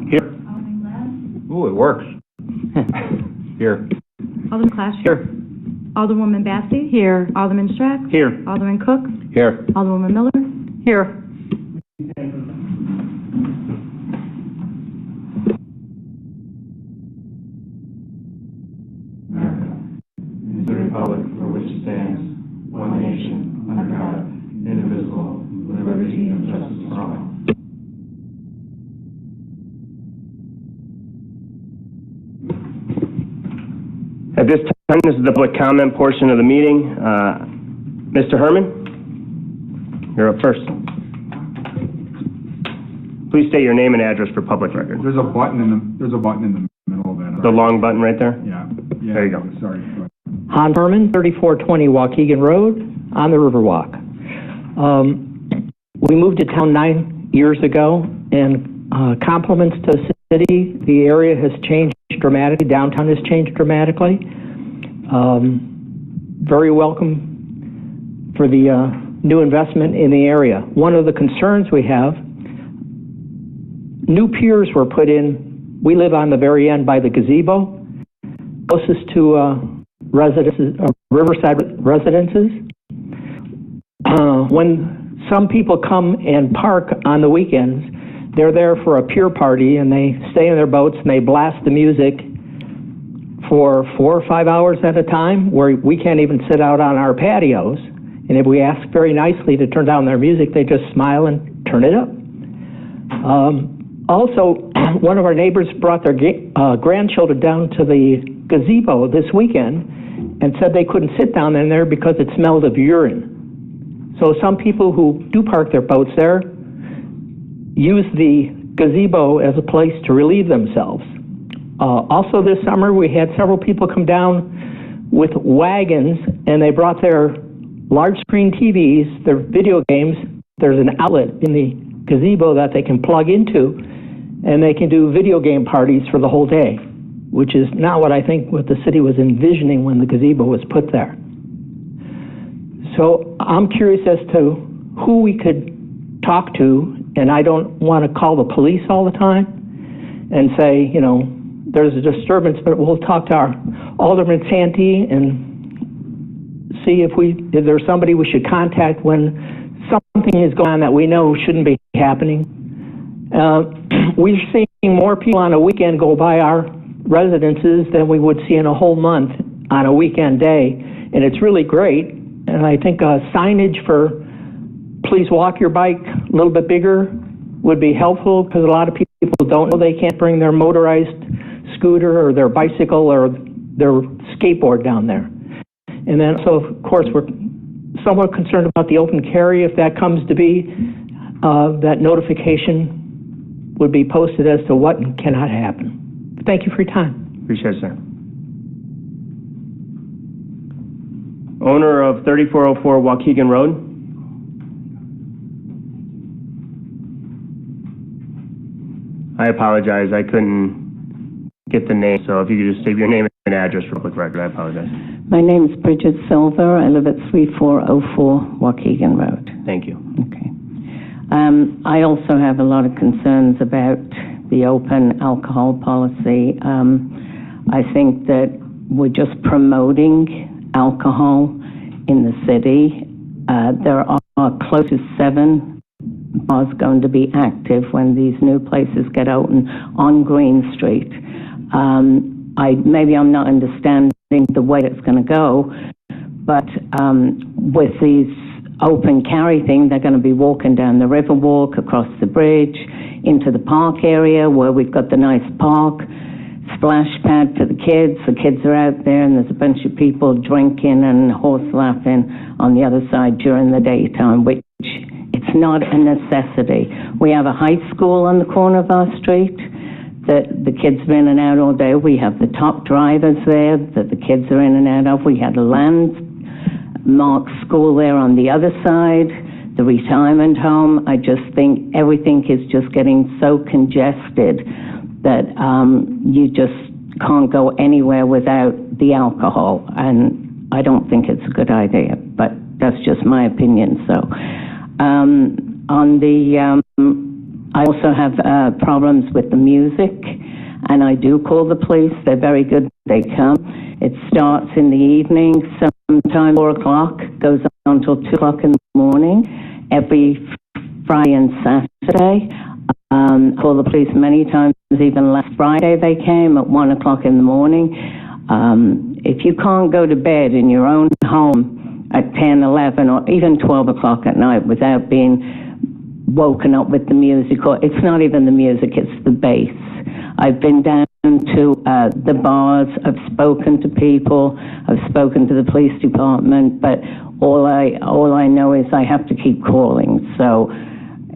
Here. Ooh, it works. Here. Alderman Clash. Here. Alderwoman Bassey. Here. Alderman Strack. Here. Alderman Cook. Here. Alderwoman Miller. Here. Is the republic for which it stands, one nation, under God, indivisible, with liberty and justice for all. At this time, this is the public comment portion of the meeting. Mr. Herman, you're up first. Please state your name and address for public record. There's a button in the middle of that. The long button right there? Yeah. There you go. Sorry. Han Herman, 3420 Waukegan Road, on the Riverwalk. We moved to town 9 years ago, and compliments to the city. The area has changed dramatically. Downtown has changed dramatically. Very welcome for the new investment in the area. One of the concerns we have, new piers were put in. We live on the very end by the gazebo, closest to residences, Riverside residences. When some people come and park on the weekends, they're there for a pier party, and they stay in their boats and they blast the music for 4 or 5 hours at a time, where we can't even sit out on our patios. And if we ask very nicely to turn down their music, they just smile and turn it up. Also, one of our neighbors brought their grandchildren down to the gazebo this weekend and said they couldn't sit down in there because it smelled of urine. So some people who do park their boats there use the gazebo as a place to relieve themselves. Also this summer, we had several people come down with wagons, and they brought their large screen TVs, their video games. There's an outlet in the gazebo that they can plug into, and they can do video game parties for the whole day, which is not what I think what the city was envisioning when the gazebo was put there. So I'm curious as to who we could talk to, and I don't want to call the police all the time and say, you know, there's a disturbance, but we'll talk to our Alderman Santee and see if there's somebody we should contact when something is going on that we know shouldn't be happening. We're seeing more people on a weekend go by our residences than we would see in a whole month on a weekend day, and it's really great. And I think signage for please walk your bike a little bit bigger would be helpful, because a lot of people don't know they can't bring their motorized scooter or their bicycle or their skateboard down there. And then, so of course, we're somewhat concerned about the open carry. If that comes to be, that notification would be posted as to what cannot happen. Thank you for your time. Appreciate it, sir. Owner of 3404 Waukegan Road. I apologize, I couldn't get the name, so if you could just state your name and address for quick record, I apologize. My name is Bridget Silver. I live at 3404 Waukegan Road. Thank you. Okay. I also have a lot of concerns about the open alcohol policy. I think that we're just promoting alcohol in the city. There are close to 7 bars going to be active when these new places get open on Green Street. Maybe I'm not understanding the way it's going to go, but with these open carry thing, they're going to be walking down the Riverwalk, across the bridge, into the park area where we've got the nice park, splash pad for the kids. The kids are out there, and there's a bunch of people drinking and horse laughing on the other side during the daytime, which it's not a necessity. We have a high school on the corner of our street that the kids are in and out all day. We have the top drivers there that the kids are in and out of. We had a landmark school there on the other side, the retirement home. I just think everything is just getting so congested that you just can't go anywhere without the alcohol, and I don't think it's a good idea, but that's just my opinion. So on the I also have problems with the music, and I do call the police. They're very good. They come. It starts in the evening, sometimes 4 o'clock, goes on until 2 o'clock in the morning, every Friday and Saturday. I call the police many times. Even last Friday they came at 1 o'clock in the morning. If you can't go to bed in your own home at 10, 11, or even 12 o'clock at night without being woken up with the music, or it's not even the music, it's the bass. I've been down to the bars, I've spoken to people, I've spoken to the police department, but all I know is I have to keep calling. So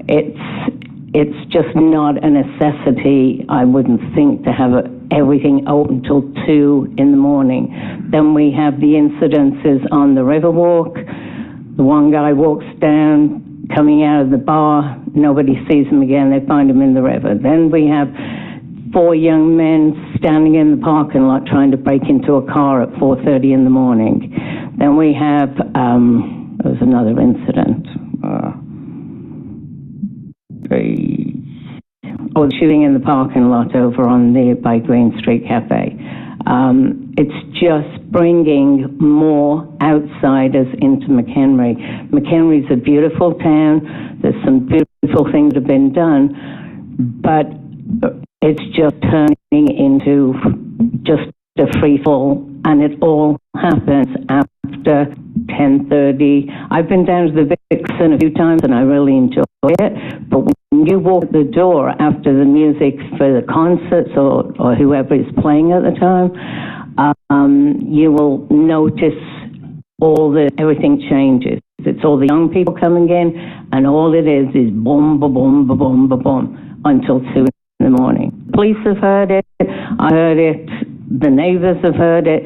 it's just not a necessity, I wouldn't think, to have everything open till 2 in the morning. Then we have the incidences on the Riverwalk. The one guy walks down, coming out of the bar, nobody sees him again, they find him in the river. Then we have 4 young men standing in the parking lot trying to break into a car at 4:30 in the morning. Then we have, there was another incident. The shooting in the parking lot over on by Green Street Cafe. It's just bringing more outsiders into McHenry. McHenry's a beautiful town. There's some beautiful things that have been done, but it's just turning into just a free fall, and it all happens after 10:30. I've been down to the Vixen a few times, and I really enjoy it, but when you walk the door after the music for the concerts or whoever is playing at the time, you will notice everything changes. It's all the young people coming in, and all it is boom, ba boom, ba boom, ba boom, until 2 in the morning. Police have heard it, I heard it, the neighbors have heard it,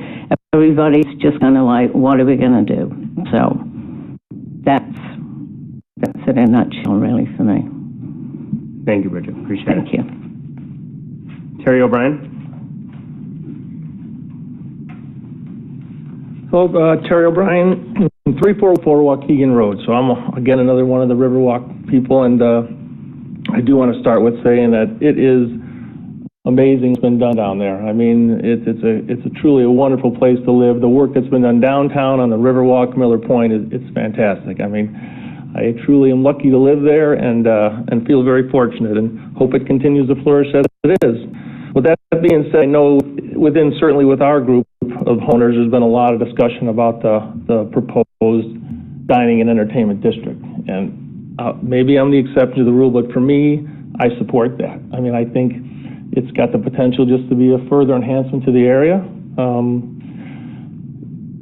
everybody's just kind of like, what are we going to do? So that's it in a nutshell, really, for me. Thank you, Bridget. Appreciate Thank it. you. Terry O'Brien? Hello, Terry O'Brien, 344 Waukegan Road. So I'm, again, another one of the Riverwalk people, and I do want to start with saying that it is amazing what's been done down there. I mean, it's a truly a wonderful place to live. The work that's been done downtown on the Riverwalk, Miller Point, it's fantastic. I mean, I truly am lucky to live there and feel very fortunate and hope it continues to flourish as it is. With that being said, I know certainly with our group of owners, there's been a lot of discussion about the proposed dining and entertainment district. And maybe I'm the exception to the rule, but for me, I support that. I mean, I think it's got the potential just to be a further enhancement to the area.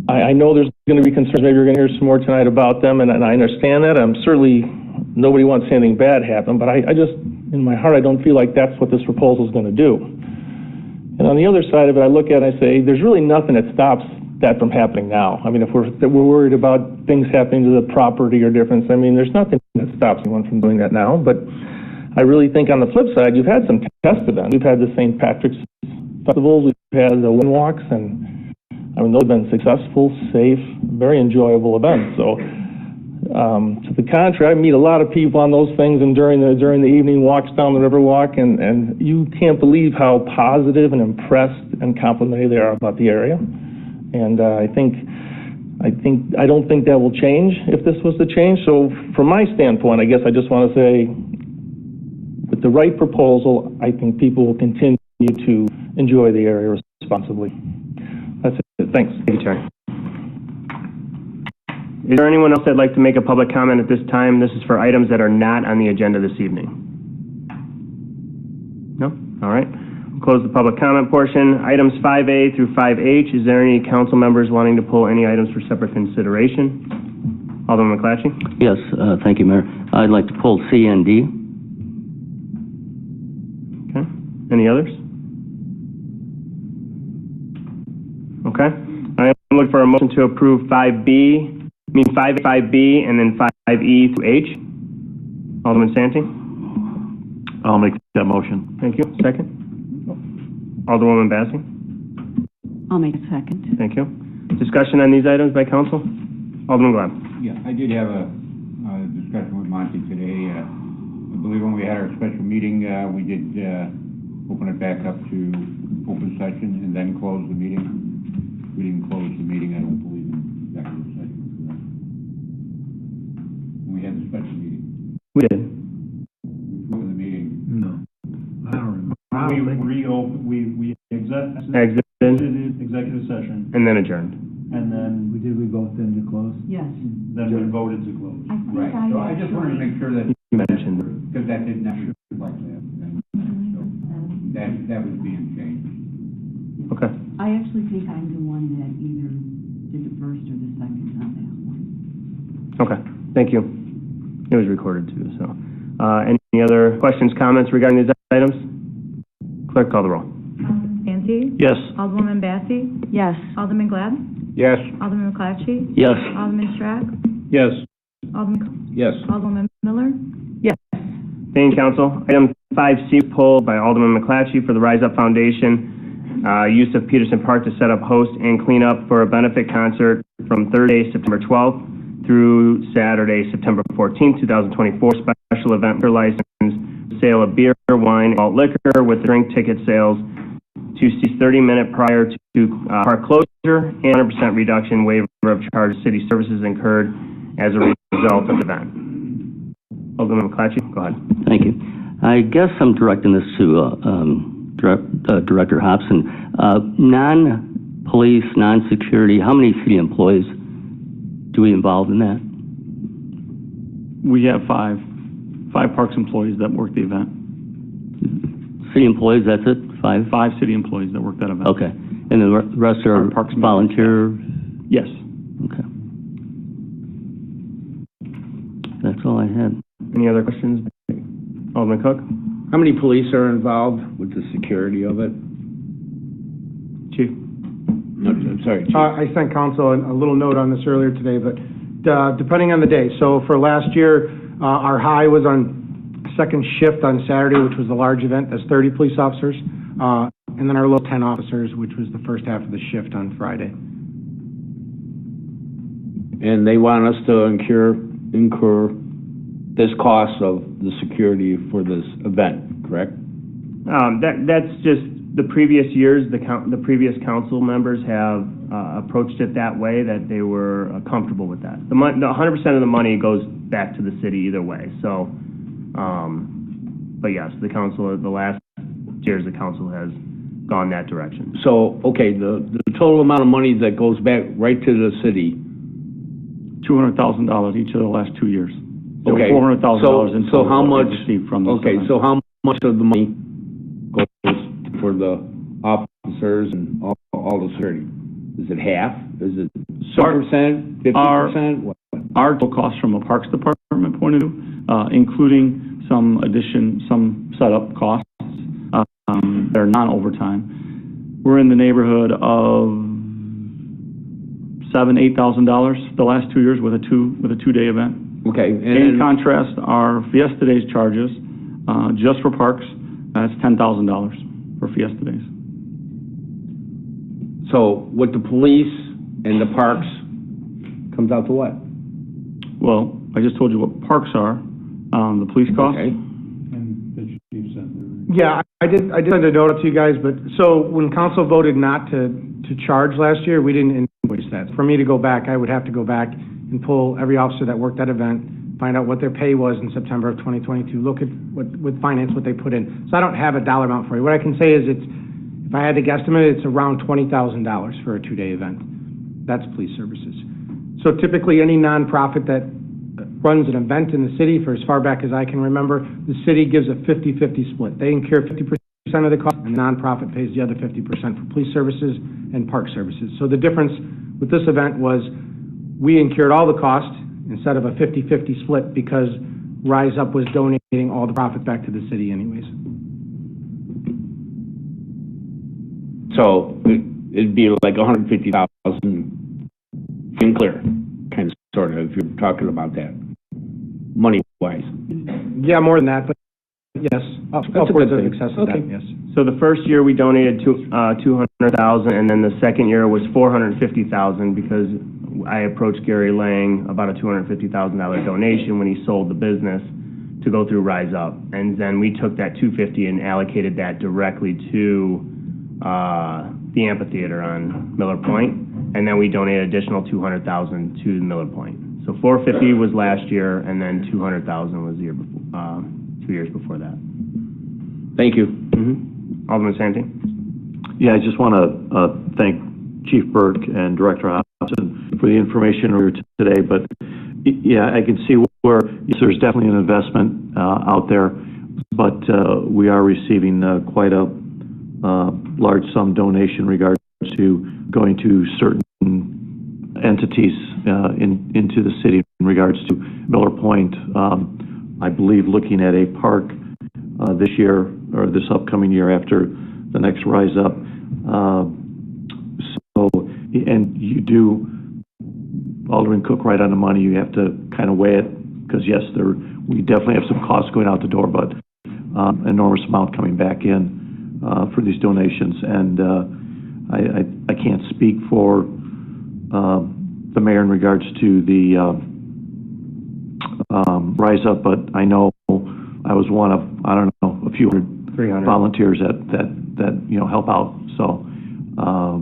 I know there's going to be concerns. Maybe you're going to hear some more tonight about them, and I understand that. I'm certainly, nobody wants anything bad happen, but I just, in my heart, I don't feel like that's what this proposal is going to do. And on the other side of it, I look at it and I say, there's really nothing that stops that from happening now. I mean, if we're worried about things happening to the property or difference, I mean, there's nothing that stops anyone from doing that now. But I really think on the flip side, you've had some test events. We've had the St. Patrick's festivals, we've had the wind walks, and I mean, those have been successful, safe, very enjoyable events. So, to the contrary, I meet a lot of people on those things, and during the evening walks down the Riverwalk, and you can't believe how positive and impressed and complimentary they are about the area. And I don't think that will change if this was to change. So, from my standpoint, I guess I just want to say, with the right proposal, I think people will continue to enjoy the area responsibly. That's it. Thanks. Thank you, Terry. Is there anyone else that'd like to make a public comment at this time? This is for items that are not on the agenda this evening. No? All right. We'll close the public comment portion. Items 5A through 5H. Is there any council members wanting to pull any items for separate consideration? Alderman McClatchy? Yes, thank you, Mayor. I'd like to pull C and D. Okay. Any others? Okay. I'm looking for a motion to approve 5B, and then 5E through H. Alderman Santee? I'll make that motion. Thank you. Second? Alderwoman Bassey? I'll make a second. Thank you. Discussion on these items by council? Alderman Glab? Yeah, I did have a discussion with Monty today. believe when we had our special meeting, we did open it back up to open session and then close the meeting. We didn't close the meeting, I don't believe, in executive session. When we had the special meeting. We did. We opened the meeting. No, I don't remember. We reopened, we exited Exited executive session, and then adjourned. and then Did we vote then to close? Yes. then we voted to close. I think Right, so I just wanted to make sure that, You mentioned. because that did not shoot like that. And so that was being changed. Okay. I actually think I'm the one that either did the first or the second on that one. Okay, thank you. It was recorded too, so. Any other questions, comments regarding these items? Clerk, call the roll. Alderman Santi? Yes. Alderwoman Massey? Yes. Alderman Glad? Yes. Alderman McClatchy? Yes. Alderman Strack? Yes. Alderman, Yes. Alderwoman Miller? Thank you, Council. Item 5C pulled by Alderman McClatchy for the Rise Up Foundation, use of Peterson Park to set up, host, and clean up for a benefit concert from Thursday, September 12th through Saturday, September 14th, 2024. Special event for license, sale of beer, wine, and malt liquor with drink ticket sales to cease 30 minutes prior to park closure and 100% reduction waiver of charge city services incurred as a result of the event. Alderman McClatchy, go ahead. Thank you. I guess I'm directing this to Director Hobson. Non-police, non-security, how many city employees do we involve in that? We have five Parks employees that work the event. City employees, that's it? Five? 5 city employees that work that event. Okay. And the rest are Our Parks volunteer? Yes. Okay. That's all I had. Any other questions? Alderman Cook? How many police are involved with the security of it? Chief? No, I'm sorry, Chief. I sent council a little note on this earlier today, but depending on the day. So for last year, our high was on second shift on Saturday, which was a large event. That's 30 police officers. And then our low 10 officers, which was the first half of the shift on Friday. And they want us to incur this cost of the security for this event, correct? That's just the previous years, the previous council members have approached it that way, that they were comfortable with that. The 100% of the money goes back to the city either way, so, but yes, the council, the last years, the council has gone that direction. So, okay, the total amount of money that goes back right to the city. $200,000 each of the last 2 years. So Okay. $400,000 in So total how that we much? received from this Okay, event. so how much of the money goes for the officers and all the security? Is it half? Is it 10%, 50%? What? Our total cost from a Parks Department point of view, including some setup costs, that are non-overtime, we're in the neighborhood of $7,000-8,000 the last 2 years with a two-day event. Okay. In contrast, our Fiesta Days charges, just for parks, that's $10,000 for Fiesta Days. So with the police and the parks, comes out to what? Well, I just told you what parks are, the police costs. Okay. And the chief said there. Yeah, I did send a note out to you guys, but so when council voted not to charge last year, we didn't invoice that. For me to go back, I would have to go back and pull every officer that worked that event, find out what their pay was in September of 2022, look at with finance what they put in. So I don't have a dollar amount for you. What I can say is if I had to guesstimate, it's around $20,000 for a 2-day event. That's police services. So typically any nonprofit that runs an event in the city, for as far back as I can remember, the city gives a 50-50 split. They incur 50% of the cost, and the nonprofit pays the other 50% for police services and park services. So the difference with this event was we incurred all the cost instead of a 50-50 split because Rise Up was donating all the profit back to the city anyways. So it'd be like $150,000 in clear, kind of, sort of, if you're talking about that, money-wise. Yeah, more than that, but yes, upwards of thing. excess of Okay. that, yes. So the first year we donated $200,000, and then the second year was $450,000 because I approached Gary Lang about a $250,000 donation when he sold the business to go through Rise Up. And then we took that 250 and allocated that directly to the amphitheater on Miller Point, and then we donated additional 200,000 to Miller Point. So 450 was last year, and then 200,000 was the year before, 2 years before that. Thank you. Alderman Santi? Yeah, I just want to thank Chief Burke and Director Hobson for the information earlier today, but yeah, I can see where yes, there's definitely an investment out there, but we are receiving quite a large sum donation in regards to going to certain entities into the city in regards to Miller Point. I believe looking at a park this year or this upcoming year after the next Rise Up. And you do, Alderman Cook, right on the money. You have to kind of weigh it because yes, we definitely have some costs going out the door, but enormous amount coming back in for these donations. And I can't speak for the mayor in regards to the Rise Up, but I know I was one of, I don't know, a few hundred 300 volunteers that help out. So I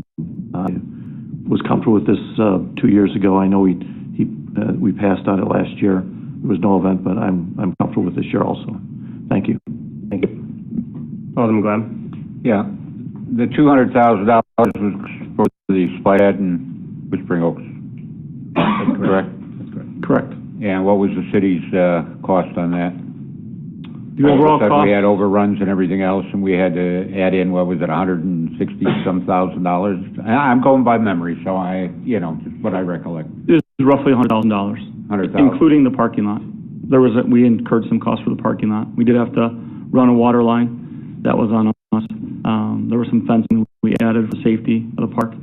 was comfortable with this 2 years ago. I know we passed on it last year. There was no event, but I'm comfortable with this year also. Thank you. Thank you. Alderman Glab? Yeah, the $200,000 was for the Splat and Whispering Oaks. That's correct? That's correct. Correct. And what was the city's cost on that? The overall cost. We had overruns and everything else, and we had to add in, what was it, $160-some thousand? I'm going by memory, so just what I recollect. It was roughly $100,000. $100,000. Including the parking lot. We incurred some costs for the parking lot. We did have to run a water line. That was on us. There was some fencing we added for safety of the park,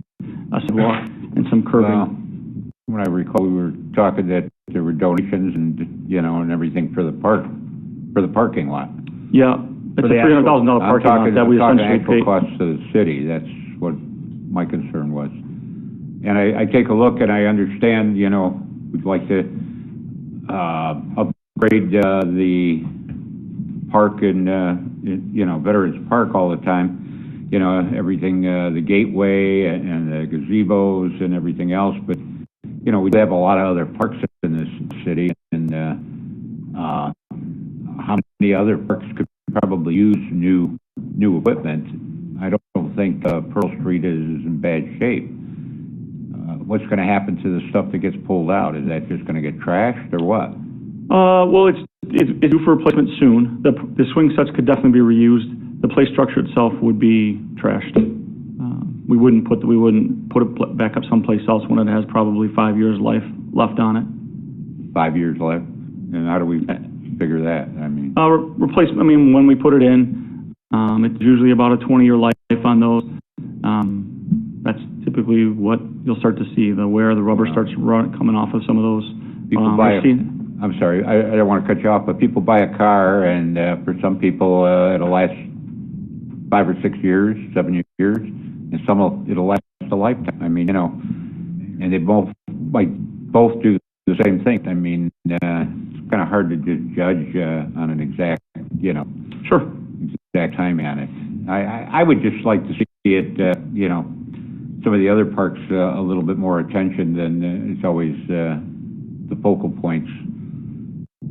a sidewalk, and some curbing. When I recall, we were talking that there were donations and, and everything for the parking lot. Yeah, it's a $300,000 parking lot that we essentially paid. Actual costs to the city. That's what my concern was. And I take a look and I understand, we'd like to upgrade the park in, Veterans Park all the time. Everything, the gateway and the gazebos and everything else. But, we have a lot of other parks in this city. And how many other parks could probably use new equipment? I don't think Pearl Street is in bad shape. What's going to happen to the stuff that gets pulled out? Is that just going to get trashed or what? Well, it's due for replacement soon. The swing sets could definitely be reused. The play structure itself would be trashed. We wouldn't put it back up someplace else when it has probably 5 years life left on it. 5 years left? And how do we figure that? Replacement. When we put it in, it's usually about a 20-year life on those. That's typically what you'll start to see, where the rubber starts coming off of some of those. I'm sorry, I don't want to cut you off, but people buy a car, and for some people, it'll last 5 or 6 years, 7 years, and it'll last a lifetime. And they both do the same thing. It's kind of hard to judge on an exact, exact time on it. I would just like to see it, some of the other parks a little bit more attention than it's always the focal points.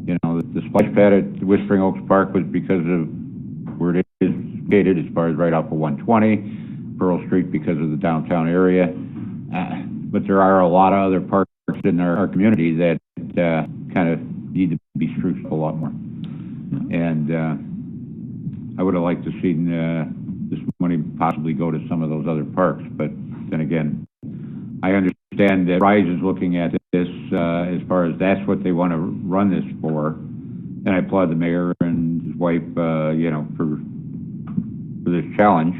The splash pad at the Whispering Oaks Park was because of where it is located as far as right off of 120, Pearl Street because of the downtown area. But there are a lot of other parks in our community that kind of need to be spruced a lot more. And I would have liked to see this money possibly go to some of those other parks. But then again, I understand that Rise is looking at this as far as that's what they want to run this for. And I applaud the mayor and his wife, for this challenge.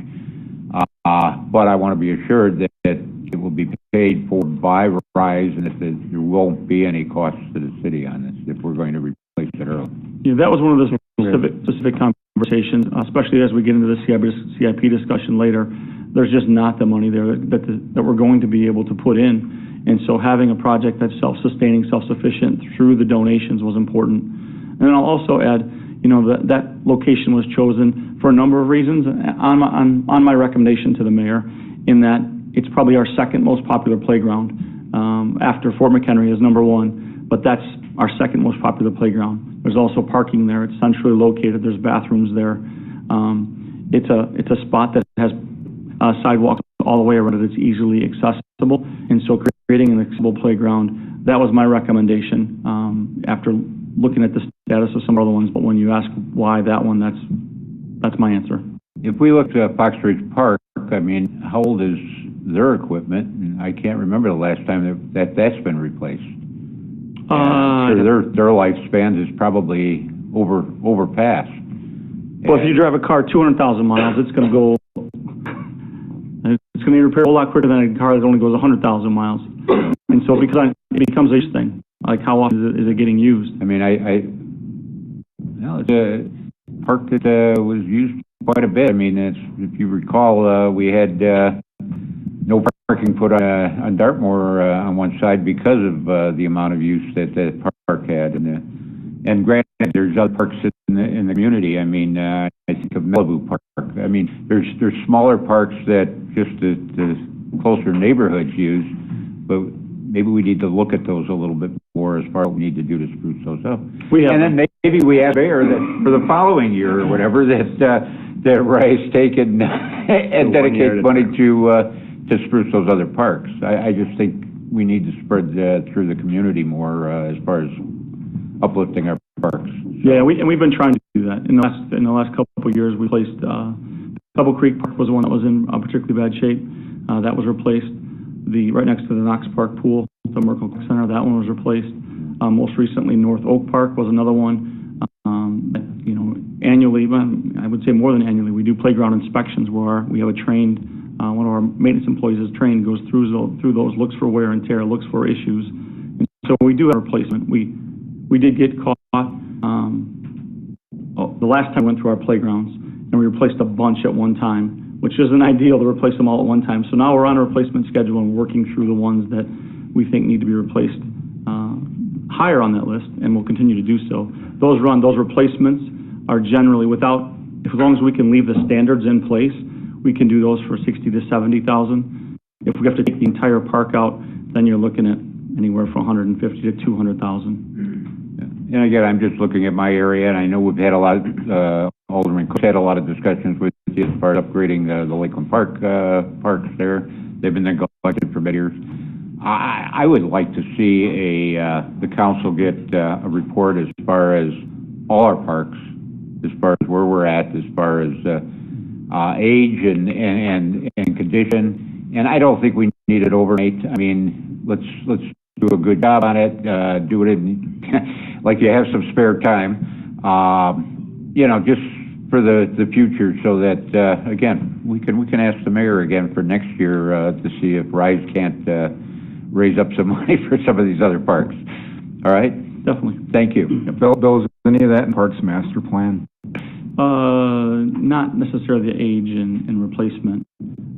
But I want to be assured that it will be paid for by Rise and that there won't be any costs to the city on this if we're going to replace it early. Yeah, that was one of the specific conversations, especially as we get into the CIP discussion later. There's just not the money there that we're going to be able to put in. And so having a project that's self-sustaining, self-sufficient through the donations was important. And then I'll also add, that location was chosen for a number of reasons on my recommendation to the mayor, in that it's probably our second most popular playground, after Fort McHenry is number one, but that's our second most popular playground. There's also parking there. It's centrally located. There's bathrooms there. It's a spot that has sidewalks all the way around it. It's easily accessible, and so creating an accessible playground, that was my recommendation after looking at the status of some other ones. But when you ask why that one, that's my answer. If we looked at Fox Ridge Park, I mean, how old is their equipment? And I can't remember the last time that's been replaced. Sure, their lifespan is probably overpassed. Well, if you drive a car 200,000 miles, it's going to be repaired a whole lot quicker than a car that only goes 100,000 miles. And so it becomes a thing. Like, how often is it getting used? I mean, it's a park that was used quite a bit. I mean, if you recall, we had no parking put on Dartmoor on one side because of the amount of use that the park had. And granted, there's other parks in the community. I mean, I think of Malibu Park. I mean, there's smaller parks that just the closer neighborhoods use, but maybe we need to look at those a little bit more as far as what we need to do to spruce those up. Then maybe we have there that for the following year or whatever that Rice take and dedicate money to spruce those other parks. I just think we need to spread through the community more as far as uplifting our parks. Yeah, we've been trying to do that. In the last couple of years, we placed Pebble Creek Park was one that was in particularly bad shape. That was replaced. Right next to the Knox Park pool, the Merkel Center, that one was replaced. Most recently, North Oak Park was another one. Annually, I would say more than annually, we do playground inspections where we have a trained, one of our maintenance employees is trained, goes through those, looks for wear and tear, looks for issues. And so we do have a replacement. We did get caught the last time we went through our playgrounds, and we replaced a bunch at one time, which isn't ideal to replace them all at one time. So now we're on a replacement schedule and working through the ones that we think need to be replaced higher on that list, and we'll continue to do so. Those replacements are generally as long as we can leave the standards in place, we can do those for $60,000 to $70,000. If we have to take the entire park out, then you're looking at anywhere from $150,000 to $200,000. And again, I'm just looking at my area, and I know we've had a lot of, Alderman Cook had a lot of discussions with you as far as upgrading the Lakeland Park parks there. They've been neglected for many years. I would like to see the council get a report as far as all our parks, as far as where we're at, as far as age and condition. And I don't think we need it overnight. I mean, let's do a good job on it. Do it in like you have some spare time. Just for the future, so that again we can ask the mayor again for next year to see if RISE can't raise up some money for some of these other parks. All right? Definitely. Thank you. Bill, is any of that in Parks Master Plan? Not necessarily the age and replacement.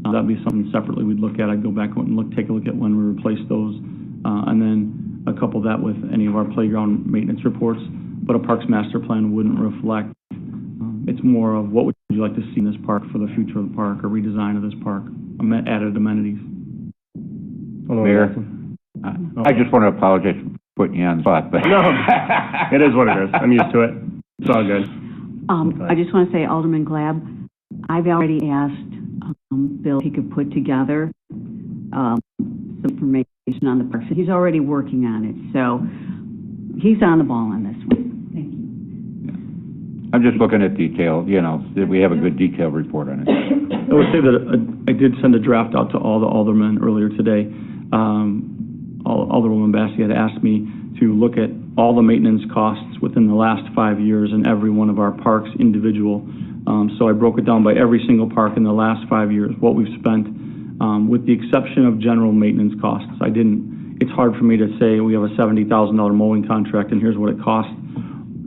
That'd be something separately we'd look at. I'd go back and take a look at when we replaced those, and then couple that with any of our playground maintenance reports. But a Parks Master Plan wouldn't reflect. It's more of what would you like to see in this park for the future of the park, or redesign of this park, added amenities. Mayor, I just want to apologize for putting you on the spot, but no, it is what it is. I'm used to it. It's all good. I just want to say, Alderman Glab, I've already asked Bill if he could put together some information on the parks. He's already working on it, so he's on the ball on this one. Thank you. I'm just looking at detail, that we have a good detailed report on it. I would say that I did send a draft out to all the aldermen earlier today. Alderwoman Bassey had asked me to look at all the maintenance costs within the last 5 years in every one of our parks individual. So I broke it down by every single park in the last 5 years, what we've spent, with the exception of general maintenance costs. It's hard for me to say we have a $70,000 mowing contract and here's what it costs,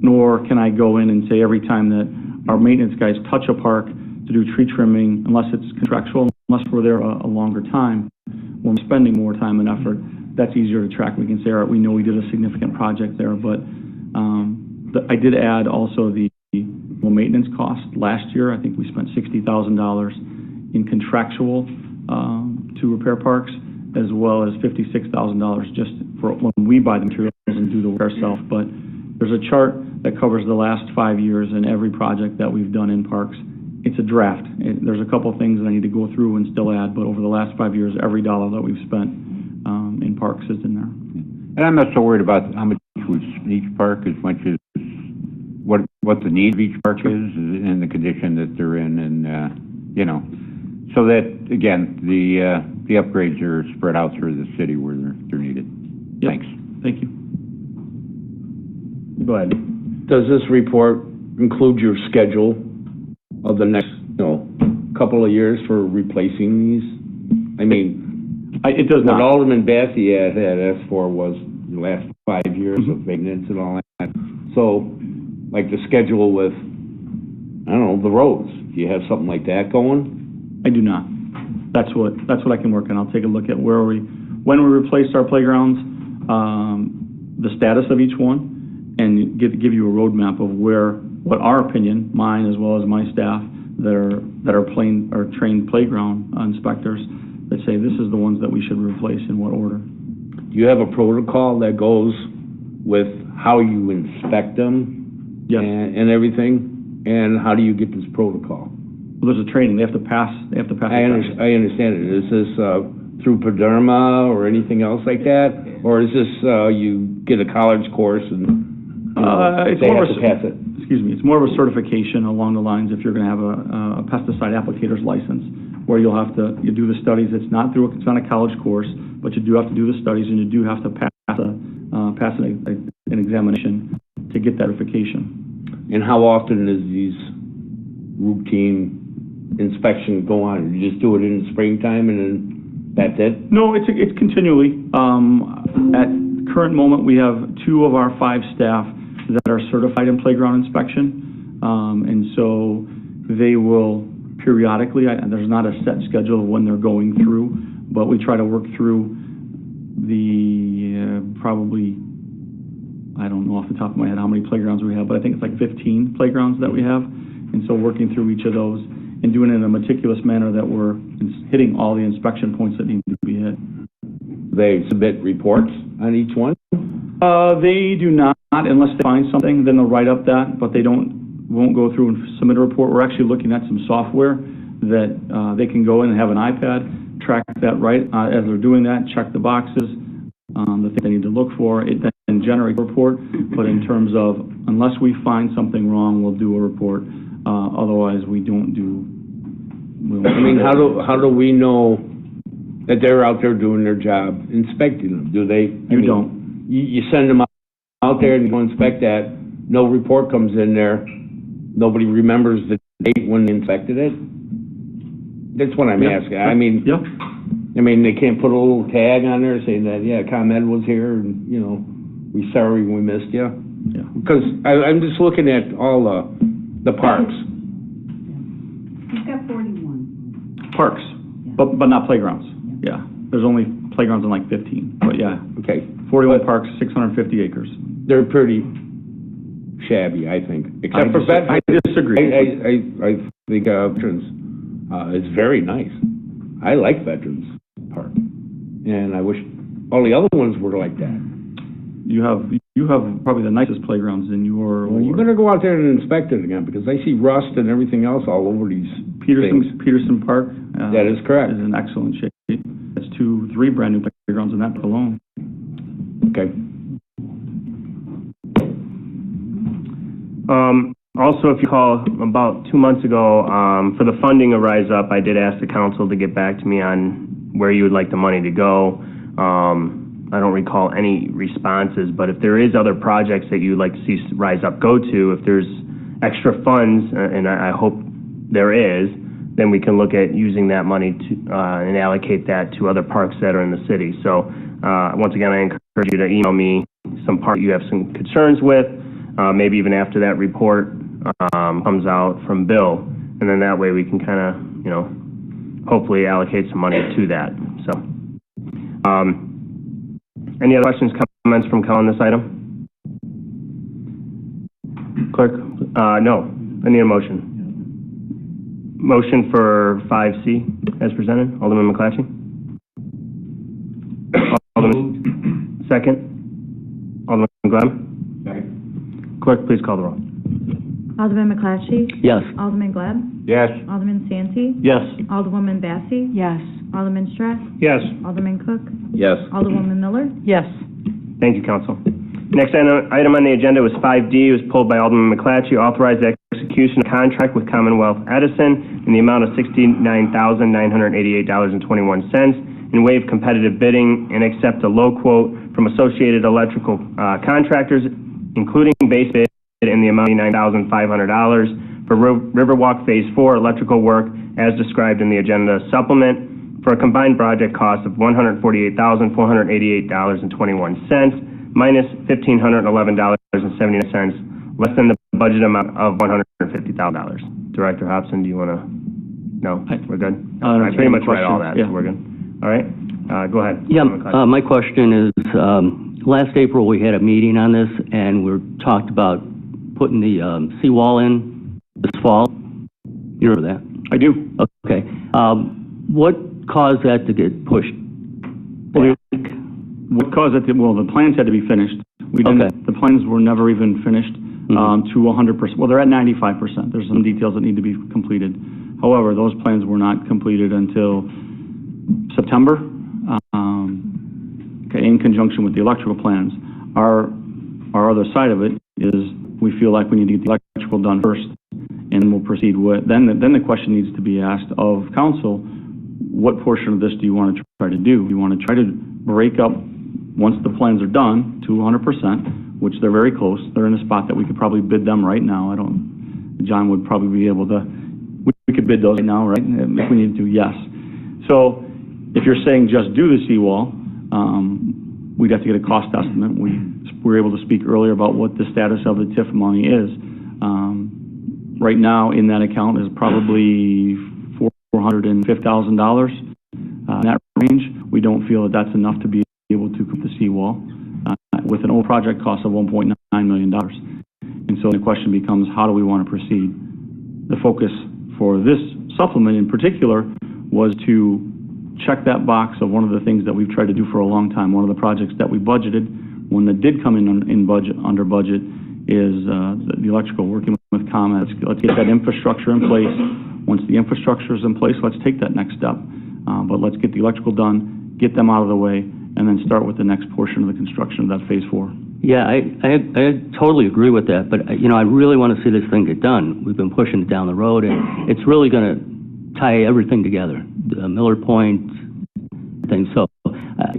nor can I go in and say every time that our maintenance guys touch a park to do tree trimming, unless it's contractual, unless we're there a longer time, when we're spending more time and effort, that's easier to track. We can say, all right, we know we did a significant project there, but I did add also the maintenance cost. Last year, I think we spent $60,000 in contractual to repair parks, as well as $56,000 just for when we buy the materials and do the work ourselves. But there's a chart that covers the last 5 years and every project that we've done in parks. It's a draft. There's a couple things that I need to go through and still add, but over the last 5 years, every dollar that we've spent in parks is in there. And I'm not so worried about how much we spend each park as much as what the need of each park is and the condition that they're in, and so that again the upgrades are spread out through the city where they're needed. Yep. Thanks. Thank you. Go ahead. Does this report include your schedule of the next, couple of years for replacing these? I mean, it does not. What Alderman Bassey had asked for was the last 5 years of maintenance and all that. So, like the schedule with, I don't know, the roads. Do you have something like that going? I do not. That's what I can work on. I'll take a look at when we replaced our playgrounds, the status of each one, and give you a roadmap of what our opinion, mine as well as my staff that are trained playground inspectors, that say this is the ones that we should replace in what order. Do you have a protocol that goes with how you inspect them? Yes. And everything? And how do you get this protocol? Well, there's a training. They have to pass. I understand it. Is this through PERDERMA or anything else like that? Or is this you get a college course and they have to pass it? Excuse me. It's more of a certification along the lines if you're going to have a pesticide applicator's license, where you do the studies. It's not a college course, but you do have to do the studies, and you do have to pass an examination to get that certification. And how often does these routine inspection go on? You just do it in the springtime and then that's it? No, it's continually. At current moment, we have 2 of our 5 staff that are certified in playground inspection, and so they will periodically. There's not a set schedule of when they're going through, but we try to work through the probably. I don't know off the top of my head how many playgrounds we have, but I think it's like 15 playgrounds that we have. And so working through each of those and doing it in a meticulous manner that we're hitting all the inspection points that need to be hit. They submit reports on each one? They do not, unless they find something, then they'll write up that, but they won't go through and submit a report. We're actually looking at some software that they can go in and have an iPad, track that right as they're doing that, check the boxes, the things they need to look for. It then generates a report, but in terms of, unless we find something wrong, we'll do a report. Otherwise, we don't do. I mean, how do we know that they're out there doing their job, inspecting them? Do they? Don't. You send them out there and you go inspect that. No report comes in there. Nobody remembers the date when they inspected it. That's what I'm asking. I mean, they can't put a little tag on there saying that, ComEd was here and, we're sorry we missed you. Yeah. Because I'm just looking at all the parks. We've got 41. Parks, but not playgrounds. Yeah. There's only playgrounds in like 15, but yeah. Okay. 41 parks, 650 acres. They're pretty shabby, I think. Except for veterans. I disagree. I think veterans is very nice. I like Veterans Park, and I wish all the other ones were like that. You have probably the nicest playgrounds in your. Well, you better go out there and inspect it again, because I see rust and everything else all over these things. Peterson Park. That is correct. Is in excellent shape. That's 2-3 brand new playgrounds in that alone. Okay. Also, if you recall, about 2 months ago, for the funding of Rise Up, I did ask the council to get back to me on where you would like the money to go. I don't recall any responses, but if there is other projects that you'd like to see Rise Up go to, if there's extra funds, and I hope there is, then we can look at using that money to and allocate that to other parks that are in the city. So once again, I encourage you to email me some parks you have some concerns with, maybe even after that report comes out from Bill, and then that way we can kind of, hopefully allocate some money to that. So, any other questions, comments from Cal on this item? Clerk, no, I need a motion. Motion for 5C as presented. Alderman McClatchy? Alderman, second. Alderman Gleb? Second. Clerk, please call the roll. Alderman McClatchy? Yes. Alderman Gleb? Yes. Alderman Santee? Yes. Alderwoman Massey? Yes. Alderman Strack? Yes. Alderman Cook? Yes. Alderwoman Miller? Yes. Thank you, Council. Next item on the agenda was 5D. It was pulled by Alderman McClatchy. Authorize the execution of contract with Commonwealth Edison in the amount of $69,988.21 and waive competitive bidding and accept a low quote from Associated Electrical Contractors, including base bid in the amount of $9,500 for Riverwalk Phase 4 electrical work as described in the agenda supplement for a combined project cost of $148,488.21 minus $1,511.79, less than the budget amount of $150,000. Director Hobson, do you want to? No, we're good. I pretty much read all that, so we're good. All right, go ahead. Yeah, my question is, last April we had a meeting on this and we talked about putting the seawall in this fall. You remember that? I do. Okay. What caused that to get pushed back? What caused it to, well, the plans had to be finished. We didn't, the plans were never even finished to 100%. Well, they're at 95%. There's some details that need to be completed. However, those plans were not completed until September, in conjunction with the electrical plans. Our other side of it is we feel like we need to get the electrical done first, and we'll proceed with, then the question needs to be asked of council, what portion of this do you want to try to do? Do you want to try to break up, once the plans are done, to 100%, which they're very close. They're in a spot that we could probably bid them right now. John would probably be able to, we could bid those right now, right? If we needed to, yes. So if you're saying just do the seawall, we'd have to get a cost estimate. We were able to speak earlier about what the status of the TIF money is. Right now in that account is probably $450,000 in that range. We don't feel that that's enough to be able to complete the seawall with an old project cost of $1.9 million. And so the question becomes, how do we want to proceed? The focus for this supplement in particular was to check that box of one of the things that we've tried to do for a long time. One of the projects that we budgeted, one that did come in budget, under budget, is the electrical, working with ComEd. Let's get that infrastructure in place. Once the infrastructure is in place, let's take that next step. But let's get the electrical done, get them out of the way, and then start with the next portion of the construction of that Phase 4. Yeah, I totally agree with that, but I really want to see this thing get done. We've been pushing it down the road, and it's really going to tie everything together, Miller Point thing. So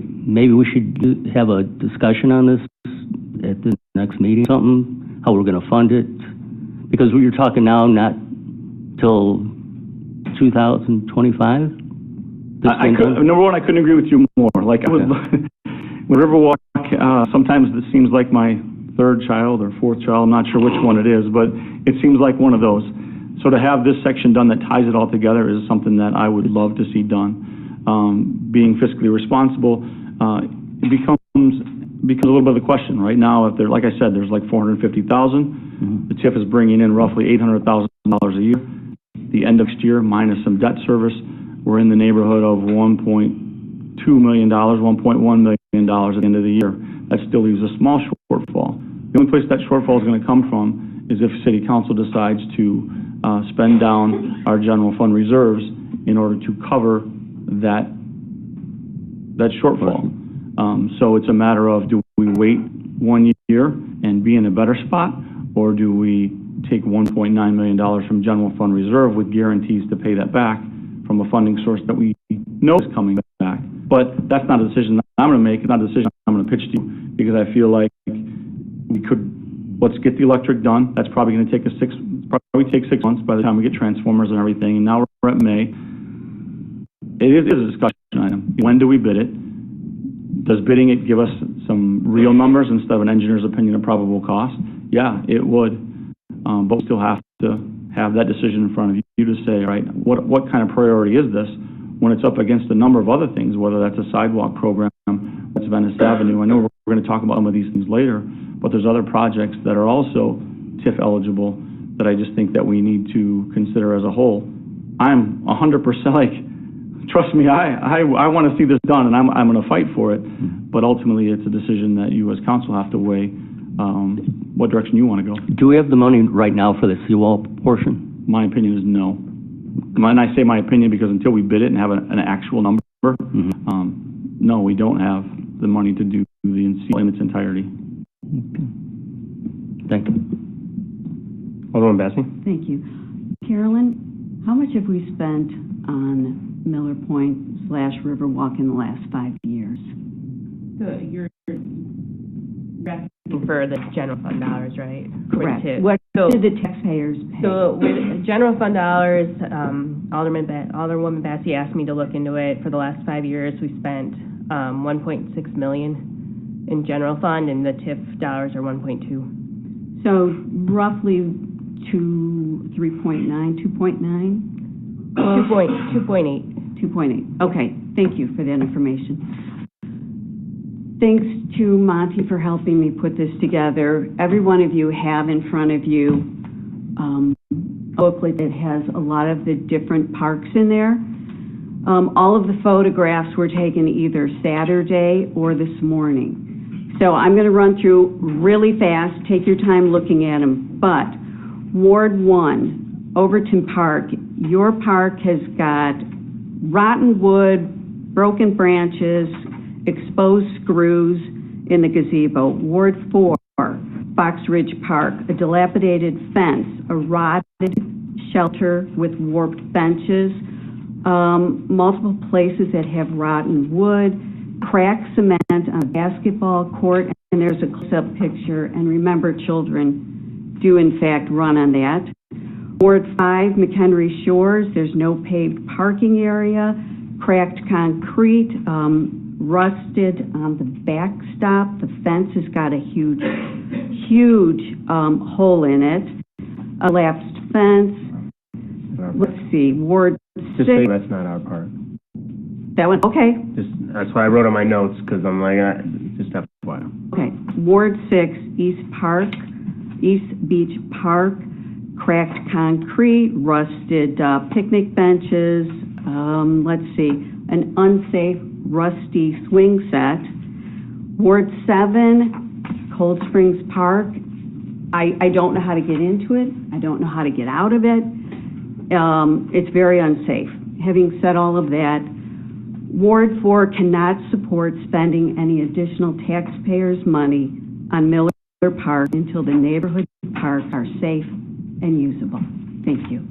maybe we should have a discussion on this at the next meeting, something, how we're going to fund it, because you're talking now not till 2025? Number one, I couldn't agree with you more. Like, I was, with Riverwalk, sometimes it seems like my third child or fourth child, I'm not sure which one it is, but it seems like one of those. So to have this section done that ties it all together is something that I would love to see done. Being fiscally responsible, it becomes a little bit of the question. Right now, if there, like I said, there's like $450,000. The TIF is bringing in roughly $800,000 a year. The end of next year, minus some debt service, we're in the neighborhood of $1.2 million, $1.1 million at the end of the year. That still leaves a small shortfall. The only place that shortfall is going to come from is if City Council decides to spend down our general fund reserves in order to cover that shortfall. So it's a matter of, do we wait 1 year and be in a better spot, or do we take $1.9 million from general fund reserve with guarantees to pay that back from a funding source that we know is coming back? But that's not a decision that I'm going to make. It's not a decision I'm going to pitch to you, because I feel like we could, let's get the electric done. That's probably going to take probably take 6 months by the time we get transformers and everything. And now we're at May. It is a discussion item. When do we bid it? Does bidding it give us some real numbers instead of an engineer's opinion of probable cost? Yeah, it would. But we still have to have that decision in front of you to say, right, what kind of priority is this when it's up against a number of other things, whether that's a sidewalk program, that's Venice Avenue. I know we're going to talk about some of these things later, but there's other projects that are also TIF eligible that I just think that we need to consider as a whole. I'm 100% like, trust me, I want to see this done, and I'm going to fight for it. But ultimately, it's a decision that you as council have to weigh what direction you want to go. Do we have the money right now for the seawall portion? My opinion is no. And I say my opinion because until we bid it and have an actual number, no, we don't have the money to do the seal in its entirety. Thank you. Alderman Bassi? Thank you. Carolyn, how much have we spent on Miller Point / Riverwalk in the last 5 years? You're asking for the general fund dollars, right? Correct. What did the taxpayers pay? So with general fund dollars, Alderwoman Bassi asked me to look into it. For the last 5 years, we spent $1.6 million in general fund, and the TIF dollars are 1.2. So roughly 2.8. 2.8. Okay, thank you for that information. Thanks to Monty for helping me put this together. Every one of you have in front of you a booklet that has a lot of the different parks in there. All of the photographs were taken either Saturday or this morning. So I'm going to run through really fast. Take your time looking at them. But Ward 1, Overton Park, your park has got rotten wood, broken branches, exposed screws in the gazebo. Ward 4, Fox Ridge Park, a dilapidated fence, a rotted shelter with warped benches, multiple places that have rotten wood, cracked cement on a basketball court, and there's a close-up picture. And remember, children do in fact run on that. Ward 5, McHenry Shores, there's no paved parking area, cracked concrete, rusted on the backstop. The fence has got a huge hole in it. A lapsed fence. Let's see, Ward 6. Just say that's not our part. That one, okay. That's why I wrote on my notes, because I'm like, just FYI. Okay, Ward 6, East Beach Park, cracked concrete, rusted picnic benches, let's see, an unsafe, rusty swing set. Ward 7, Cold Springs Park, I don't know how to get into it. I don't know how to get out of it. It's very unsafe. Having said all of that, Ward 4 cannot support spending any additional taxpayers' money on Miller Park until the neighborhood parks are safe and usable. Thank you.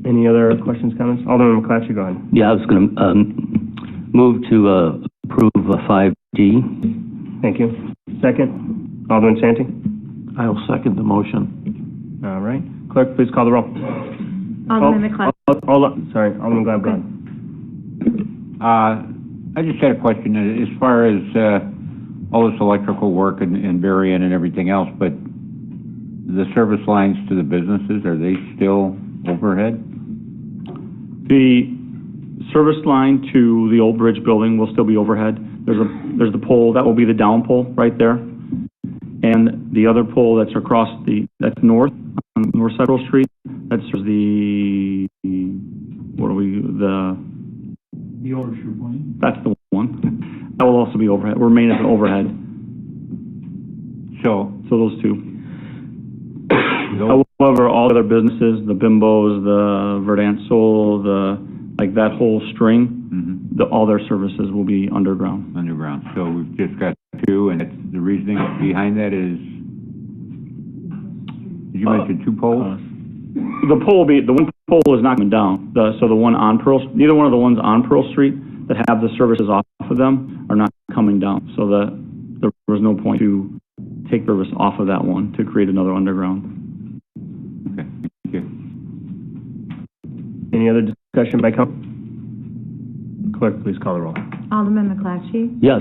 Any other questions, comments? Alderman McClatchy, go ahead. Yeah, I was going to move to approve 5D. Thank you. Second, Alderman Santee. I will second the motion. All right. Clerk, please call the roll. Alderman McClatchy. Sorry, Alderman Glab, go ahead. I just had a question as far as all this electrical work and Berrien and everything else, but the service lines to the businesses, are they still overhead? The service line to the old bridge building will still be overhead. There's the pole, that will be the down pole right there. And the other pole that's across that's north, on North Central Street, that's the overshoot point. That's the one. That will also be overhead, remain as an overhead. So those two. However, all other businesses, the Bimbos, the Verdant Soul, like that whole string, all their services will be underground. Underground. So we've just got two, and the reasoning behind that is, did you mention two poles? The one pole is not coming down. So the one on neither one of the ones on Pearl Street that have the services off of them are not coming down. So there was no point to take service off of that one to create another underground. Okay, thank you. Any other discussion by council? Clerk, please call the roll. Alderman McClatchy. Yes.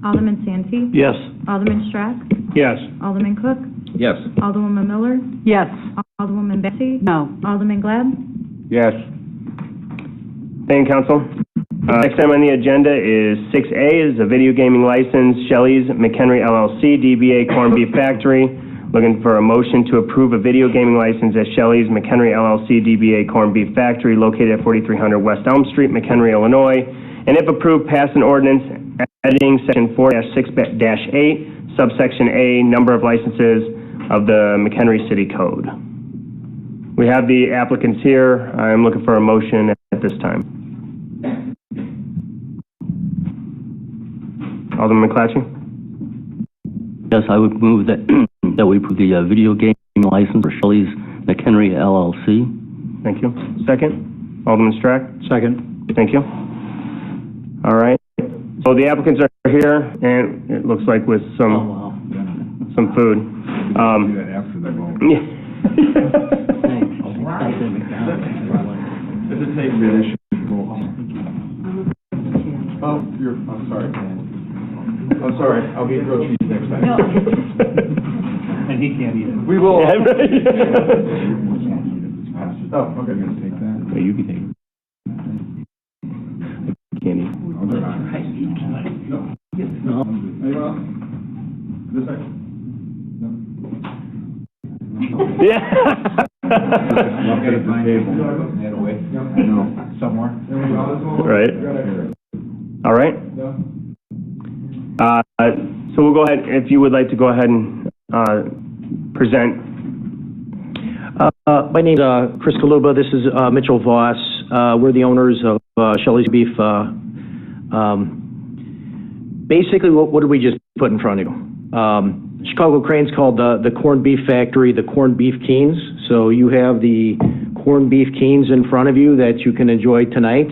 Alderman Santee. Yes. Alderman Strack. Yes. Alderman Cook. Yes. Alderwoman Miller. Yes. Alderwoman Bassi. No. Alderman Glab. Yes. Thank you, council. Next item on the agenda is 6A, is a video gaming license, Shelley's McHenry LLC, DBA Corned Beef Factory. Looking for a motion to approve a video gaming license at Shelley's McHenry LLC, DBA Corned Beef Factory, located at 4300 West Elm Street, McHenry, Illinois. And if approved, pass an ordinance editing Section 4-6-8, subsection A, number of licenses of the McHenry City Code. We have the applicants here. I'm looking for a motion at this time. Alderman McClatchy? Yes, I would move that, that we approve the video game license for Shelley's McHenry LLC. Thank you. Second? Alderman Strack? Second. Thank you. All right. So the applicants are here, and it looks like with some food. After the vote. Does it take minutes? Oh, I'm sorry. I'm sorry, I'll be grilled cheese next time. And he can't eat it. We will. Oh, okay. You're gonna take that? Yeah, you can take it. Can't eat. No. This side? No. Yeah. I'll get it to the table. Head away. No, somewhere. Right. All right. So we'll go ahead, if you would like to go ahead and present. My name's Chris Kaluba. This is Mitchell Voss. We're the owners of Shelley's Beef. Basically, what did we just put in front of you? Chicago Crane's called the Corned Beef Factory, the Corned Beef Keens. So you have the corned beef keens in front of you that you can enjoy tonight.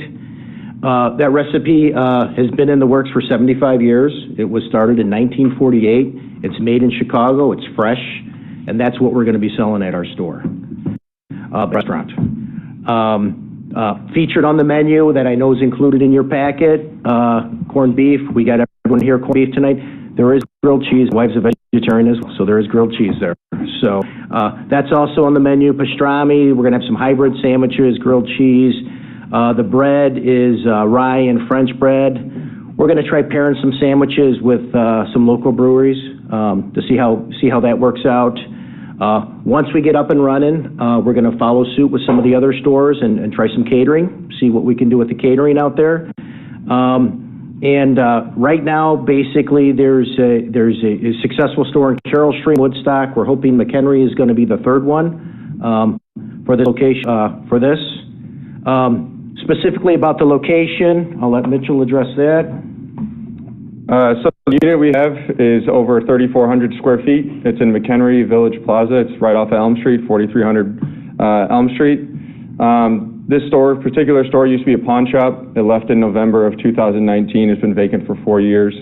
That recipe has been in the works for 75 years. It was started in 1948. It's made in Chicago. It's fresh, and that's what we're going to be selling at our store, restaurant. Featured on the menu that I know is included in your packet, corned beef. We got everyone here corned beef tonight. There is grilled cheese. My wife's a vegetarian as well, so there is grilled cheese there. So that's also on the menu. Pastrami. We're going to have some hybrid sandwiches, grilled cheese. The bread is rye and French bread. We're going to try pairing some sandwiches with some local breweries to see how that works out. Once we get up and running, we're going to follow suit with some of the other stores and try some catering, see what we can do with the catering out there. Right now, basically, there's a successful store in Carroll Street, Woodstock. We're hoping McHenry is going to be the third one for this location. Specifically about the location, I'll let Mitchell address that. So the unit we have is over 3,400 square feet. It's in McHenry Village Plaza. It's right off of Elm Street, 4,300 Elm Street. This particular store used to be a pawn shop. It left in November of 2019. It's been vacant for 4 years.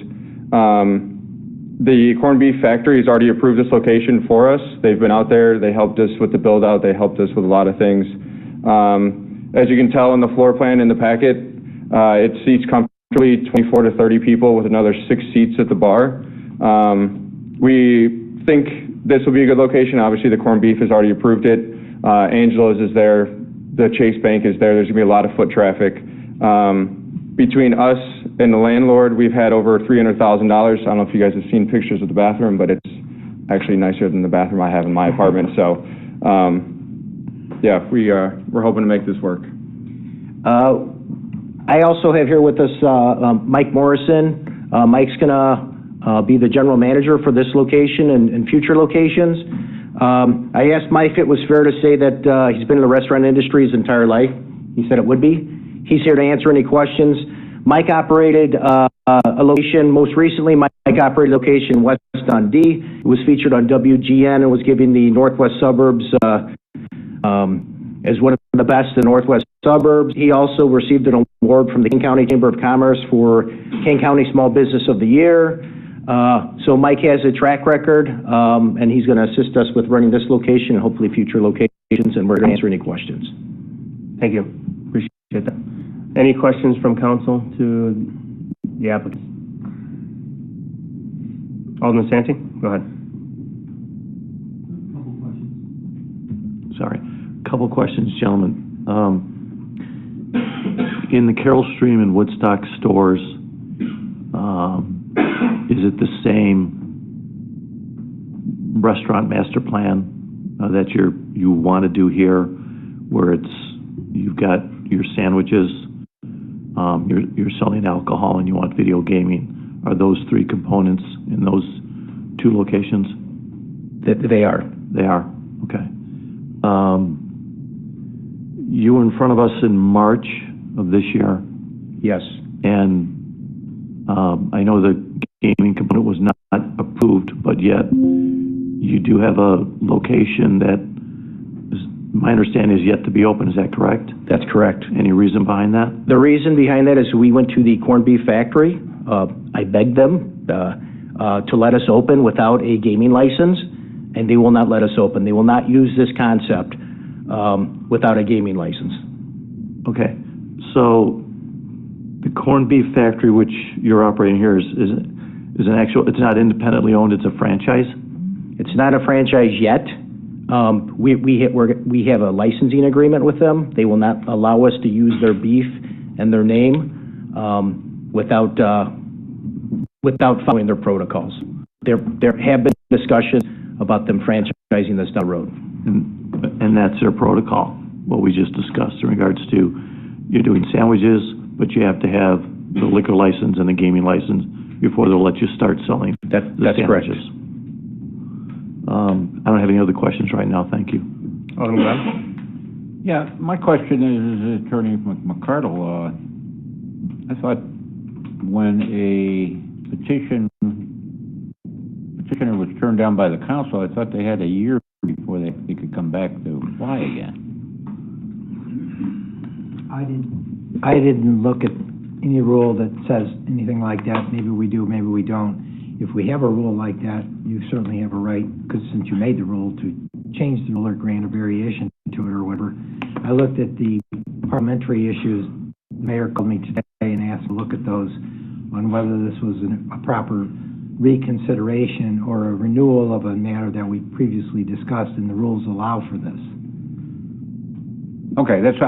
The Corned Beef Factory has already approved this location for us. They've been out there. They helped us with the build out. They helped us with a lot of things. As you can tell in the floor plan in the packet, it seats comfortably 24 to 30 people with another 6 seats at the bar. We think this will be a good location. Obviously, the corned beef has already approved it. Angelo's is there. The Chase Bank is there. There's going to be a lot of foot traffic. Between us and the landlord, we've had over $300,000. I don't know if you guys have seen pictures of the bathroom, but it's actually nicer than the bathroom I have in my apartment. So, yeah, we're hoping to make this work. I also have here with us Mike Morrison. Mike's going to be the general manager for this location and future locations. I asked Mike if it was fair to say that he's been in the restaurant industry his entire life. He said it would be. He's here to answer any questions. Mike operated a location, most recently Mike operated a location west on D. It was featured on WGN and was given the Northwest Suburbs as one of the best in the Northwest Suburbs. He also received an award from the King County Chamber of Commerce for King County Small Business of the Year. So Mike has a track record, and he's going to assist us with running this location and hopefully future locations, and we're going to answer any questions. Thank you. Appreciate that. Any questions from council to the applicant? Alderman Santee, go ahead. Sorry. Couple questions, gentlemen. in the Carroll Stream and Woodstock stores, is it the same restaurant master plan that you want to do here, where you've got your sandwiches, you're selling alcohol, and you want video gaming? Are those three components in those two locations? They are. They are, okay. You were in front of us in March of this year. Yes. And I know the gaming component was not approved, but yet you do have a location that my understanding is yet to be open. Is that correct? That's correct. Any reason behind that? The reason behind that is we went to the corned beef factory. I begged them to let us open without a gaming license, and they will not let us open. They will not use this concept without a gaming license. Okay. So the corned beef factory, which you're operating here, is an actual, it's not independently owned, it's a franchise? It's not a franchise yet. We have a licensing agreement with them. They will not allow us to use their beef and their name without following their protocols. There have been discussions about them franchising this down the road. And that's their protocol, what we just discussed in regards to you're doing sandwiches, but you have to have the liquor license and the gaming license before they'll let you start selling the that's sandwiches. Correct. I don't have any other questions right now. Thank you. Alderman Glenn? Yeah, my question is, Attorney McCardle, I thought when a petitioner was turned down by the council, I thought they had a year before they could come back to apply again. I didn't look at any rule that says anything like that. Maybe we do, maybe we don't. If we have a rule like that, you certainly have a right, because since you made the rule, to change the rule or grant a variation to it or whatever. I looked at the parliamentary issues. The mayor called me today and asked to look at those on whether this was a proper reconsideration or a renewal of a matter that we previously discussed, and the rules allow for this. Okay, that's,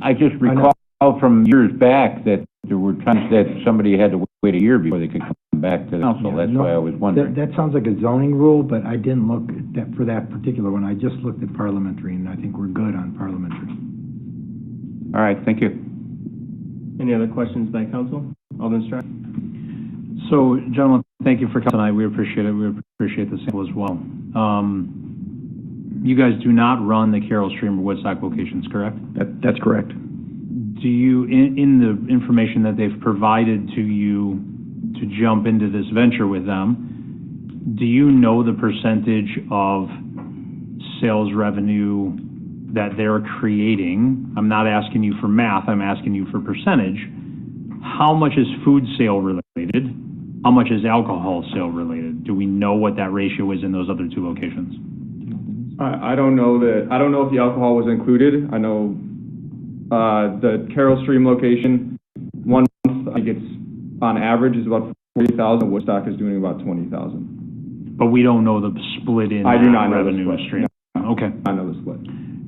I just recall from years back that there were times that somebody had to wait a year before they could come back to the council. That's why I was wondering. That sounds like a zoning rule, but I didn't look at that for that particular one. I just looked at parliamentary, and I think we're good on parliamentary. All right, thank you. Any other questions by council? Alderman Stratt? So, gentlemen, thank you for coming tonight. We appreciate it. We appreciate the sample as well. You guys do not run the Carroll Stream or Woodstock locations, correct? That's correct. Do you, in the information that they've provided to you to jump into this venture with them, do you know the percentage of sales revenue that they're creating? I'm not asking you for math, I'm asking you for percentage. How much is food sale related? How much is alcohol sale related? Do we know what that ratio is in those other two locations? I don't know if the alcohol was included. I know the Carroll Stream location, 1 month, I think it's on average is about 40,000. Woodstock is doing about 20,000. But we don't know the split in I do not know revenue the split. stream. No. Okay. I know the split.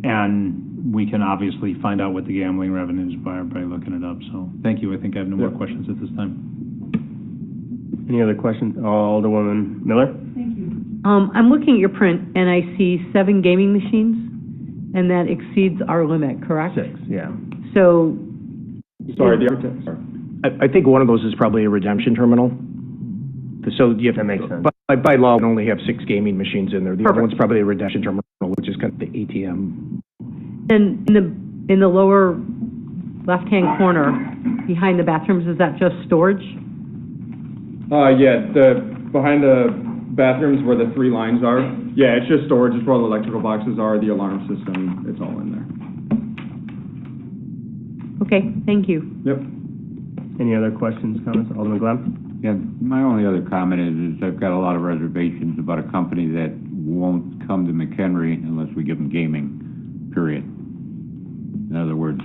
And we can obviously find out what the gambling revenues by looking it up. So thank you. I think I have no more questions at this time. Any other questions? Alderwoman Miller? I'm looking at your print, and I see 7 gaming machines, and that exceeds our limit, correct? 6, yeah. So... Sorry, I think one of those is probably a redemption terminal. So you have, that makes sense. By law, we only have 6 gaming machines in there. The other Perfect. one's probably a redemption terminal, which is kind of the ATM. And in the lower left-hand corner, behind the bathrooms, is that just storage? Yeah, behind the bathrooms where the 3 lines are. Yeah, it's just storage. It's where the electrical boxes are, the alarm system. It's all in there. Okay, thank you. Yep. Any other questions, comments? Alderman Glenn? Yeah, my only other comment is I've got a lot of reservations about a company that won't come to McHenry unless we give them gaming, period. In other words,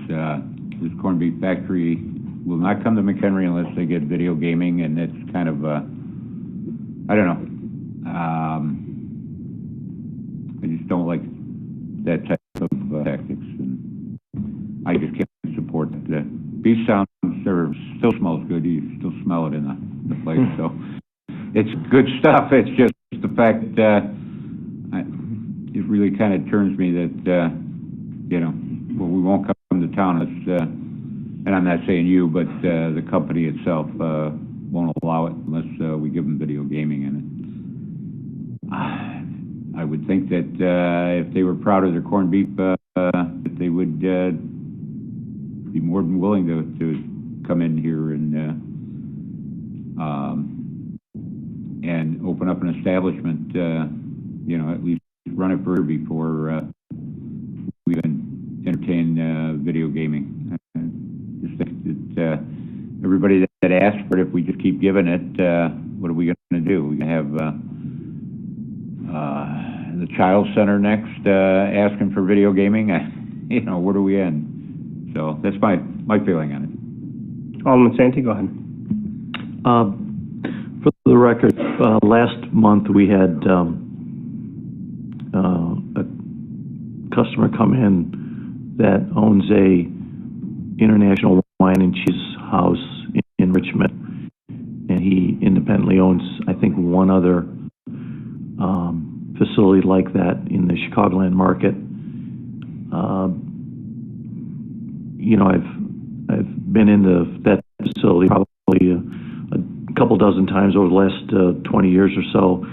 this corned beef factory will not come to McHenry unless they get video gaming, and it's kind of, I don't know. I just don't like that type of tactics, and I just can't support that. Beef good stuff. It's just the fact that, it really kind of turns me that, well, we won't come to town, and I'm not saying you, but, the company itself, won't allow it unless, we give them video gaming in it. I would think that, if they were proud of their corned beef, that they would, be more than willing to come in here and open up an establishment, at least run it for before we even entertain video gaming. I just think that everybody that asked for it, if we just keep giving it, what are we going to do? We're going to have the Child Center next asking for video gaming. Where do we end? So that's my feeling on it. Alderman Santee, go ahead. For the record, last month we had a customer come in that owns a International Wine and Cheese House in Richmond, and he independently owns, I think, one other facility like that in the Chicagoland market. I've been into that facility probably a couple dozen times over the last 20 years or so,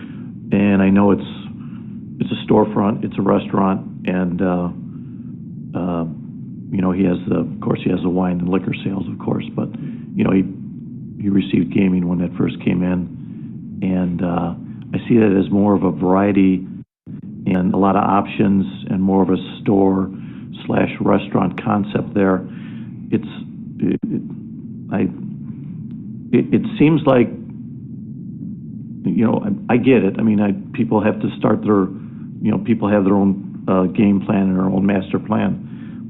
and I know it's a storefront, it's a restaurant, and he has the wine and liquor sales, of course, but he received gaming when that first came in, and I see that as more of a variety and a lot of options and more of a store/restaurant concept there. It seems like, I get it. I mean, people have to start people have their own game plan and their own master plan.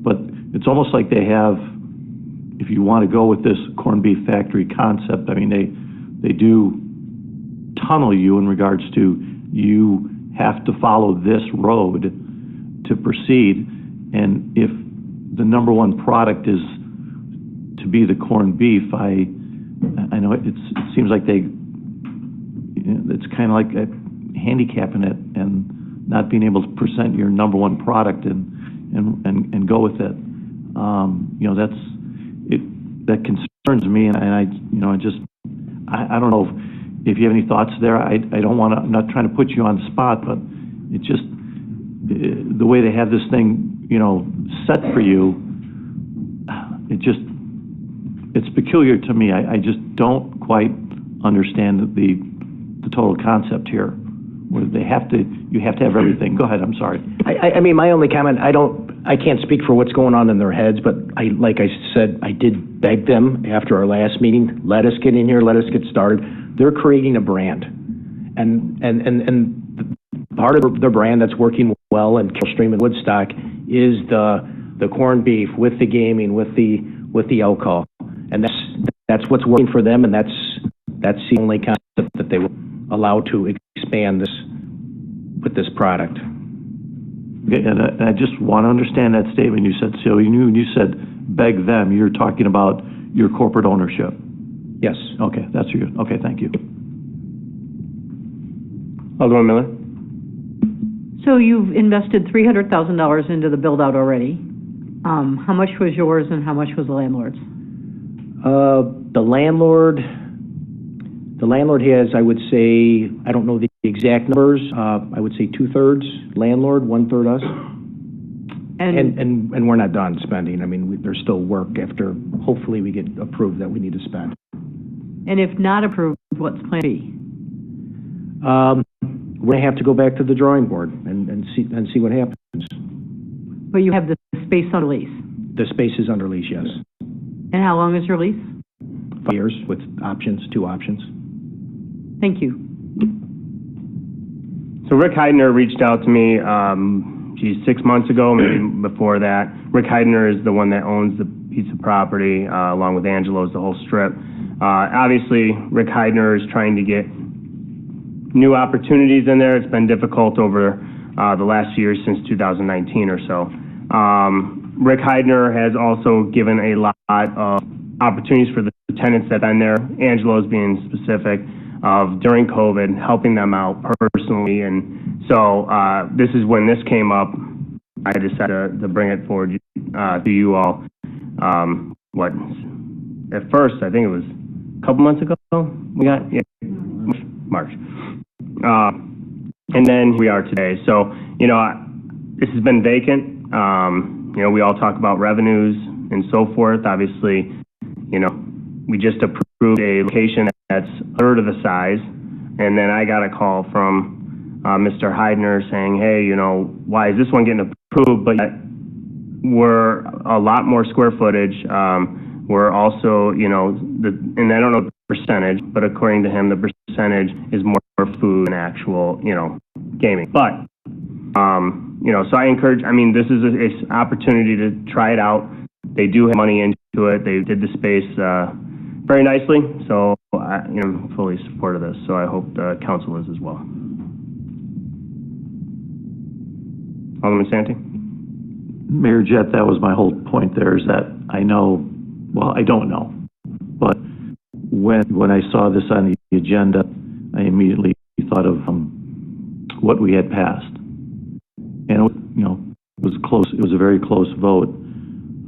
But it's almost like they have, if you want to go with this corned beef factory concept, I mean, they do tunnel you in regards to you have to follow this road to proceed. And if the number one product is to be the corned beef, I know it seems like it's kind of like handicapping it and not being able to present your number one product and go with it. That concerns me, and I don't know if you have any thoughts there. I'm not trying to put you on the spot, but it just, the way they have this thing, set for you, it's peculiar to me. I just don't quite understand the total concept here, where you have to have everything. Go ahead, I'm sorry. I mean, my only comment, I can't speak for what's going on in their heads, but like I said, I did beg them after our last meeting, let us get in here, let us get started. They're creating a brand, and part of their brand that's working well in Carolstream and Woodstock is the corned beef with the gaming, with the alcohol, and that's what's working for them, and that's the only concept that they will allow to expand this with this product. Okay, and I just want to understand that statement you said. So when you said beg them, you're talking about your corporate ownership. Yes. Okay, okay, thank you. Alderman Miller? So you've invested $300,000 into the build-out already. How much was yours and how much was the landlord's? The landlord has, I would say, I don't know the exact numbers, I would say 2/3 landlord, 1/3 us. And we're not done spending. I mean, there's still work after, hopefully we get approved that we need to spend. And if not approved, what's plan B? We're going to have to go back to the drawing board and see what happens. But you have the space on lease? The space is under lease, yes. And how long is your lease? 5 years with options, 2 options. Thank you. So Rick Heidner reached out to me, 6 months ago, maybe before that. Rick Heidner is the one that owns the piece of property, along with Angelo's, the whole strip. Obviously, Rick Heidner is trying to get new opportunities in there. It's been difficult over the last year since 2019 or so. Rick Heidner has also given a lot of opportunities for the tenants that are in there, Angelo's being specific, of during COVID, helping them out personally. And so this is when this came up. I decided to bring it forward to you all. At first, I think it was a couple months ago, we got, March. And then we are today. So, this has been vacant. We all talk about revenues and so forth. Obviously, we just approved a location that's a third of the size. And then I got a call from Mr. Heidner saying, hey, why is this one getting approved? But yet we're a lot more square footage. We're also, and I don't know the percentage, but according to him, the percentage is more food than actual, gaming. But, so I encourage, this is an opportunity to try it out. They do have money into it. They did the space very nicely. So I'm fully supportive of this. So I hope the council is as well. Alderman Santee? Mayor Jett, that was my whole point there, is that I know, well, I don't know, but when I saw this on the agenda, I immediately thought of what we had passed. And, it was close. It was a very close vote.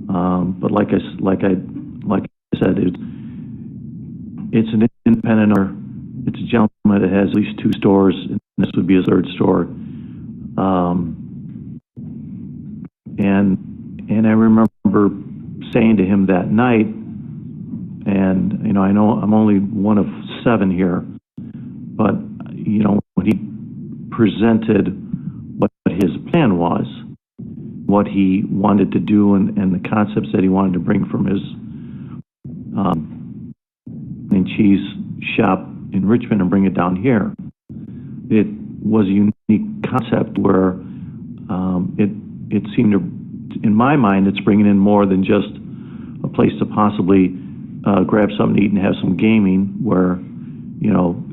But like I said, it's an independent, or it's a gentleman that has at least 2 stores, and this would be his 3rd store. And I remember saying to him that night, and, I know I'm only one of 7 here, but, when he presented what his plan was, what he wanted to do, and the concepts that he wanted to bring from his and cheese shop in Richmond and bring it down here, it was a unique concept where it seemed to, in my mind, it's bringing in more than just a place to possibly grab something to eat and have some gaming, where,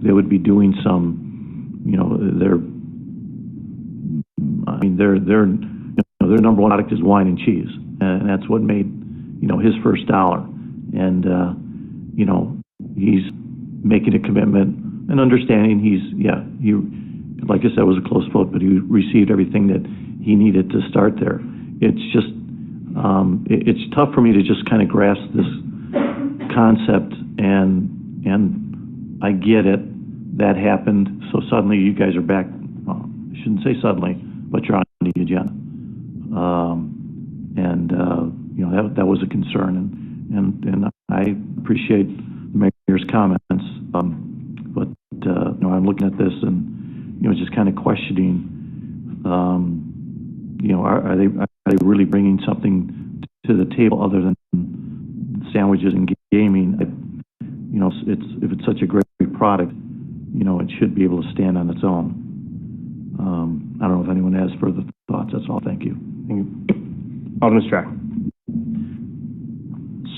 they would be doing some, their number one product is wine and cheese, and that's what made, his first dollar. And, he's making a commitment and understanding he, like I said, it was a close vote, but he received everything that he needed to start there. It's just, it's tough for me to just kind of grasp this concept, and I get it. That happened, so suddenly you guys are back. Well, I shouldn't say suddenly, but you're on the agenda. That was a concern, and I appreciate the mayor's comments. But I'm looking at this and just kind of questioning. Are they really bringing something to the table other than sandwiches and gaming? If it's such a great product, it should be able to stand on its own. I don't know if anyone has further thoughts. That's all. Thank you. Thank you. Alderman Strack.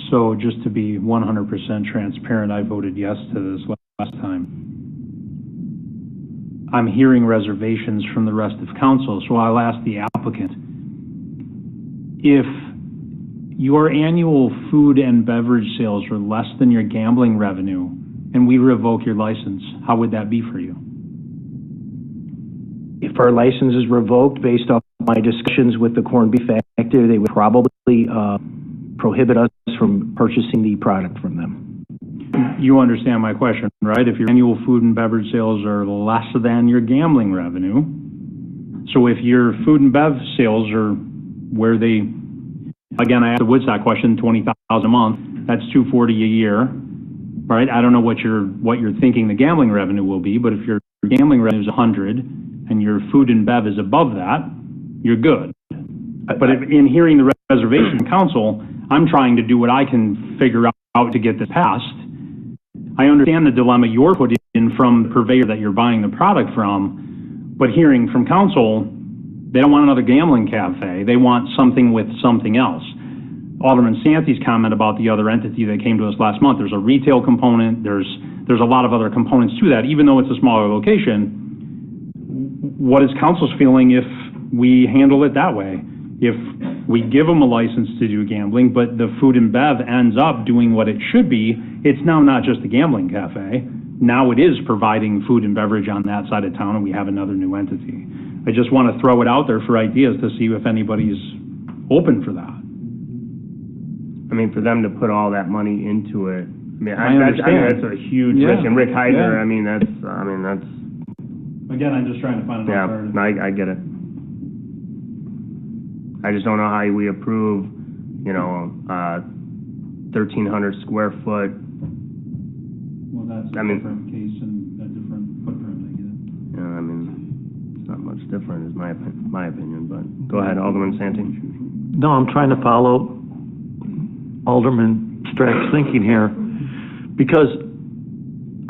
So just to be 100% transparent, I voted yes to this last time. I'm hearing reservations from the rest of council, so I'll ask the applicant. If your annual food and beverage sales are less than your gambling revenue, and we revoke your license, how would that be for you? If our license is revoked based off my discussions with the corned beef factory, they would probably prohibit us from purchasing the product from them. You understand my question, right? If your annual food and beverage sales are less than your gambling revenue, so if your food and bev sales are where they, again, I asked the Woodstock question, $20,000 a month, that's $240 a year, right? I don't know what you're thinking the gambling revenue will be, but if your gambling revenue is 100 and your food and bev is above that, you're good. But in hearing the reservation from council, I'm trying to do what I can figure out to get this passed. I understand the dilemma you're put in from the purveyor that you're buying the product from, but hearing from council, they don't want another gambling cafe. They want something with something else. Alderman Santee's comment about the other entity that came to us last month, there's a retail component, there's a lot of other components to that, even though it's a smaller location. What is council's feeling if we handle it that way? If we give them a license to do gambling, but the food and bev ends up doing what it should be, it's now not just a gambling cafe, now it is providing food and beverage on that side of town, and we have another new entity. I just want to throw it out there for ideas to see if anybody's open for that. I mean, for them to put all that money into it, I understand. that's a huge risk. And Rick Heiser, I mean, that's. Again, I'm just trying to find an alternative. Yeah, I get it. I just don't know how we approve, 1,300 square foot. Well, that's a different case and a different footprint, I get it. Yeah, I mean, it's not much different, is my opinion, but go ahead, Alderman Santee. No, I'm trying to follow Alderman Strack's thinking here, because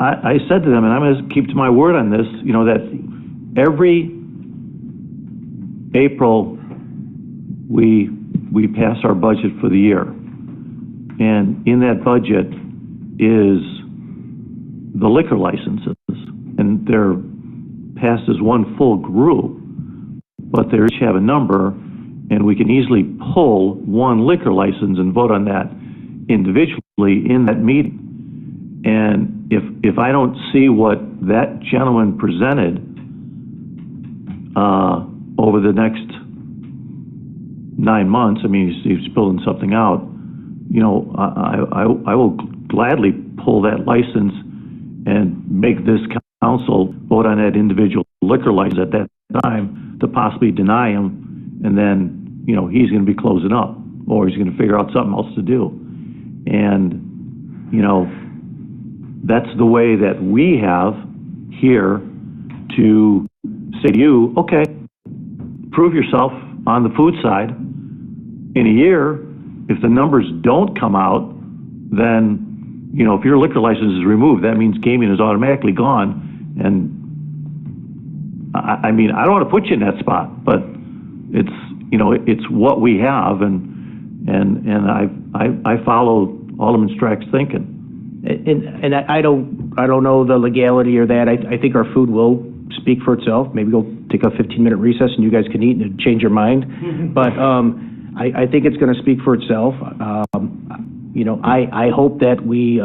I said to them, and I'm going to keep to my word on this, that every April we pass our budget for the year. And in that budget is the liquor licenses. And they're passed as one full group, but they each have a number, and we can easily pull one liquor license and vote on that individually in that meeting. And if I don't see what that gentleman presented over the next 9 months, I mean, he's building something out, I will gladly pull that license and make this council vote on that individual liquor license at that time to possibly deny him, and then, he's going to be closing up, or he's going to figure out something else to do. And, that's the way that we have here to say to you, okay, prove yourself on the food side. In a year, if the numbers don't come out, then, if your liquor license is removed, that means gaming is automatically gone. And I mean, I don't want to put you in that spot, but it's, it's what we have, and I follow Alderman Strack's thinking. And I don't know the legality or that. I think our food will speak for itself. Maybe go take a 15-minute recess and you guys can eat and change your mind. But I think it's going to speak for itself. I hope that we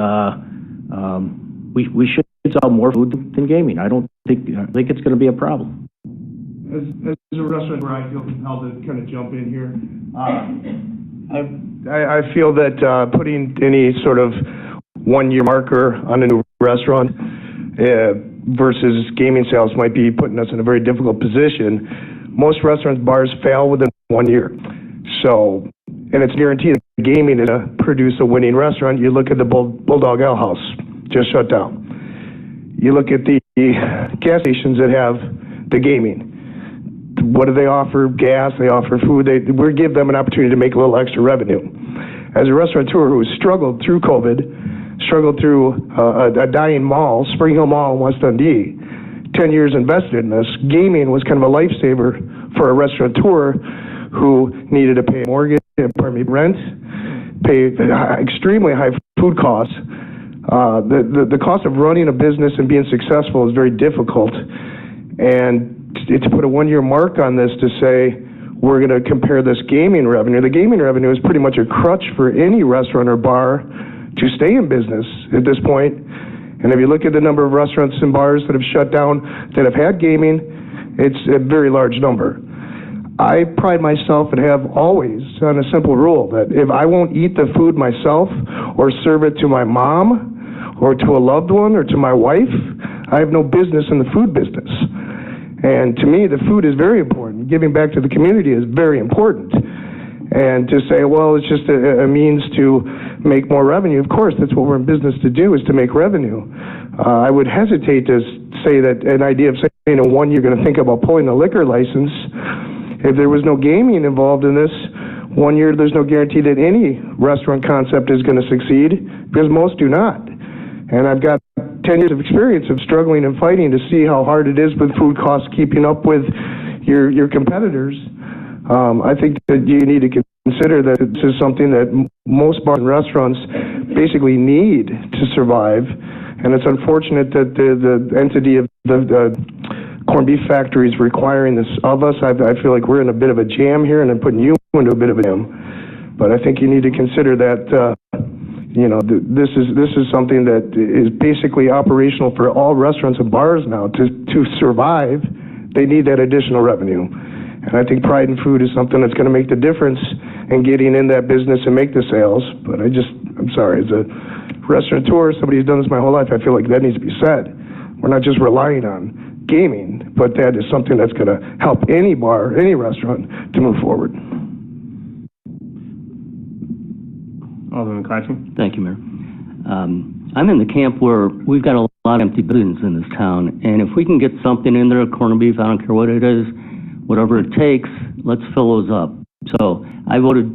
should sell more food than gaming. I think it's going to be a problem. As a restaurant where I feel compelled to kind of jump in here, I feel that putting any sort of one-year marker on a new restaurant versus gaming sales might be putting us in a very difficult position. Most restaurants, bars fail within 1 year. So, and it's guaranteed that gaming is to produce a winning restaurant. You look at the Bulldog Ale House, just shut down. You look at the gas stations that have the gaming. What do they offer? Gas, they offer food. We give them an opportunity to make a little extra revenue. As a restaurateur who has struggled through COVID, struggled through a dying mall, Spring Hill Mall in West Dundee, 10 years invested in this, gaming was kind of a lifesaver for a restaurateur who needed to pay mortgage, rent, pay extremely high food costs. The cost of running a business and being successful is very difficult. And to put a one-year mark on this to say, we're going to compare this gaming revenue. The gaming revenue is pretty much a crutch for any restaurant or bar to stay in business at this point. And if you look at the number of restaurants and bars that have shut down that have had gaming, it's a very large number. I pride myself and have always on a simple rule that if I won't eat the food myself or serve it to my mom or to a loved one or to my wife, I have no business in the food business. And to me, the food is very important. Giving back to the community is very important. And to say, well, it's just a means to make more revenue, of course, that's what we're in business to do, is to make revenue. I would hesitate to say that an idea of saying in 1 year you're going to think about pulling a liquor license. If there was no gaming involved in this, 1 year there's no guarantee that any restaurant concept is going to succeed, because most do not. And I've got 10 years of experience of struggling and fighting to see how hard it is with food costs, keeping up with your competitors. I think that you need to consider that this is something that most bars and restaurants basically need to survive. And it's unfortunate that the entity of the corned beef factory is requiring this of us. I feel like we're in a bit of a jam here, and I'm putting you into a bit of a jam. But I think you need to consider that You know, this is something that is basically operational for all restaurants and bars now. To survive, they need that additional revenue. And I think Pride in Food is something that's going to make the difference in getting in that business and make the sales. But I'm sorry, as a restaurateur, somebody who's done this my whole life, I feel like that needs to be said. We're not just relying on gaming, but that is something that's going to help any bar, any restaurant to move forward. Alderman McClatchy. Thank you, Mayor. I'm in the camp where we've got a lot of empty buildings in this town, and if we can get something in there, corned beef, I don't care what it is, whatever it takes, let's fill those up. So I voted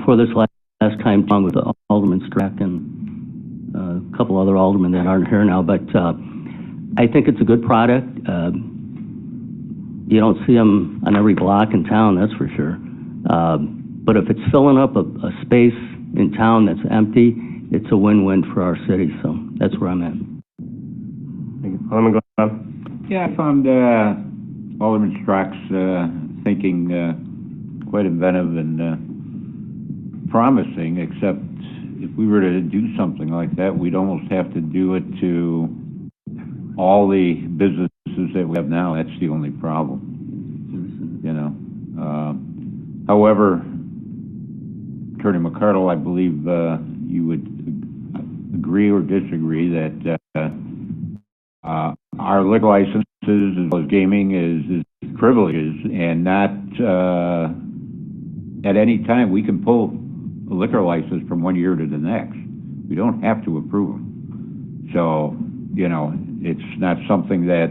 for this last time, along with Alderman Strack and a couple other aldermen that aren't here now, but I think it's a good product. You don't see them on every block in town, that's for sure. But if it's filling up a space in town that's empty, it's a win-win for our city, so that's where I'm at. Thank you. Alderman Glab. Yeah, I found Alderman Strack's thinking quite inventive and promising, except if we were to do something like that, we'd almost have to do it to all the businesses that we have now. That's the only problem, you know. However, Attorney McCardle, I believe you would agree or disagree that our liquor licenses as well as gaming is privileges, and not at any time we can pull a liquor license from one year to the next. We don't have to approve them. So, you know, it's not something that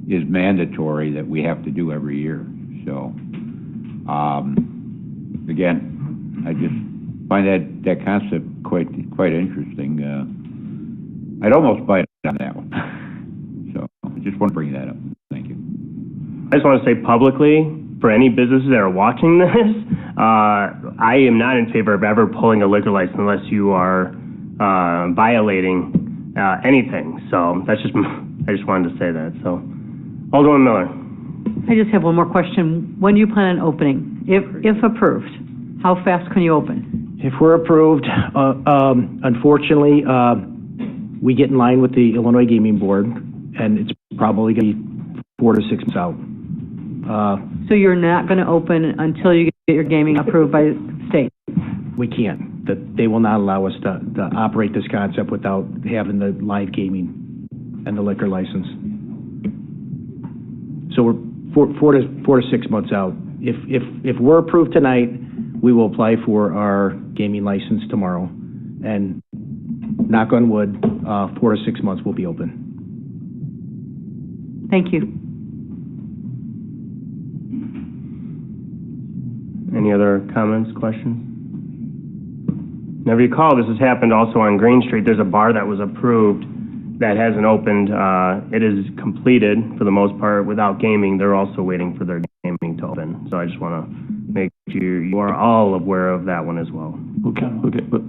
is mandatory that we have to do every year. So, again, I just find that concept quite interesting. I'd almost bite on that one. So I just want to bring that up. Thank you. I just want to say publicly, for any businesses that are watching this, I am not in favor of ever pulling a liquor license unless you are violating anything. So that's just, I just wanted to say that. So, Alderman Miller. I just have one more question. When do you plan on opening? If approved, how fast can you open? If we're approved, unfortunately, we get in line with the Illinois Gaming Board, and it's probably going to be 4 to 6 months out. So you're not going to open until you get your gaming approved by the state? We can't. They will not allow us to operate this concept without having the live gaming and the liquor license. So we're 4 to 6 months out. If we're approved tonight, we will apply for our gaming license tomorrow, and knock on wood, 4 to 6 months we'll be open. Thank you. Any other comments, questions? Now, if you recall, this has happened also on Green Street. There's a bar that was approved that hasn't opened. It is completed for the most part without gaming. They're also waiting for their gaming to open. So I just want to make sure you are all aware of that one as well. Okay, but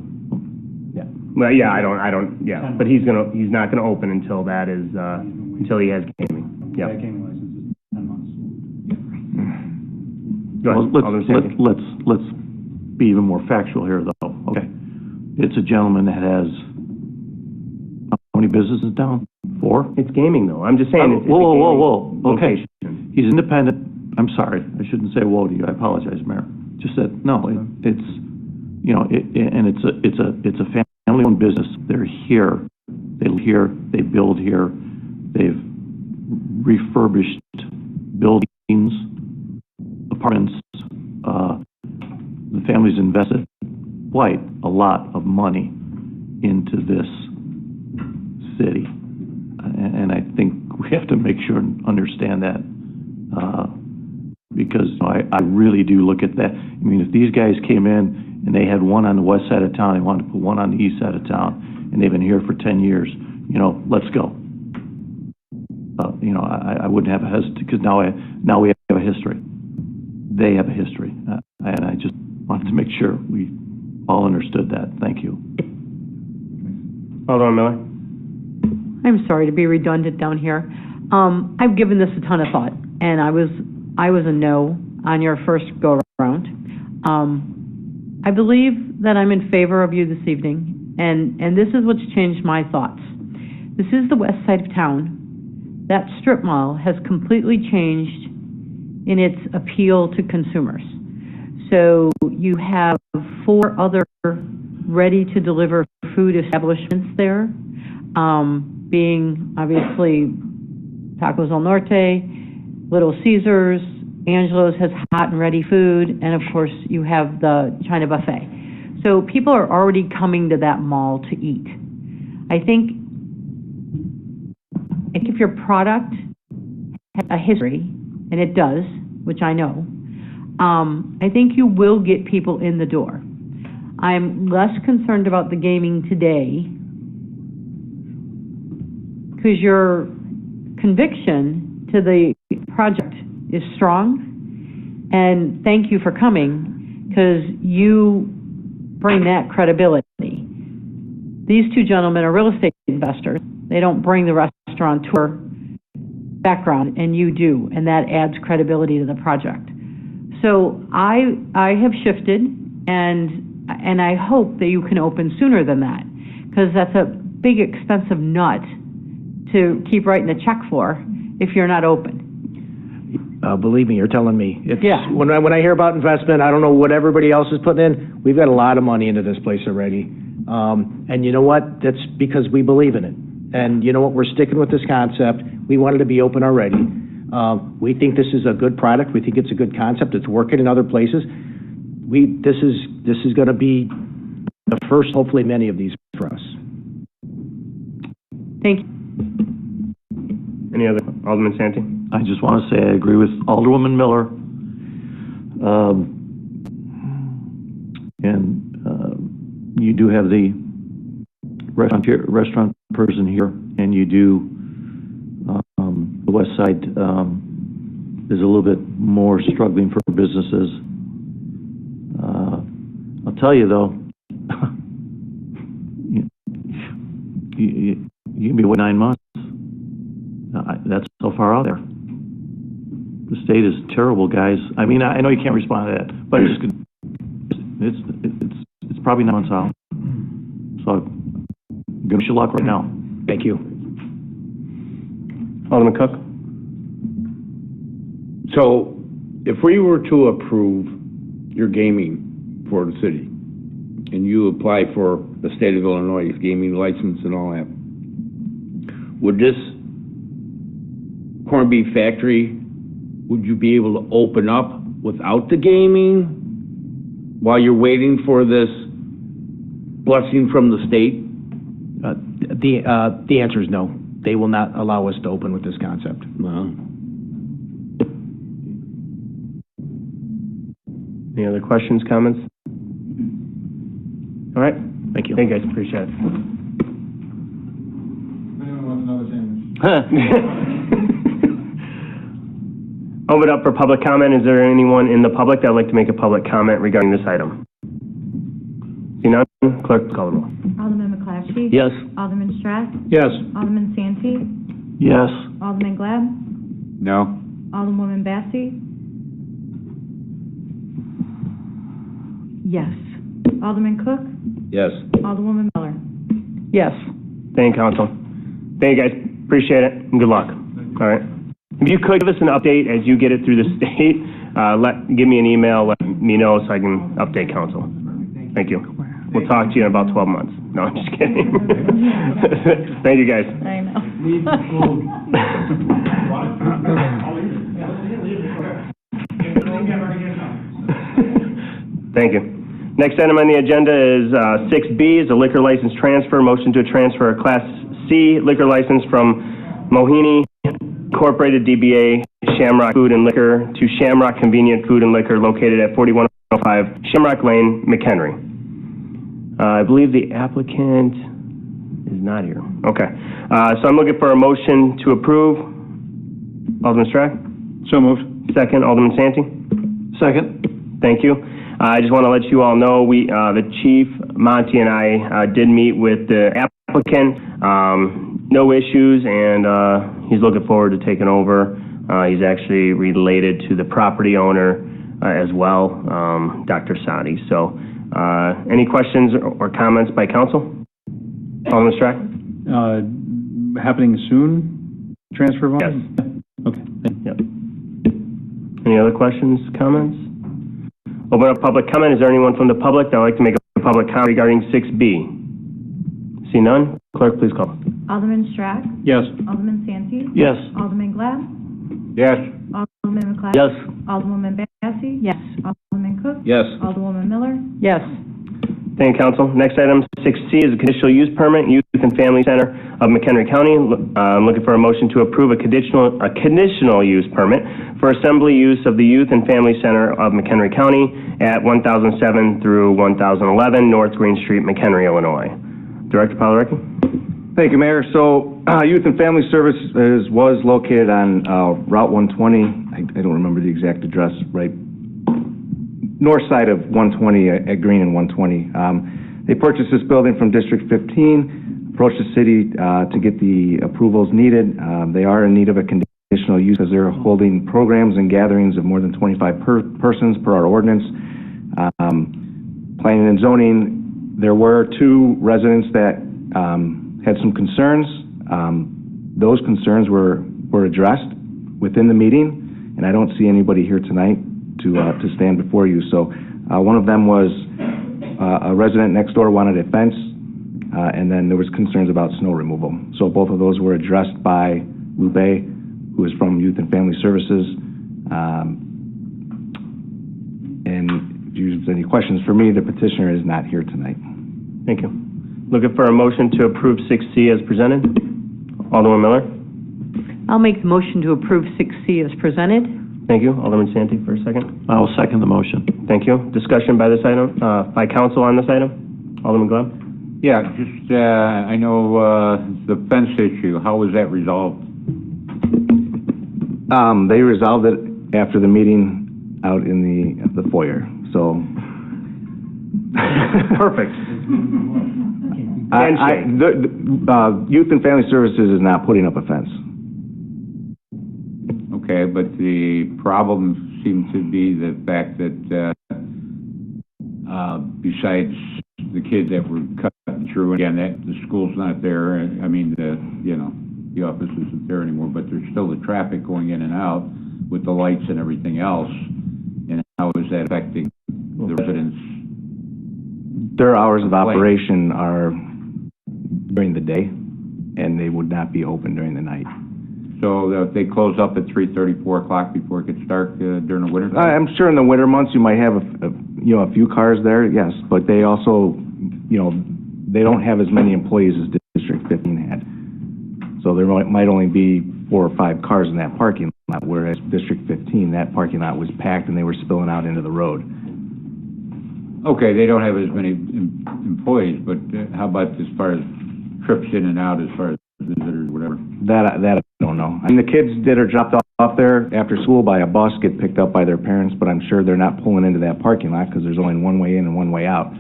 yeah. Well, yeah, I don't, yeah. But he's not gonna open until that is, until he has gaming. Yeah. Gaming license is 10 months. Go ahead, Alderman Sandy. Let's be even more factual here, though. Okay, it's a gentleman that has how many businesses down? 4? It's gaming, though. I'm just saying. Whoa. Okay, he's independent. I'm sorry, I shouldn't say whoa to you. I apologize, Mayor. Just said no. It's you know, and it's a family-owned business. They're here. They live here. They build here. They've refurbished buildings, apartments. The family's invested quite a lot of money into this city, and I think we have to make sure and understand that, because I really do look at that. I mean, if these guys came in and they had one on the west side of town, they wanted to put one on the east side of town, and they've been here for 10 years, you know, let's go. You know, I wouldn't have a hesitation, because now we have a history. They have a history, and I just wanted to make sure we all understood that. Thank you. Alderman Miller. I'm sorry to be redundant down here. I've given this a ton of thought, and I was a no on your first go around. I believe that I'm in favor of you this evening, and this is what's changed my thoughts. This is the west side of town. That strip mall has completely changed in its appeal to consumers. So you have 4 other ready-to-deliver food establishments there, being obviously Tacos El Norte, Little Caesars, Angelo's has hot and ready food, and of course you have the China Buffet. So people are already coming to that mall to eat. I think if your product has a history, and it does, which I know, I think you will get people in the door. I'm less concerned about the gaming today because your conviction to the project is strong, and thank you for coming because you bring that credibility. These 2 gentlemen are real estate investors. They don't bring the restaurateur background, and you do, and that adds credibility to the project. So I have shifted, and I hope that you can open sooner than that, because that's a big expensive nut to keep writing a check for if you're not open. Believe me, you're telling me. When I hear about investment, I don't know what everybody else is putting in. We've got a lot of money into this place already. And you know what? That's because we believe in it. And you know what? We're sticking with this concept. We wanted to be open already. We think this is a good product. We think it's a good concept. It's working in other places. This is going to be the first, hopefully, many of these for us. Thank you. Any other? Alderman Santee? I just want to say I agree with Alderwoman Miller. You do have the restaurant person here, and you do, the west side is a little bit more struggling for businesses. I'll tell you though, you can be waiting 9 months. That's so far out there. The state is terrible, guys. I mean, I know you can't respond to that, but it's probably 9 months out. So, wish you luck right now. Thank you. Alderman Cook? So, if we were to approve your gaming for the city, and you apply for the state of Illinois gaming license and all that, would this corned beef factory, would you be able to open up without the gaming while you're waiting for this blessing from the state? The answer is no. They will not allow us to open with this concept. Well. Any other questions, comments? All right. Thank you. Thank you, guys. Appreciate it. Anyone wants another sandwich? Open it up for public comment. Is there anyone in the public that would like to make a public comment regarding this item? See none? Clerk, call the roll. Alderman McClatchy? Yes. Alderman Stratt? Yes. Alderman Santee? Yes. Alderman Glab? No? Alderwoman Bassey? Yes. Alderman Cook? Yes. Alderwoman Miller? Yes. Thank you, Council. Thank you, guys. Appreciate it, and good luck. All right. If you could give us an update as you get it through the state, give me an email, let me know so I can update Council. Thank you. We'll talk to you in about 12 months. No, I'm just kidding. Thank you, guys. I know. Thank you. Next item on the agenda is 6B, is a liquor license transfer. Motion to transfer a Class C liquor license from Mohini Incorporated DBA Shamrock Food and Liquor to Shamrock Convenient Food and Liquor located at 4105 Shamrock Lane, McHenry. I believe the applicant is not here. Okay. So I'm looking for a motion to approve. Alderman Strack? So moved. Second, Alderman Santee? Second. Thank you. I just want to let you all know, the chief, Monty, and I did meet with the applicant. No issues, and he's looking forward to taking over. He's actually related to the property owner as well, Dr. Sadi. So Any questions or comments by council? Alderman Strack? Happening soon, transfer of office? Yes. Okay. Yep. Any other questions, comments? Open up public comment. Is there anyone from the public that would like to make a public comment regarding 6B? See none? Clerk, please call. Alderman Strack? Yes. Alderman Santee? Yes. Alderman Glab? Yes. Alderman McClatchy? Yes. Alderwoman Massey? Yes. Alderman Cook? Yes. Alderwoman Miller? Yes. Thank you, Council. Next item, 6C, is a conditional use permit, Youth and Family Center of McHenry County. I'm looking for a motion to approve a conditional use permit for assembly use of the Youth and Family Center of McHenry County at 1007 through 1011 North Green Street, McHenry, Illinois. Director Palarecki? Thank you, Mayor. So, Youth and Family Services was located on Route 120. I don't remember the exact address, right? North side of 120 at Green and 120. They purchased this building from District 15, approached the city to get the approvals needed. They are in need of a conditional use as they're holding programs and gatherings of more than 25 persons per our ordinance. Planning and zoning, there were 2 residents that had some concerns. Those concerns were addressed within the meeting, and I don't see anybody here tonight to stand before you. So one of them was a resident next door wanted a fence, and then there was concerns about snow removal. So both of those were addressed by Lou Bay, who is from Youth and Family Services. And if you have any questions for me, the petitioner is not here tonight. Thank you. Looking for a motion to approve 6C as presented. Alderman Miller? I'll make the motion to approve 6C as presented. Thank you. Alderman Santee for a second. I'll second the motion. Thank you. Discussion by this item, by council on this item. Alderman Gleb? Yeah, just, I know, the fence issue, how was that resolved? They resolved it after the meeting out in the foyer, so. Perfect. Youth and Family Services is not putting up a fence. Okay, but the problem seems to be the fact that, besides the kids that were cut through, again, that the school's not there, I mean, the office isn't there anymore, but there's still the traffic going in and out with the lights and everything else. And how is that affecting the residents? Their hours of operation are during the day, and they would not be open during the night. So if they close up at 3:30, 4 o'clock before it gets dark during the winter time? I'm sure in the winter months you might have a few cars there, yes, but they also, they don't have as many employees as District 15 had. So there might only be 4 or 5 cars in that parking lot, whereas District 15, that parking lot was packed and they were spilling out into the road. Okay, they don't have as many employees, but how about as far as trips in and out, as far as visitors, whatever? That I don't know. I mean, the kids that are dropped off there after school by a bus get picked up by their parents, but I'm sure they're not pulling into that parking lot because there's only one way in and one way out.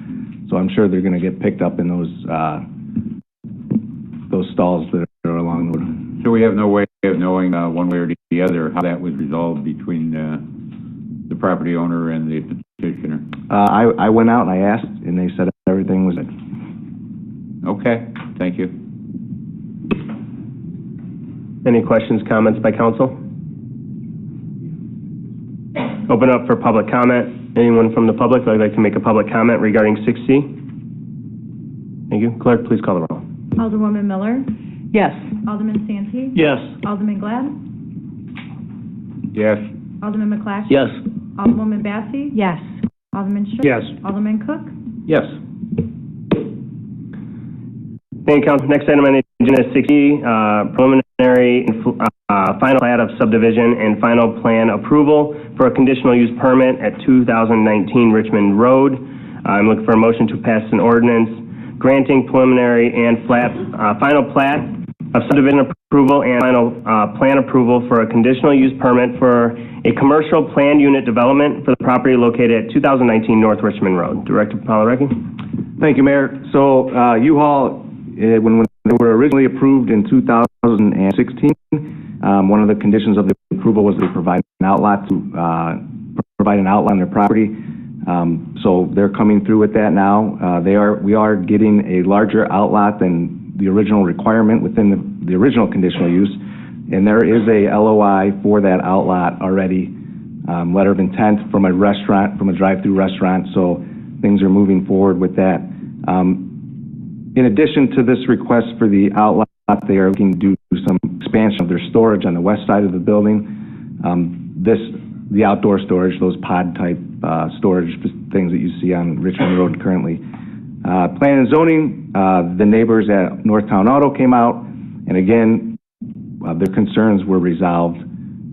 So I'm sure they're going to get picked up in those stalls that are along the road. So we have no way of knowing one way or the other how that was resolved between the property owner and the petitioner? I went out and I asked, and they said everything was good. Okay, thank you. Any questions, comments by council? Open up for public comment. Anyone from the public that would like to make a public comment regarding 6C? Thank you. Clerk, please call the roll. Alderwoman Miller? Yes. Alderman Santee? Yes. Alderman Glad? Yes. Alderman McClatchy? Yes. Alderwoman Massey? Yes. Alderman Strack? Yes. Alderman Cook? Yes. Thank you, council. Next item on the agenda is 6E, preliminary and final plat of subdivision and final plan approval for a conditional use permit at 2019 Richmond Road. I'm looking for a motion to pass an ordinance granting preliminary and final plat of subdivision approval and final plan approval for a conditional use permit for a commercial planned unit development for the property located at 2019 North Richmond Road. Director Palarecki? Thank you, Mayor. So U-Haul, when they were originally approved in 2016, one of the conditions of the approval was they provide an outlet on their property. So they're coming through with that now. We are getting a larger outlot than the original requirement within the original conditional use, and there is a LOI for that outlot already, letter of intent from a restaurant, from a drive-through restaurant, so things are moving forward with that. In addition to this request for the outlet, they are looking to do some expansion of their storage on the west side of the building. The outdoor storage, those pod-type storage things that you see on Richmond Road currently. Planning and zoning, the neighbors at Northtown Auto came out, and again, their concerns were resolved.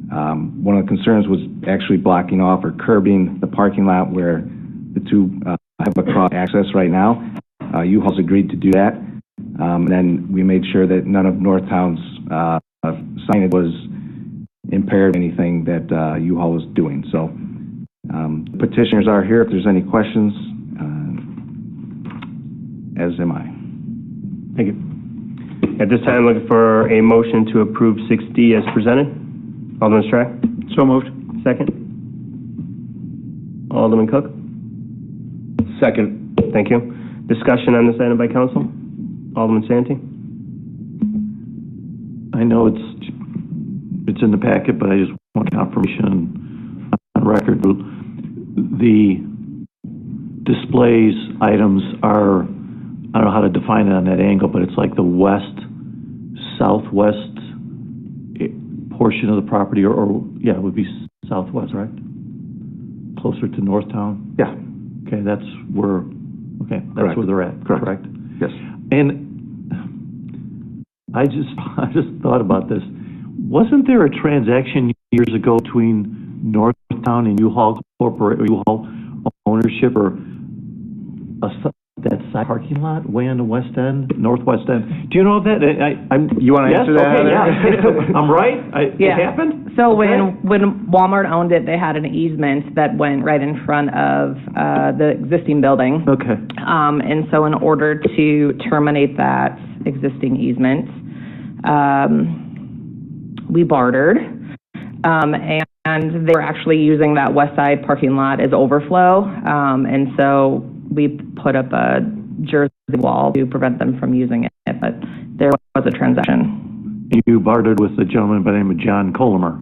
One of the concerns was actually blocking off or curbing the parking lot where the two have a cross access right now. U-Haul's agreed to do that. And then we made sure that none of Northtown's signage was impaired anything that U-Haul was doing. So petitioners are here if there's any questions, as am I. Thank you. At this time, looking for a motion to approve 6D as presented. Alderman Strack? So moved. Second. Alderman Cook? Second. Thank you. Discussion on this item by council? Alderman Santee? I know it's in the packet, but I just want confirmation on record. The displays items are, I don't know how to define it on that angle, but it's like the southwest portion of the property, or yeah, it would be southwest, right? Closer to Northtown? Yeah. Okay, that's where they're at, correct? Yes. And I just thought about this. Wasn't there a transaction years ago between Northtown and U-Haul U-Haul ownership, or that side parking lot way on the west end, northwest end? Do you know of that? You want to answer that? Okay, yeah. I'm right? It happened? So when Walmart owned it, they had an easement that went right in front of the existing building. Okay. And so in order to terminate that existing easement, we bartered. And they were actually using that west side parking lot as overflow. And so we put up a jersey wall to prevent them from using it, but there was a transaction. You bartered with a gentleman by the name of John Colomer?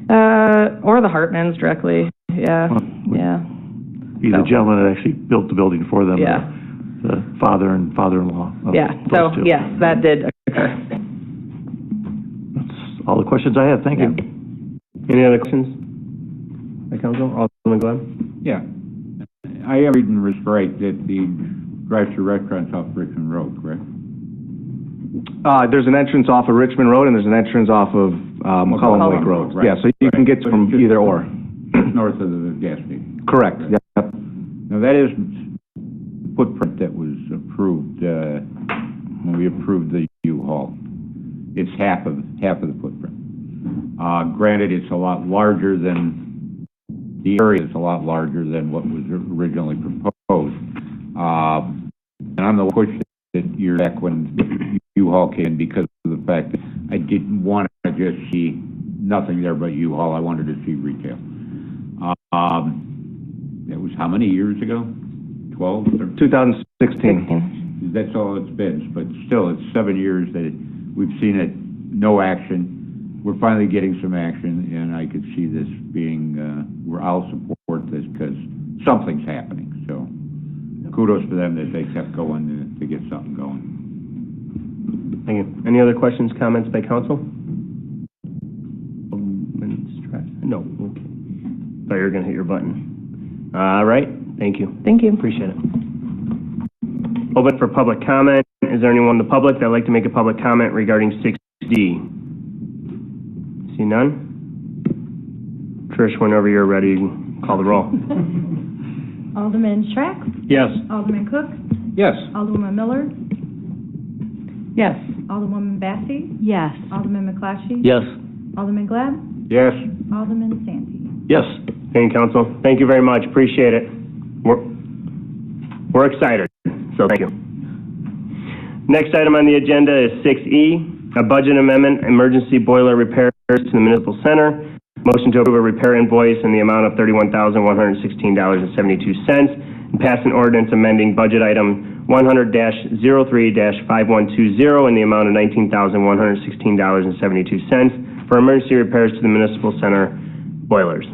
Or the Hartmans directly, yeah, yeah. He's the gentleman that actually built the building for them. Yeah. The father and father-in-law. Yeah, so yes, that did occur. That's all the questions I have, thank you. Any other questions by council? Alderman Gleb? Yeah. I am reading this right, that the drive-through restaurant's off Richmond Road, correct? There's an entrance off of Richmond Road, and there's an entrance off of McCollum Lake Road. Right. Yeah, so you can get from either or. North of the gas station. Correct, yep. Now, that isn't the footprint that was approved when we approved the U-Haul. It's half of the footprint. Granted, it's a lot larger than, the area is a lot larger than what was originally proposed. And I'm the push that you're back when U-Haul came, because of the fact that I didn't want to just see nothing there but U-Haul. I wanted to see retail. That was how many years ago? 12? 2016. That's all it's been, but still, it's 7 years that we've seen it, no action. We're finally getting some action, and I could see this being, I'll support this because something's happening. So kudos to them that they kept going to get something going. Thank you. Any other questions, comments by council? No. Okay. Thought you were going to hit your button. All right. Thank you. Thank you. Appreciate it. Open for public comment. Is there anyone in the public that would like to make a public comment regarding 6D? See none? Trish, whenever you're ready, call the roll. Alderman Strack? Yes. Alderman Cook? Yes. Alderwoman Miller? Yes. Alderwoman Bassey? Yes. Alderman McClatchy? Yes. Alderman Glab? Yes. Alderman Santee? Yes. Thank you, council. Thank you very much. Appreciate it. We're excited, so thank you. Next item on the agenda is 6E, a budget amendment, emergency boiler repairs to the municipal center. Motion to approve a repair invoice in the amount of $31,116.72 and pass an ordinance amending budget item 100-03-5120 in the amount of $19,116.72 for emergency repairs to the municipal center boilers.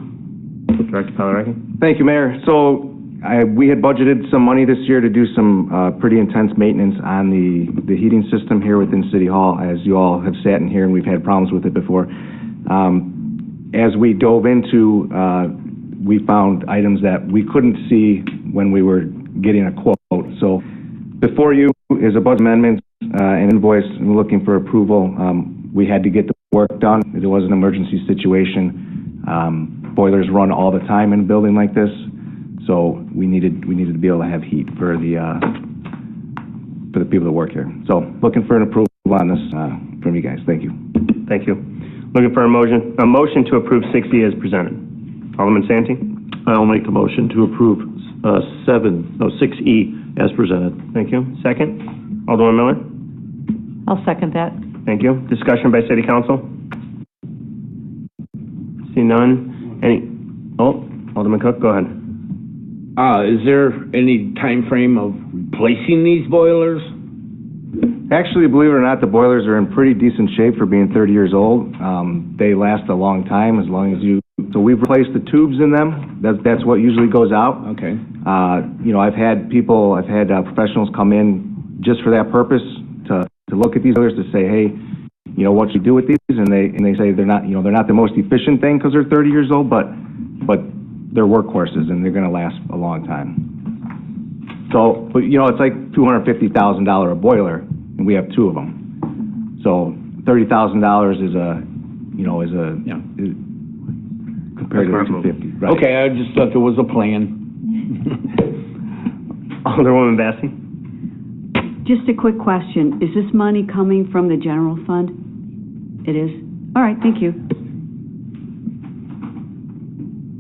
Director Palaraki? Thank you, Mayor. So we had budgeted some money this year to do some pretty intense maintenance on the heating system here within City Hall, as you all have sat in here and we've had problems with it before. As we dove into, we found items that we couldn't see when we were getting a quote. So before you is a budget amendment, an invoice, and looking for approval. We had to get the work done. It was an emergency situation. Boilers run all the time in a building like this, so we needed to be able to have heat for the people that work here. So looking for an approval on this from you guys. Thank you. Thank you. Looking for a motion to approve 6E as presented. Alderman Santee? I'll make a motion to approve 6E as presented. Thank you. Second? Alderman Miller? I'll second that. Thank you. Discussion by City Council? See none. Alderman Cook, go ahead. Is there any time frame of replacing these boilers? Actually, believe it or not, the boilers are in pretty decent shape for being 30 years old. They last a long time, as long as you... So we've replaced the tubes in them. That's what usually goes out. Okay. I've had professionals come in just for that purpose, to look at these boilers, to say, hey, what should you do with these? And they say they're not the most efficient thing because they're 30 years old, but they're workhorses and they're going to last a long time. So, but it's like $250,000 a boiler, and we have two of them. So $30,000 is compared to $250,000. Right. Okay, I just thought there was a plan. Alderwoman Bassey? Just a quick question. Is this money coming from the general fund? It is? All right, thank you.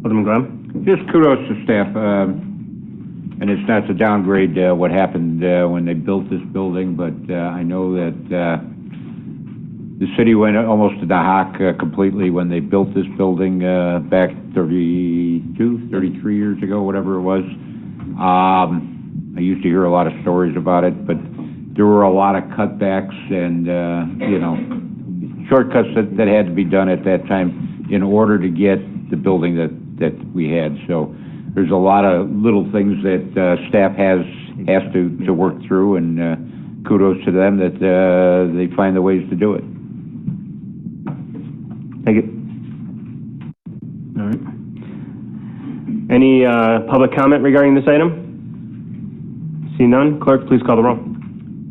Alderman Glenn? Just kudos to staff, and it's not to downgrade what happened when they built this building, but I know that the city went almost to the hock completely when they built this building back 33 years ago, whatever it was. I used to hear a lot of stories about it, but there were a lot of cutbacks and, shortcuts that had to be done at that time in order to get the building that we had. So there's a lot of little things that staff has to work through, and kudos to them that they find the ways to do it. Thank you. All right. Any public comment regarding this item? See none. Clerk, please call the roll.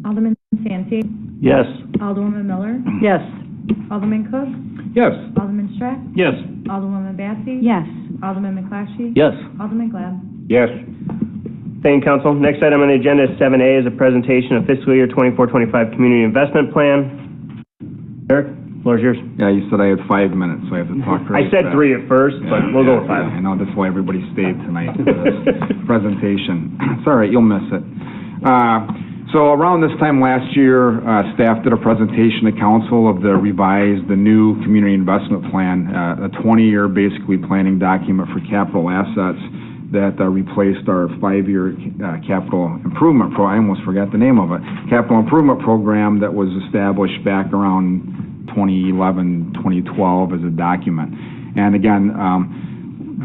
Alderman Santee? Yes. Alderwoman Miller? Yes. Alderman Cook? Yes. Alderman Strack? Yes. Alderwoman Bassey? Yes. Alderman McClatchy? Yes. Alderman Glad? Yes. Thank you, Council. Next item on the agenda is 7A, is a presentation of fiscal year 24-25 Community Investment Plan. Eric, the floor is yours. Yeah, you said I had 5 minutes, so I have to talk really I said fast. 3 at first, but we'll go with 5. I know, that's why everybody stayed tonight for this presentation. It's all right, you'll miss it. So around this time last year, staff did a presentation to council of the new community investment plan, a 20-year basically planning document for capital assets that replaced our 5-year capital improvement I almost forgot the name of it, capital improvement program that was established back around 2011, 2012 as a document. And again,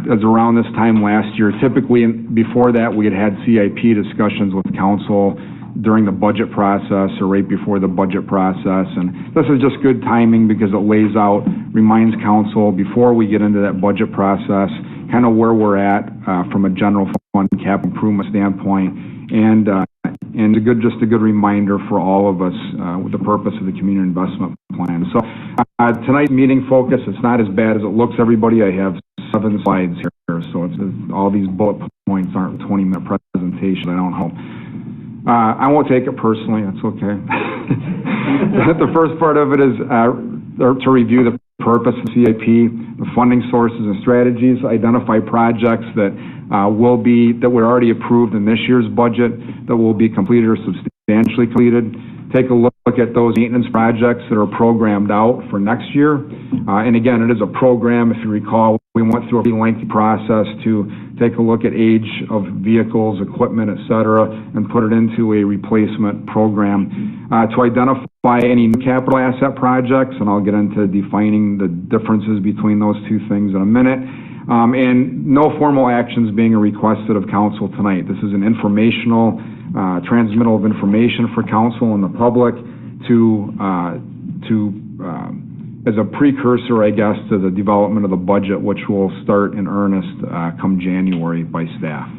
as around this time last year, typically before that we had CIP discussions with council during the budget process or right before the budget process, and this is just good timing because it lays out, reminds council before we get into that budget process kind of where we're at from a general fund capital improvement standpoint, and just a good reminder for all of us with the purpose of the community investment plan. So tonight's meeting focus, it's not as bad as it looks, everybody. I have 7 slides here, so all these bullet points aren't 20-minute presentations. I don't hope. I won't take it personally. That's okay. The first part of it is to review the purpose of CIP, the funding sources and strategies, identify projects that were already approved in this year's budget that will be completed or substantially completed, take a look at those maintenance projects that are programmed out for next year. And again, it is a program. If you recall, we went through a pretty lengthy process to take a look at age of vehicles, equipment, et cetera, and put it into a replacement program to identify any new capital asset projects, and I'll get into defining the differences between those two things in a minute. And no formal actions being requested of council tonight. This is an informational transmittal of information for council and the public as a precursor, I guess, to the development of the budget, which will start in earnest come January by staff.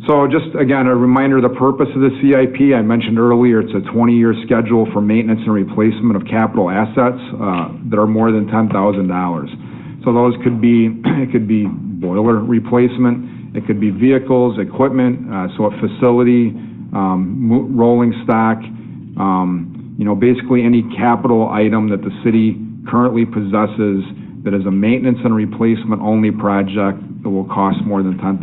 So just, again, a reminder of the purpose of the CIP. I mentioned earlier it's a 20-year schedule for maintenance and replacement of capital assets that are more than $10,000. So those could be, it could be boiler replacement, it could be vehicles, equipment, so a facility, rolling stock, basically any capital item that the city currently possesses that is a maintenance and replacement only project that will cost more than $10,000.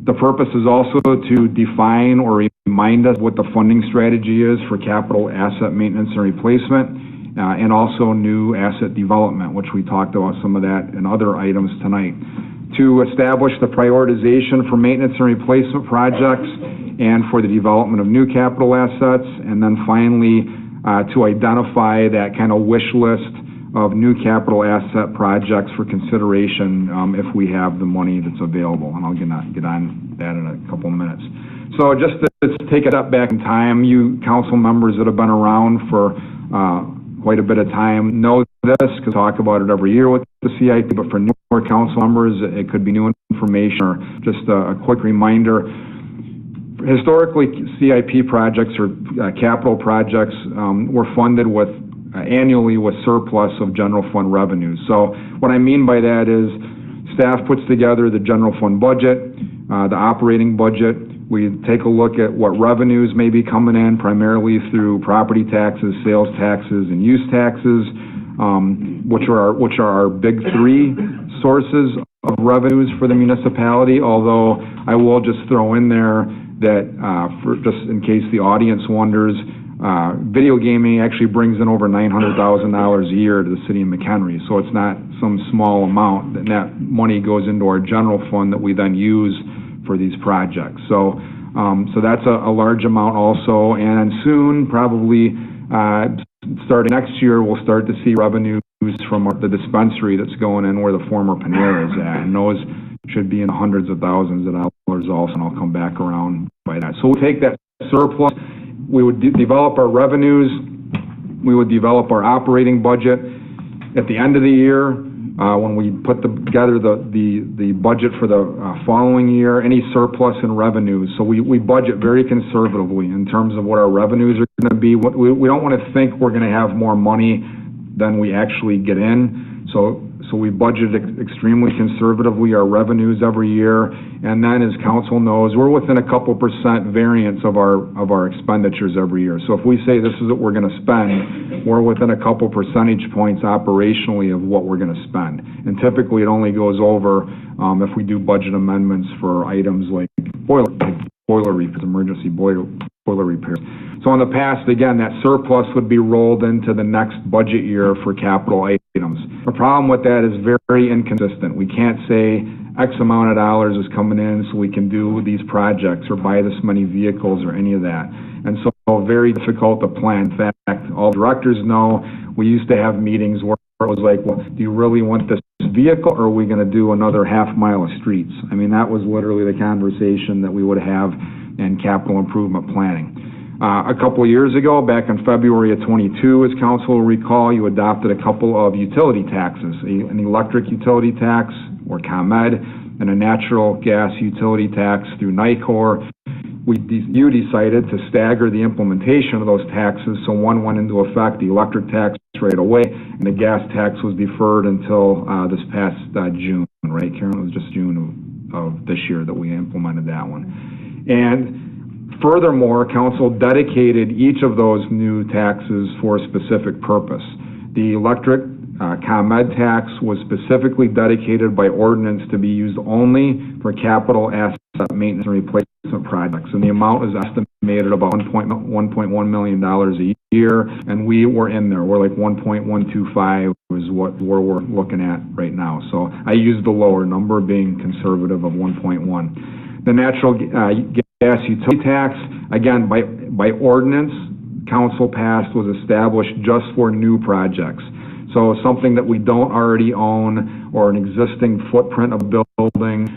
The purpose is also to define or remind us what the funding strategy is for capital asset maintenance and replacement, and also new asset development, which we talked about some of that and other items tonight. To establish the prioritization for maintenance and replacement projects and for the development of new capital assets, and then finally to identify that kind of wish list of new capital asset projects for consideration if we have the money that's available, and I'll get on that in a couple of minutes. So just to take a step back in time, you council members that have been around for quite a bit of time know this, because talk about it every year with the CIP, but for newer council members, it could be new information or just a quick reminder. Historically, CIP projects or capital projects were funded with annually with surplus of general fund revenues. So what I mean by that is staff puts together the general fund budget, the operating budget. We take a look at what revenues may be coming in, primarily through property taxes, sales taxes, and use taxes, which are our big three sources of revenues for the municipality. Although I will just throw in there that, for just in case the audience wonders, video gaming actually brings in over $900,000 a year to the city of McHenry. So it's not some small amount, and that money goes into our general fund that we then use for these projects. So that's a large amount also, and soon, probably starting next year, we'll start to see revenues from the dispensary that's going in where the former Panera is at, and those should be in hundreds of thousands of dollars also, and I'll come back around by that. So we'll take that surplus, we would develop our revenues, we would develop our operating budget. At the end of the year, when we put together the budget for the following year, any surplus in revenues. So we budget very conservatively in terms of what our revenues are going to be. We don't want to think we're going to have more money than we actually get in. So we budget extremely conservatively our revenues every year, and then, as council knows, we're within a couple % variance of our expenditures every year. So if we say this is what we're going to spend, we're within a couple percentage points operationally of what we're going to spend. And typically, it only goes over if we do budget amendments for items like boiler repairs, emergency boiler repairs. So in the past, again, that surplus would be rolled into the next budget year for capital items. The problem with that is very inconsistent. We can't say X amount of dollars is coming in so we can do these projects or buy this many vehicles or any of that. And so very difficult to plan. In fact, all directors know we used to have meetings where it was like, well, do you really want this vehicle, or are we going to do another half mile of streets? I mean, that was literally the conversation that we would have in capital improvement planning. A couple of years ago, back in February of 22, as council will recall, you adopted a couple of utility taxes, an electric utility tax, or ComEd, and a natural gas utility tax through NICOR. You decided to stagger the implementation of those taxes, so one went into effect, the electric tax right away, and the gas tax was deferred until this past June, right, Karen? It was just June of this year that we implemented that one. And furthermore, council dedicated each of those new taxes for a specific purpose. The electric ComEd tax was specifically dedicated by ordinance to be used only for capital asset maintenance and replacement projects, and the amount is estimated estimated about $1.1 million a year, and we were in there. We're like 1.125 is what we're looking at right now. So I used the lower number, being conservative, of 1.1. The natural gas utility tax, again, by ordinance, council passed, was established just for new projects. So something that we don't already own, or an existing footprint of building,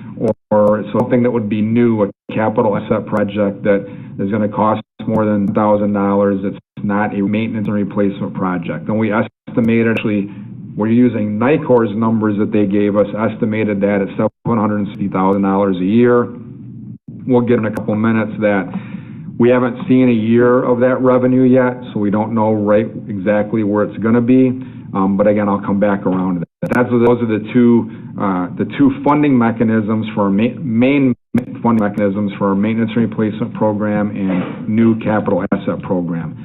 or something that would be new, a capital asset project that is going to cost more than $1,000. It's not a maintenance and replacement project. And we estimated, actually, we're using NICOR's numbers that they gave us, estimated that at $760,000 a year. We'll get in a couple minutes that we haven't seen a year of that revenue yet, so we don't know exactly where it's going to be. But again, I'll come back around to that. Those are the two funding mechanisms for main funding mechanisms for our maintenance and replacement program and new capital asset program.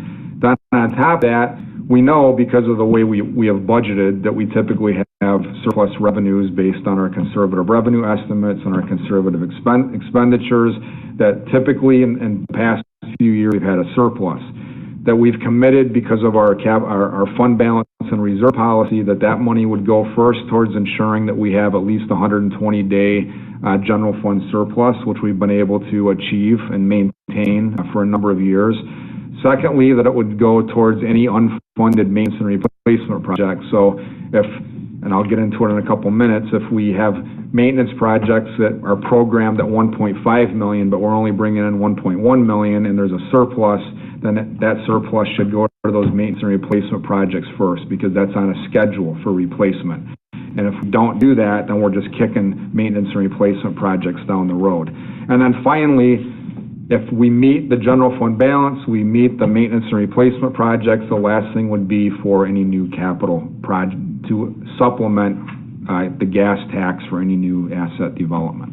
Then on top of that, we know, because of the way we have budgeted, that we typically have surplus revenues based on our conservative revenue estimates and our conservative expenditures, that typically in the past few years we've had a surplus that we've committed, because of our fund balance and reserve policy, that money would go first towards ensuring that we have at least 120-day general fund surplus, which we've been able to achieve and maintain for a number of years. Secondly, that it would go towards any unfunded maintenance and replacement projects. So and I'll get into it in a couple minutes, if we have maintenance projects that are programmed at $1.5 million, but we're only bringing in $1.1 million, and there's a surplus, then that surplus should go to those maintenance and replacement projects first, because that's on a schedule for replacement. And if we don't do that, then we're just kicking maintenance and replacement projects down the road. And then finally, if we meet the general fund balance, we meet the maintenance and replacement projects, the last thing would be for any new capital project to supplement the gas tax for any new asset development.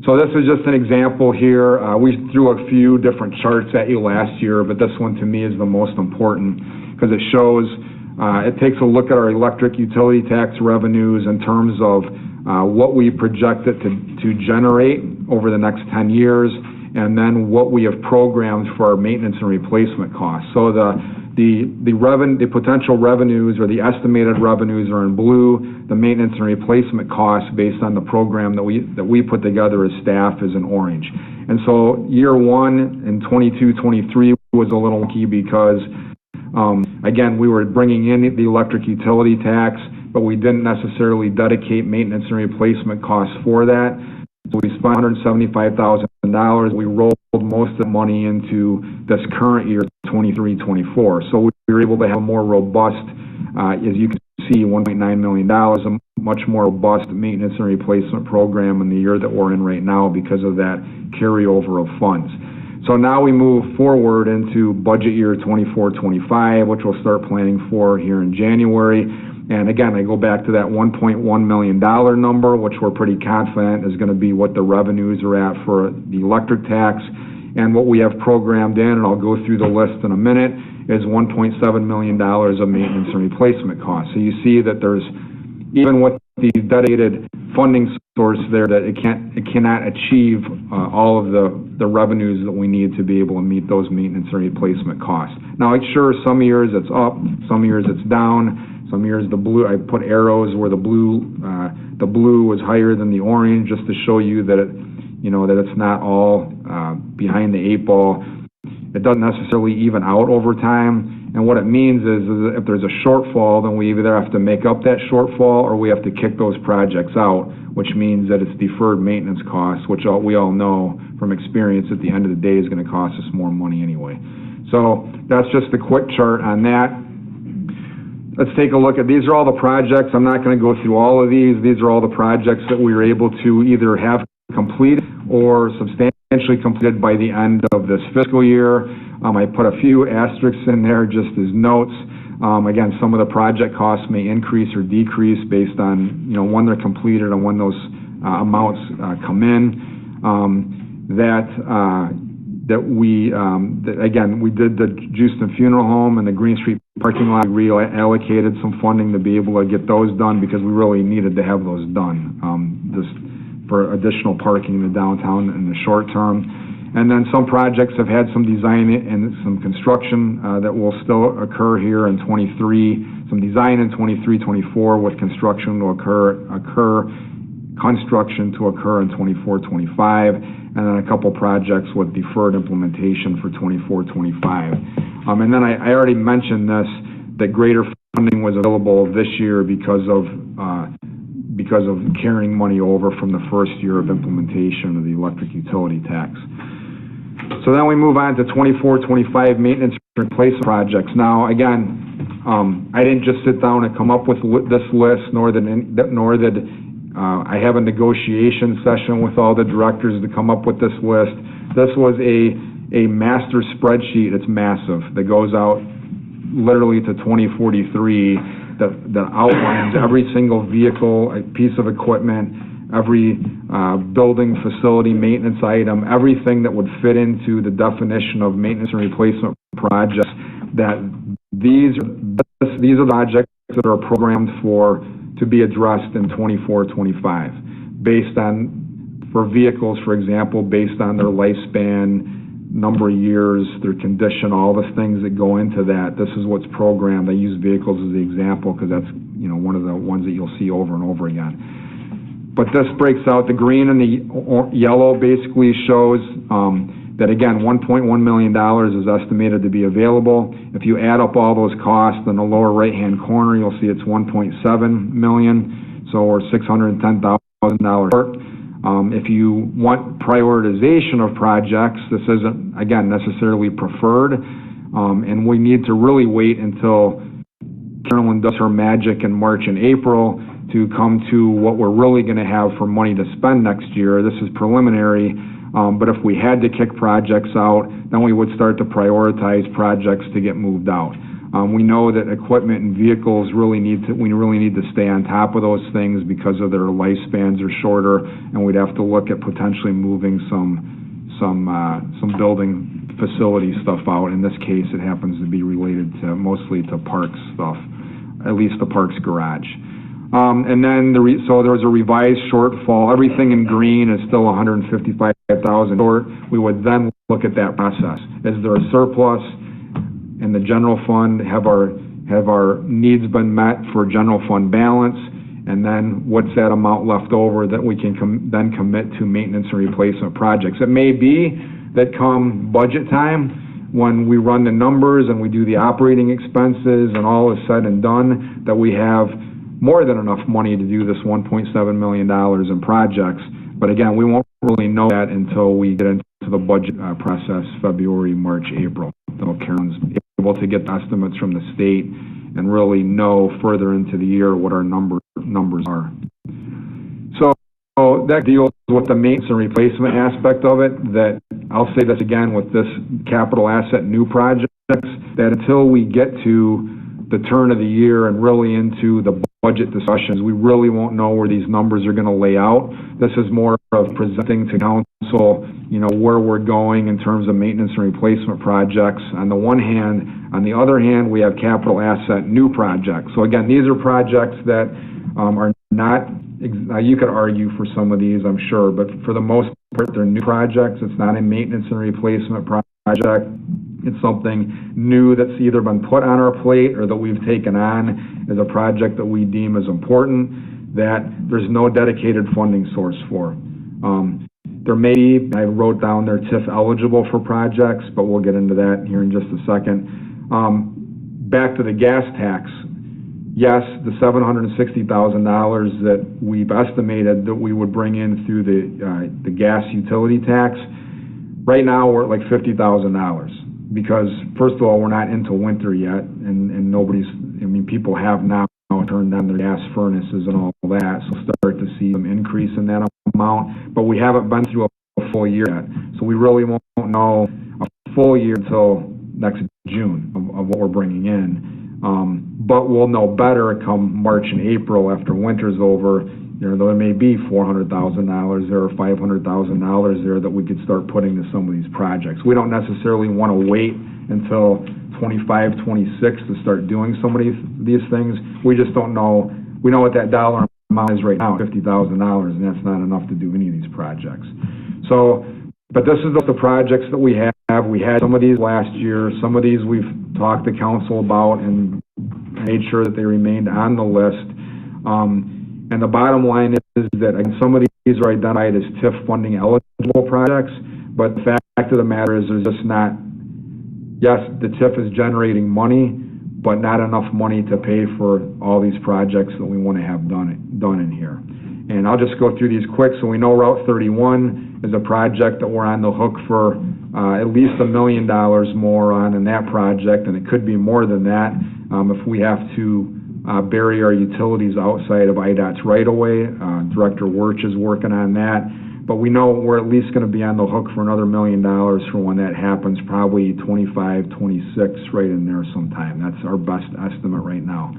So this is just an example here. We threw a few different charts at you last year, but this one to me is the most important, because it shows, it takes a look at our electric utility tax revenues in terms of what we project it to generate over the next 10 years, and then what we have programmed for our maintenance and replacement costs. So the potential revenues, or the estimated revenues, are in blue. The maintenance and replacement costs based on the program that we put together as staff is in orange. And so year one in 22-23 was a little key, because again, we were bringing in the electric utility tax, but we didn't necessarily dedicate maintenance and replacement costs for that. So we spent $175,000. We rolled most of the money into this current year, 23-24. So we were able to have a more robust, as you can see, $1.9 million, a much more robust maintenance and replacement program in the year that we're in right now, because of that carryover of funds. So now we move forward into budget year 24-25, which we'll start planning for here in January. And again, I go back to that $1.1 million number, which we're pretty confident is going to be what the revenues are at for the electric tax. And what we have programmed in, and I'll go through the list in a minute, is $1.7 million of maintenance and replacement costs. So you see that there's, even with the dedicated funding source there, that it cannot achieve all of the revenues that we need to be able to meet those maintenance and replacement costs. Now, it's sure some years it's up, some years it's down. Some years the blue, I put arrows where the blue was higher than the orange, just to show you that that it's not all behind the eight ball. It doesn't necessarily even out over time. And what it means is if there's a shortfall, then we either have to make up that shortfall, or we have to kick those projects out, which means that it's deferred maintenance costs, which we all know from experience at the end of the day is going to cost us more money anyway. So that's just a quick chart on that. Let's take a look at, these are all the projects. I'm not going to go through all of these. These are all the projects that we were able to either have completed or substantially completed by the end of this fiscal year. I put a few asterisks in there just as notes. Again, some of the project costs may increase or decrease based on, when they're completed and when those amounts come in. Again, we did the Houston Funeral Home and the Green Street parking lot. We reallocated some funding to be able to get those done, because we really needed to have those done, just for additional parking in the downtown in the short term. And then some projects have had some design and some construction that will still occur here in '23, some design in '23, '24 with construction to construction to occur in '24, '25, and then a couple projects with deferred implementation for '24, '25. And then I already mentioned this, that greater funding was available this year because of carrying money over from the first year of implementation of the electric utility tax. So then we move on to '24, '25 maintenance replacement projects. Now, again, I didn't just sit down and come up with this list, nor did I have a negotiation session with all the directors to come up with this list. This was a master spreadsheet. It's massive, that goes out literally to 2043, that outlines every single vehicle, a piece of equipment, every building, facility, maintenance item, everything that would fit into the definition of maintenance and replacement projects. That these are projects that are programmed to be addressed in '24, '25, based on, for vehicles, for example, based on their lifespan, number of years, their condition, all the things that go into that. This is what's programmed. I use vehicles as the example because that's, one of the ones that you'll see over and over again. But this breaks out, the green and the yellow basically shows that, again, $1.1 million is estimated to be available. If you add up all those costs in the lower right-hand corner, you'll see it's $1.7 million, so we're $610,000 short. If you want prioritization of projects, this isn't, again, necessarily preferred, and we need to really wait until Carolyn does her magic in March and April to come to what we're really going to have for money to spend next year. This is preliminary, but if we had to kick projects out, then we would start to prioritize projects to get moved out. We know that equipment and vehicles we really need to stay on top of those things because of their lifespans are shorter, and we'd have to look at potentially moving some building facility stuff out. In this case, it happens to be related to mostly to parks stuff, at least the parks garage. And then so there was a revised shortfall. Everything in green is still $155,000 short. We would then look at that process. Is there a surplus in the general fund? Have our needs been met for general fund balance? And then what's that amount left over that we can then commit to maintenance and replacement projects? It may be that come budget time, when we run the numbers and we do the operating expenses and all is said and done, that we have more than enough money to do this $1.7 million in projects. But again, we won't really know that until we get into the budget process, February, March, April. So Karen's able to get estimates from the state and really know further into the year what our numbers are. So that deals with the maintenance and replacement aspect of it. That I'll say this again with this capital asset new projects, that until we get to the turn of the year and really into the budget discussions, we really won't know where these numbers are going to lay out. This is more of presenting to council, where we're going in terms of maintenance and replacement projects on the one hand. On the other hand, we have capital asset new projects. So again, these are projects that are not, you could argue for some of these, I'm sure, but for the most part, they're new projects. It's not a maintenance and replacement project. It's something new that's either been put on our plate or that we've taken on as a project that we deem as important, that there's no dedicated funding source for. There may be, I wrote down they're TIF eligible for projects, but we'll get into that here in just a second. Back to the gas tax. Yes, the $760,000 that we've estimated that we would bring in through the gas utility tax, right now we're at like $50,000. Because, first of all, we're not into winter yet, and people have now turned on their gas furnaces and all that, so start to see some increase in that amount, but we haven't been through a full year yet. So we really won't know a full year until next June of what we're bringing in. But we'll know better come March and April after winter's over. There may be $400,000 there or $500,000 there that we could start putting to some of these projects. We don't necessarily want to wait until 25, 26 to start doing some of these things. We just don't know. We know what that dollar amount is right now, $50,000, and that's not enough to do any of these projects. So But this is the projects that we have. We had some of these last year. Some of these we've talked to council about and made sure that they remained on the list. And the bottom line is that some of these are identified as TIF funding eligible projects, but the fact of the matter is there's just not, yes, the TIF is generating money, but not enough money to pay for all these projects that we want to have done in here. And I'll just go through these quick. So we know Route 31 is a project that we're on the hook for at least $1 million more on in that project, and it could be more than that if we have to bury our utilities outside of IDOT's right-of-way. Director Wirch is working on that. But we know we're at least going to be on the hook for another $1 million for when that happens, probably 25, 26, right in there sometime. That's our best estimate right now.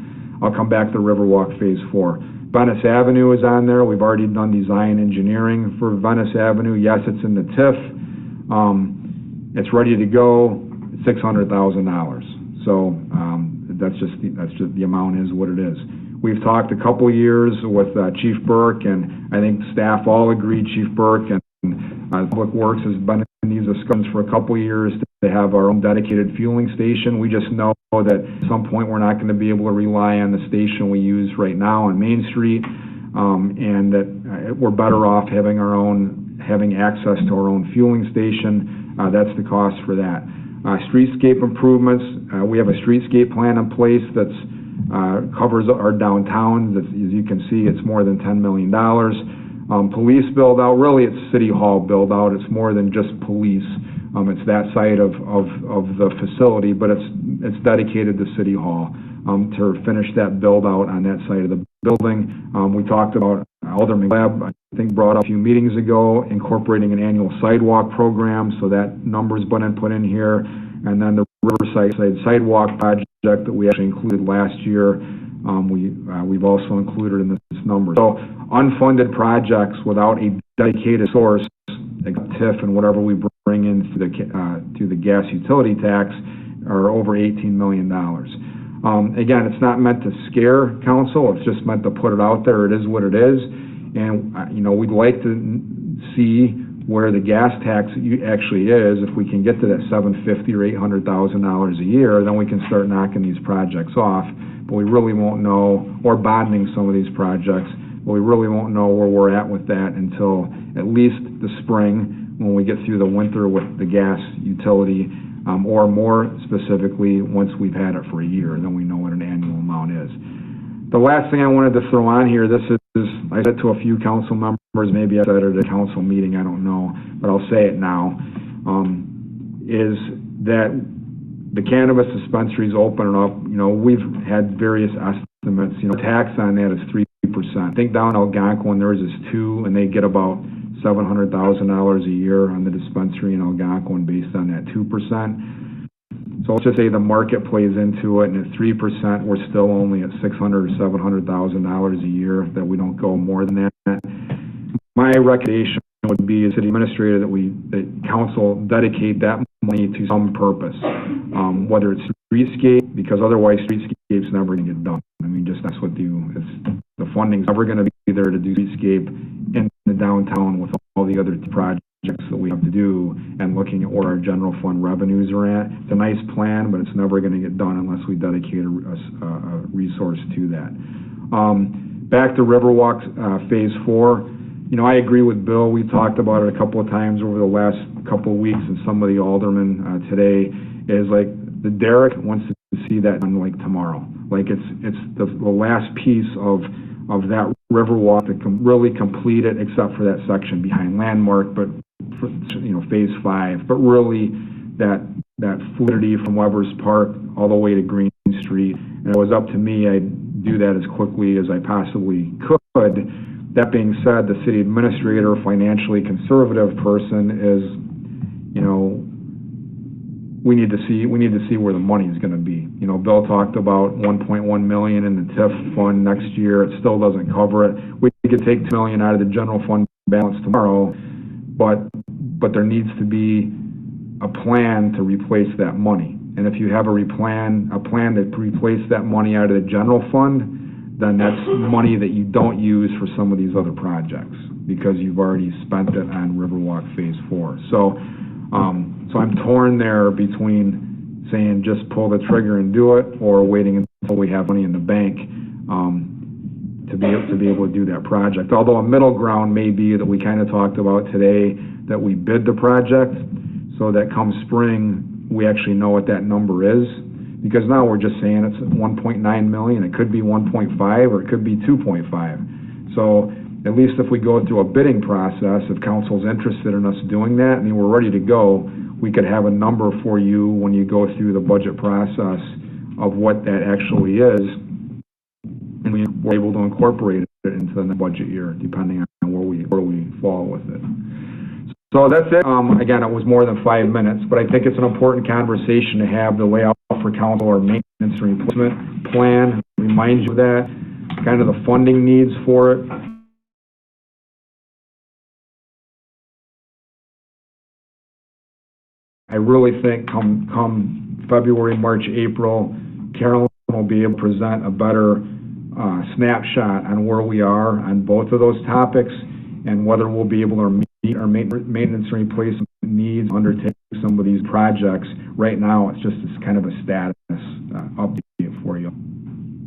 I'll come back to Riverwalk Phase 4. Venice Avenue is on there. We've already done design engineering for Venice Avenue. Yes, it's in the TIF. It's ready to go. It's $600,000. So that's just the amount is what it is. We've talked a couple years with Chief Burke, and I think staff all agreed. Chief Burke and Public Works has been in these discussions for a couple years to have our own dedicated fueling station. We just know that at some point we're not going to be able to rely on the station we use right now on Main Street, and that we're better off having access to our own fueling station. That's the cost for that. Streetscape improvements. We have a streetscape plan in place that's covers our downtown. As you can see, it's more than $10 million. Police build out, really it's City Hall build out. It's more than just police. It's that side of the facility, but it's dedicated to City Hall to finish that build out on that side of the building. We talked about Alderman Glab, I think brought up a few meetings ago, incorporating an annual sidewalk program, so that number's been put in here. And then the Riverside Sidewalk project that we actually included last year, we've also included in this number. So unfunded projects without a dedicated source, like TIF and whatever we bring in through the gas utility tax, are over $18 million. Again, it's not meant to scare council. It's just meant to put it out there. It is what it is. And, we'd like to see where the gas tax actually is. If we can get to that $750,000 or $800,000 a year, then we can start knocking these projects off. But we really won't know, or bonding some of these projects, but we really won't know where we're at with that until at least the spring, when we get through the winter with the gas utility, or more specifically, once we've had it for a year, then we know what an annual amount is. The last thing I wanted to throw on here, this is, I said to a few council members, maybe I said it at a council meeting, I don't know, but I'll say it now, is that the cannabis dispensaries opening up, we've had various estimates, tax on that is 3%. I think down in Algonquin, theirs is 2%, and they get about $700,000 a year on the dispensary in Algonquin based on that 2%. So let's just say the market plays into it, and at 3%, we're still only at $600,000 or $700,000 a year, that we don't go more than that. My recommendation would be, as city administrator, that council dedicate that money to some purpose, whether it's streetscape, because otherwise streetscape's never going to get done. I mean, just that's what the funding's never going to be there to do streetscape in the downtown with all the other projects that we have to do, and looking at where our general fund revenues are at. It's a nice plan, but it's never going to get done unless we dedicate a resource to that. Back to Riverwalk Phase 4. I agree with Bill. We talked about it a couple of times over the last couple of weeks, and some of the aldermen today, is like the Derrick wants to see that done like tomorrow. Like it's the last piece of that Riverwalk to really complete it, except for that section behind Landmark, but for, Phase 5. But really that fluidity from Weber's Park all the way to Green Street. And it was up to me, I'd do that as quickly as I possibly could. That being said, the city administrator, financially conservative person, is, we need to see where the money is going to be. Bill talked about $1.1 million in the TIF fund next year. It still doesn't cover it. We could take $2 million out of the general fund balance tomorrow, but there needs to be a plan to replace that money. And if you have a plan to replace that money out of the general fund, then that's money that you don't use for some of these other projects, because you've already spent it on Riverwalk Phase 4. So I'm torn there between saying just pull the trigger and do it, or waiting until we have money in the bank to be able to do that project. Although a middle ground may be that we kind of talked about today, that we bid the project so that come spring, we actually know what that number is. Because now we're just saying it's 1.9 million, it could be 1.5, or it could be 2.5. So at least if we go through a bidding process, if council's interested in us doing that, I mean, we're ready to go, we could have a number for you when you go through the budget process of what that actually is, and we're able to incorporate it into the budget year, depending on where we fall with it. So that's it. Again, it was more than 5 minutes, but I think it's an important conversation to have, the layout for council or maintenance and replacement plan. Remind you of that, kind of the funding needs for it. I really think come February, March, April, Carolyn will be able to present a better snapshot on where we are on both of those topics, and whether we'll be able to meet our maintenance and replacement needs, undertake some of these projects. Right now, it's just kind of a status update for you.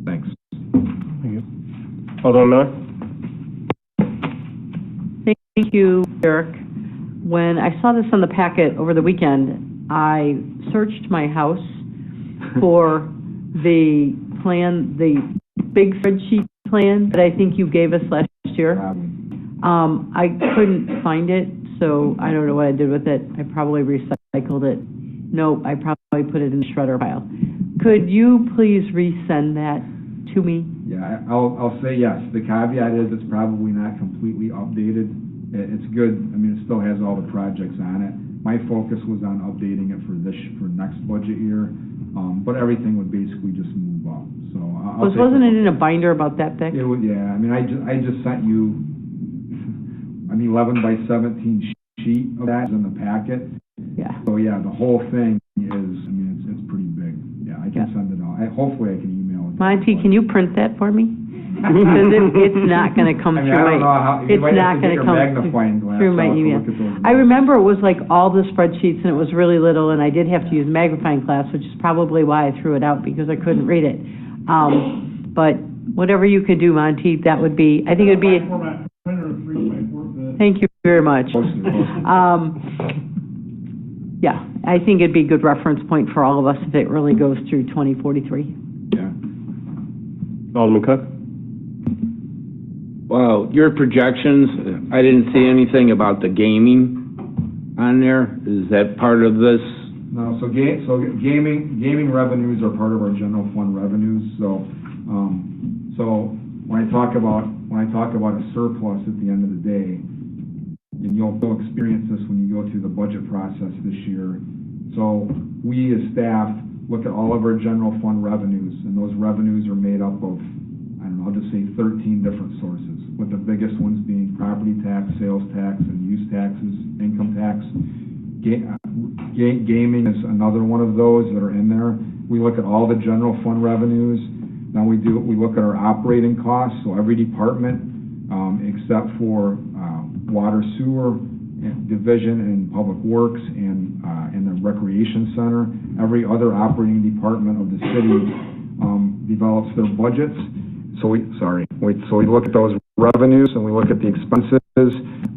Thanks. Thank you. Alderman Miller? Thank you, Eric. When I saw this on the packet over the weekend, I searched my house for the plan, the big spreadsheet plan that I think you gave us last year. I couldn't find it, so I don't know what I did with it. I probably recycled it. Nope, I probably put it in the shredder pile. Could you please resend that to me? Yeah, I'll say yes. The caveat is it's probably not completely updated. It's good. I mean, it still has all the projects on it. My focus was on updating it for next budget year, but everything would basically just move up. So Wasn't it in a binder about that thick? It would, yeah. I mean, I just sent you an 11 by 17 sheet of that is in the packet. Yeah. So yeah, the whole thing is, I mean, it's pretty big. Yeah, I can send it out. Hopefully I can email it. Monty, can you print that for me? Because it's not going to come through my, it's not going to come through my email. I remember it was like all the spreadsheets, and it was really little, and I did have to use magnifying glass, which is probably why I threw it out, because I couldn't read it. But whatever you could do, Monty, that would be, I think it would be. Thank you very much. Yeah, I think it'd be a good reference point for all of us if it really goes through 2043. Yeah. Alderman Cook? Well, your projections, I didn't see anything about the gaming on there. Is that part of this? No, so gaming revenues are part of our general fund revenues. So when I talk about a surplus at the end of the day, and you'll experience this when you go through the budget process this year. So we as staff look at all of our general fund revenues, and those revenues are made up of, I don't know, I'll just say 13 different sources, with the biggest ones being property tax, sales tax, and use taxes, income tax. Gaming is another one of those that are in there. We look at all the general fund revenues. Then we look at our operating costs, so every department, except for water sewer division and public works and the recreation center, every other operating department of the city develops their budgets. So we look at those revenues and we look at the expenses.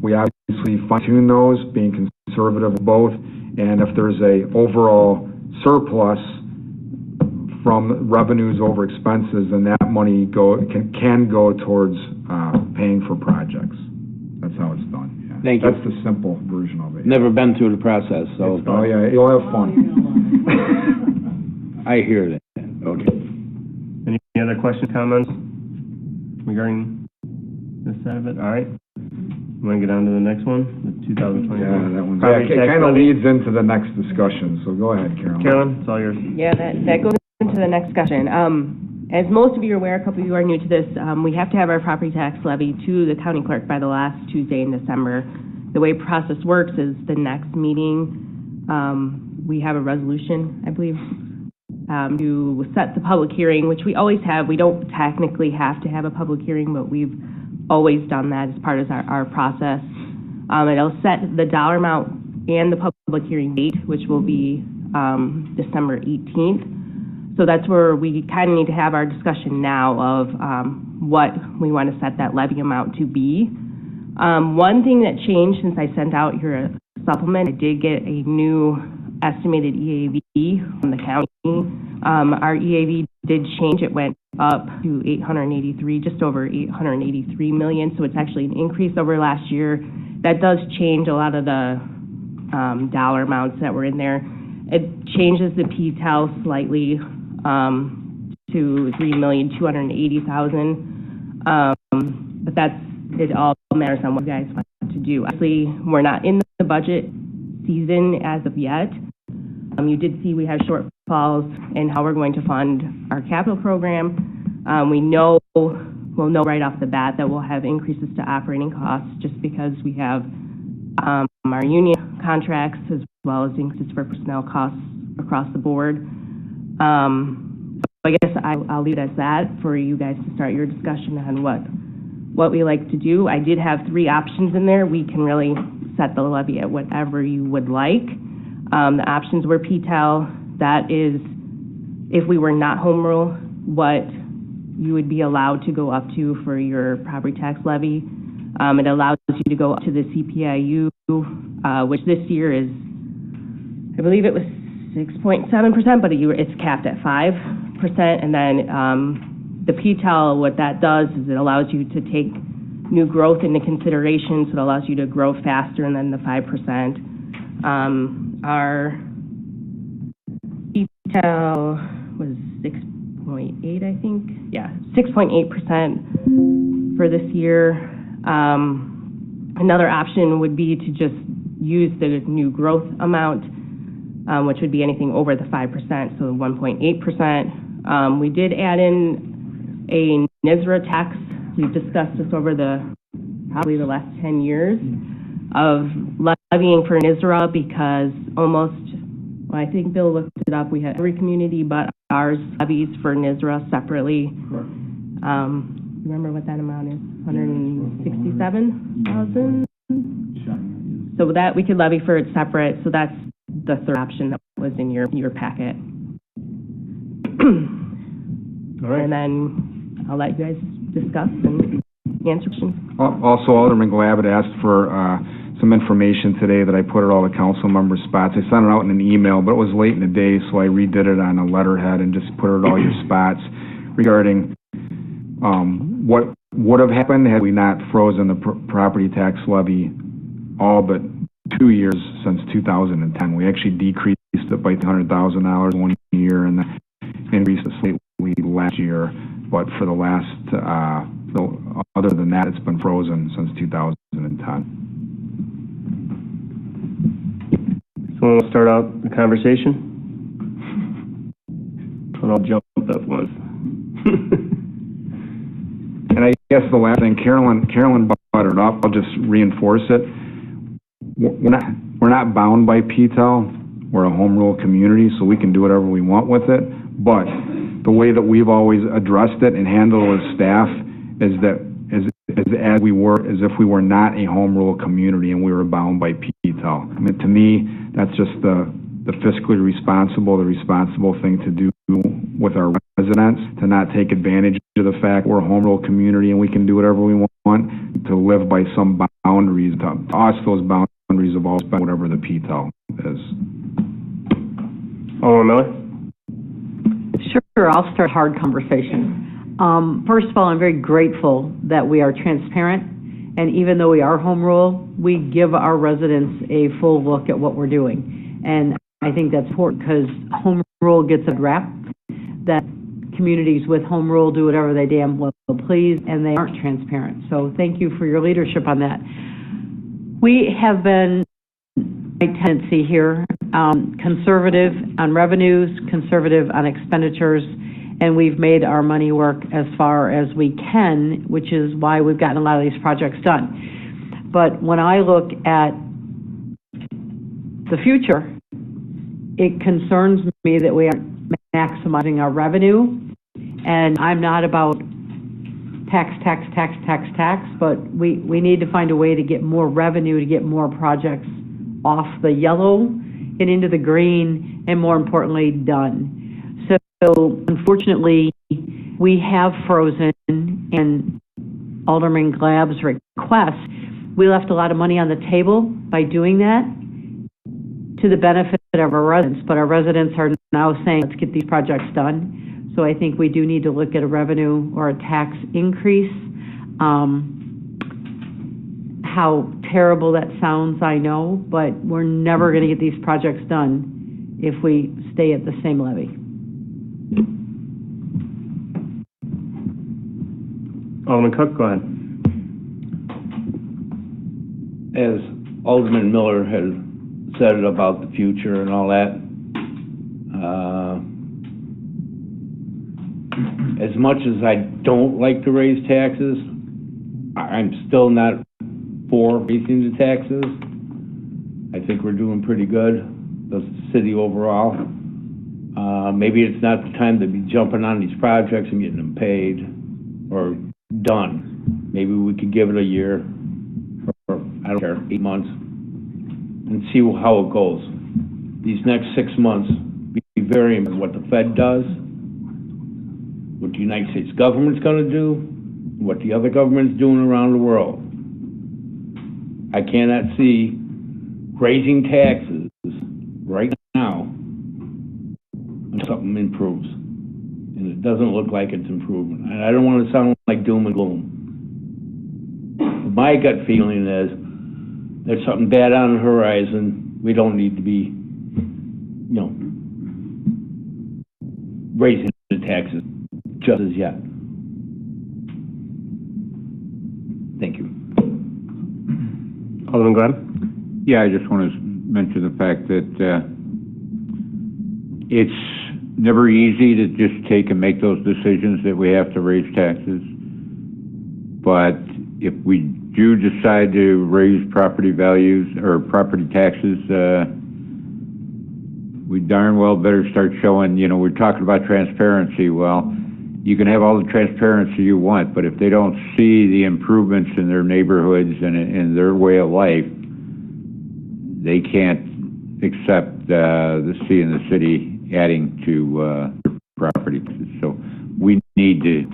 We obviously fine-tune those, being conservative of both. And if there's a overall surplus from revenues over expenses, then that money can go towards paying for projects. That's how it's done. Yeah. Thank you. That's the simple version of it. Never been through the process, so. Oh yeah, you'll have fun. I hear that. Okay. Any other questions, comments regarding this side of it? All right. You want to get on to the next one, the 2020? Yeah, that one. It kind of leads into the next discussion, so go ahead, Carolyn. Carolyn, it's all yours. Yeah, that goes into the next discussion. As most of you are aware, a couple of you are new to this, we have to have our property tax levy to the county clerk by the last Tuesday in December. The way process works is the next meeting, we have a resolution, I believe, to set the public hearing, which we always have. We don't technically have to have a public hearing, but we've always done that as part of our process. It'll set the dollar amount and the public hearing date, which will be December 18th. So that's where we kind of need to have our discussion now of what we want to set that levy amount to be. One thing that changed since I sent out your supplement, I did get a new estimated EAV from the county. Our EAV did change. It went up to 883, just over 883 million. So it's actually an increase over last year. That does change a lot of the dollar amounts that were in there. It changes the PTEL slightly to $3,280,000. But it all matters on what you guys want to do. Actually, we're not in the budget season as of yet. You did see we have shortfalls in how we're going to fund our capital program. We'll know right off the bat that we'll have increases to operating costs just because we have our union contracts as well as increases for personnel costs across the board. So I guess I'll leave it as that for you guys to start your discussion on what we like to do. I did have 3 options in there. We can really set the levy at whatever you would like. The options were PTEL. That is, if we were not home rule, what you would be allowed to go up to for your property tax levy. It allows you to go up to the CPIU, which this year is, I believe it was 6.7%, but it's capped at 5%. And then the PTEL, what that does is it allows you to take new growth into consideration, so it allows you to grow faster than the 5%. Our PTEL was 6.8, I think. Yeah, 6.8% for this year. Another option would be to just use the new growth amount, which would be anything over the 5%, so 1.8%. We did add in a NISRA tax. We've discussed this over probably the last 10 years of levying for NISRA because I think Bill looked it up, we had every community but ours levies for NISRA separately. Remember what that amount is? 167,000? So that we could levy for it separate, so that's the third option that was in your packet. All right. And then I'll let you guys discuss and answer questions. Also, Alderman Glab had asked for some information today that I put at all the council members' spots. I sent it out in an email, but it was late in the day, so I redid it on a letterhead and just put it at all your spots regarding what would have happened had we not frozen the property tax levy all but 2 years since 2010. We actually decreased it by $200,000 one year and then increased it slightly last year, but for the last, other than that, it's been frozen since 2010. Someone want to start out the conversation? And I'll jump up once. And I guess the last thing, Carolyn brought it up, I'll just reinforce it. We're not bound by PTEL. We're a home rule community, so we can do whatever we want with it. But the way that we've always addressed it and handled it as staff is that as if we were not a home rule community and we were bound by PTEL. I mean, to me, that's just the fiscally responsible thing to do with our residents, to not take advantage of the fact we're a home rule community and we can do whatever we want, to live by some boundaries. To us, those boundaries have always been whatever the PTEL is. Alderman Miller? Sure, I'll start a hard conversation. First of all, I'm very grateful that we are transparent, and even though we are home rule, we give our residents a full look at what we're doing. And I think that's important because home rule gets a rap that communities with home rule do whatever they damn well please, and they aren't transparent. So thank you for your leadership on that. We have been, my tendency here, conservative on revenues, conservative on expenditures, and we've made our money work as far as we can, which is why we've gotten a lot of these projects done. But when I look at the future, it concerns me that we aren't maximizing our revenue. And I'm not about tax, but we need to find a way to get more revenue, to get more projects off the yellow and into the green, and more importantly, done. So unfortunately, we have frozen, and Alderman Glab's request, we left a lot of money on the table by doing that to the benefit of our residents, but our residents are now saying, let's get these projects done. So I think we do need to look at a revenue or a tax increase. How terrible that sounds, I know, but we're never going to get these projects done if we stay at the same levy. Alderman Cook, go ahead. As Alderman Miller has said about the future and all that, as much as I don't like to raise taxes, I'm still not for raising the taxes. I think we're doing pretty good, the city overall. Maybe it's not the time to be jumping on these projects and getting them paid or done. Maybe we could give it a year, or I don't care, 8 months, and see how it goes. These next 6 months, be very important what the Fed does, what the United States government's going to do, what the other government's doing around the world. I cannot see raising taxes right now until something improves. And it doesn't look like it's improving. And I don't want to sound like doom and gloom. But my gut feeling is there's something bad on the horizon. We don't need to be, raising the taxes just as yet. Thank you. Alderman Glab? Yeah, I just want to mention the fact that it's never easy to just take and make those decisions that we have to raise taxes. But if we do decide to raise property values or property taxes, we darn well better start showing, we're talking about transparency. Well, you can have all the transparency you want, but if they don't see the improvements in their neighborhoods and in their way of life, they can't accept seeing the city adding to property. So we need to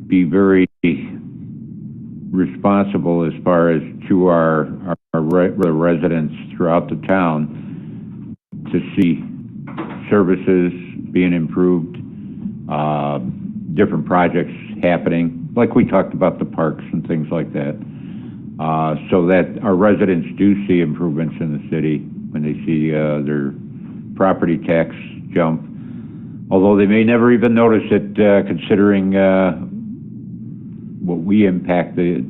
be very responsible as far as to our residents throughout the town to see services being improved, different projects happening, like we talked about the parks and things like that, so that our residents do see improvements in the city when they see their property tax jump, although they may never even notice it, considering what we impact the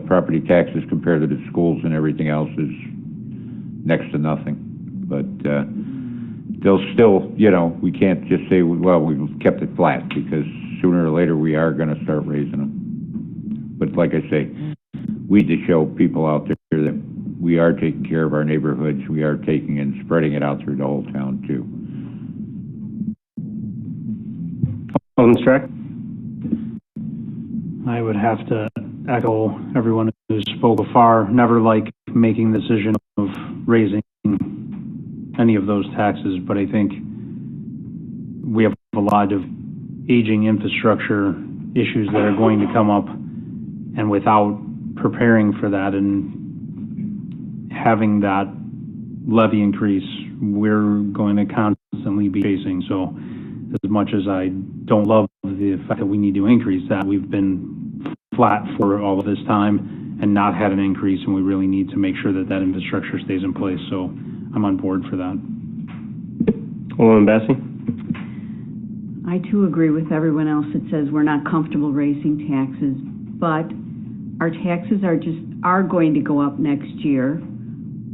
property taxes compared to the schools and everything else is next to nothing. But they'll still, we can't just say, well, we've kept it flat, because sooner or later we are going to start raising them. But like I say, we need to show people out there that we are taking care of our neighborhoods. We are taking and spreading it out through the whole town, too. Alderman Strack? I would have to echo everyone who spoke so far. Never like making the decision of raising any of those taxes, but I think we have a lot of aging infrastructure issues that are going to come up, and without preparing for that and having that levy increase, we're going to constantly be facing. So as much as I don't love the fact that we need to increase that, we've been flat for all of this time and not had an increase, and we really need to make sure that that infrastructure stays in place. So I'm on board for that. Alderman Bassi? I too agree with everyone else that says we're not comfortable raising taxes, but our taxes are going to go up next year.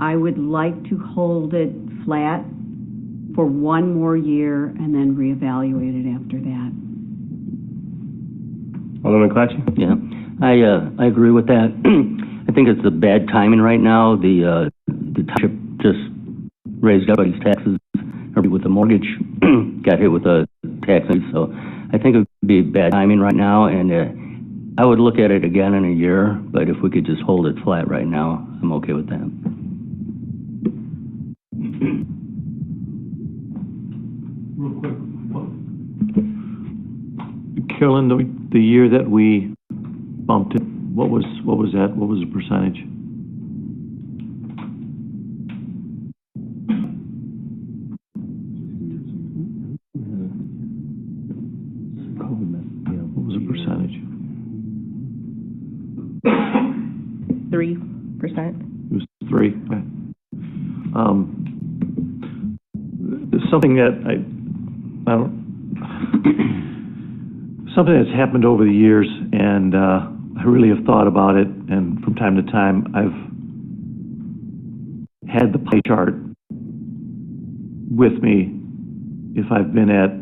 I would like to hold it flat for one more year and then reevaluate it after that. Alderman McClatchy? Yeah, I agree with that. I think it's the bad timing right now. The township just raised everybody's taxes with the mortgage, got hit with a tax, so I think it would be bad timing right now, and I would look at it again in a year, but if we could just hold it flat right now, I'm okay with that. Real quick, Carolyn, the year that we bumped it, what was that? What was the percentage? What was the percentage? 3%. It was 3. Okay. Something that I don't, something that's happened over the years, and I really have thought about it, and from time to time, I've had the pie chart with me if I've been at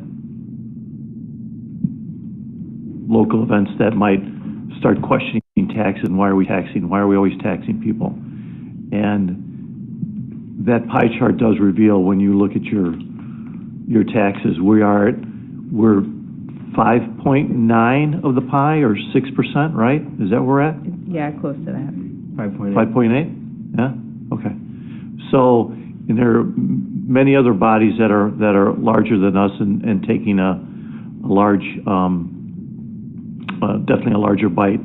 local events that might start questioning taxes, and why are we taxing, why are we always taxing people? And that pie chart does reveal, when you look at your taxes, we're 5.9 of the pie, or 6%, right? Is that where we're at? Yeah, close to that. 5.8. 5.8? Yeah? Okay. So, and there are many other bodies that are larger than us and taking a large, definitely a larger bite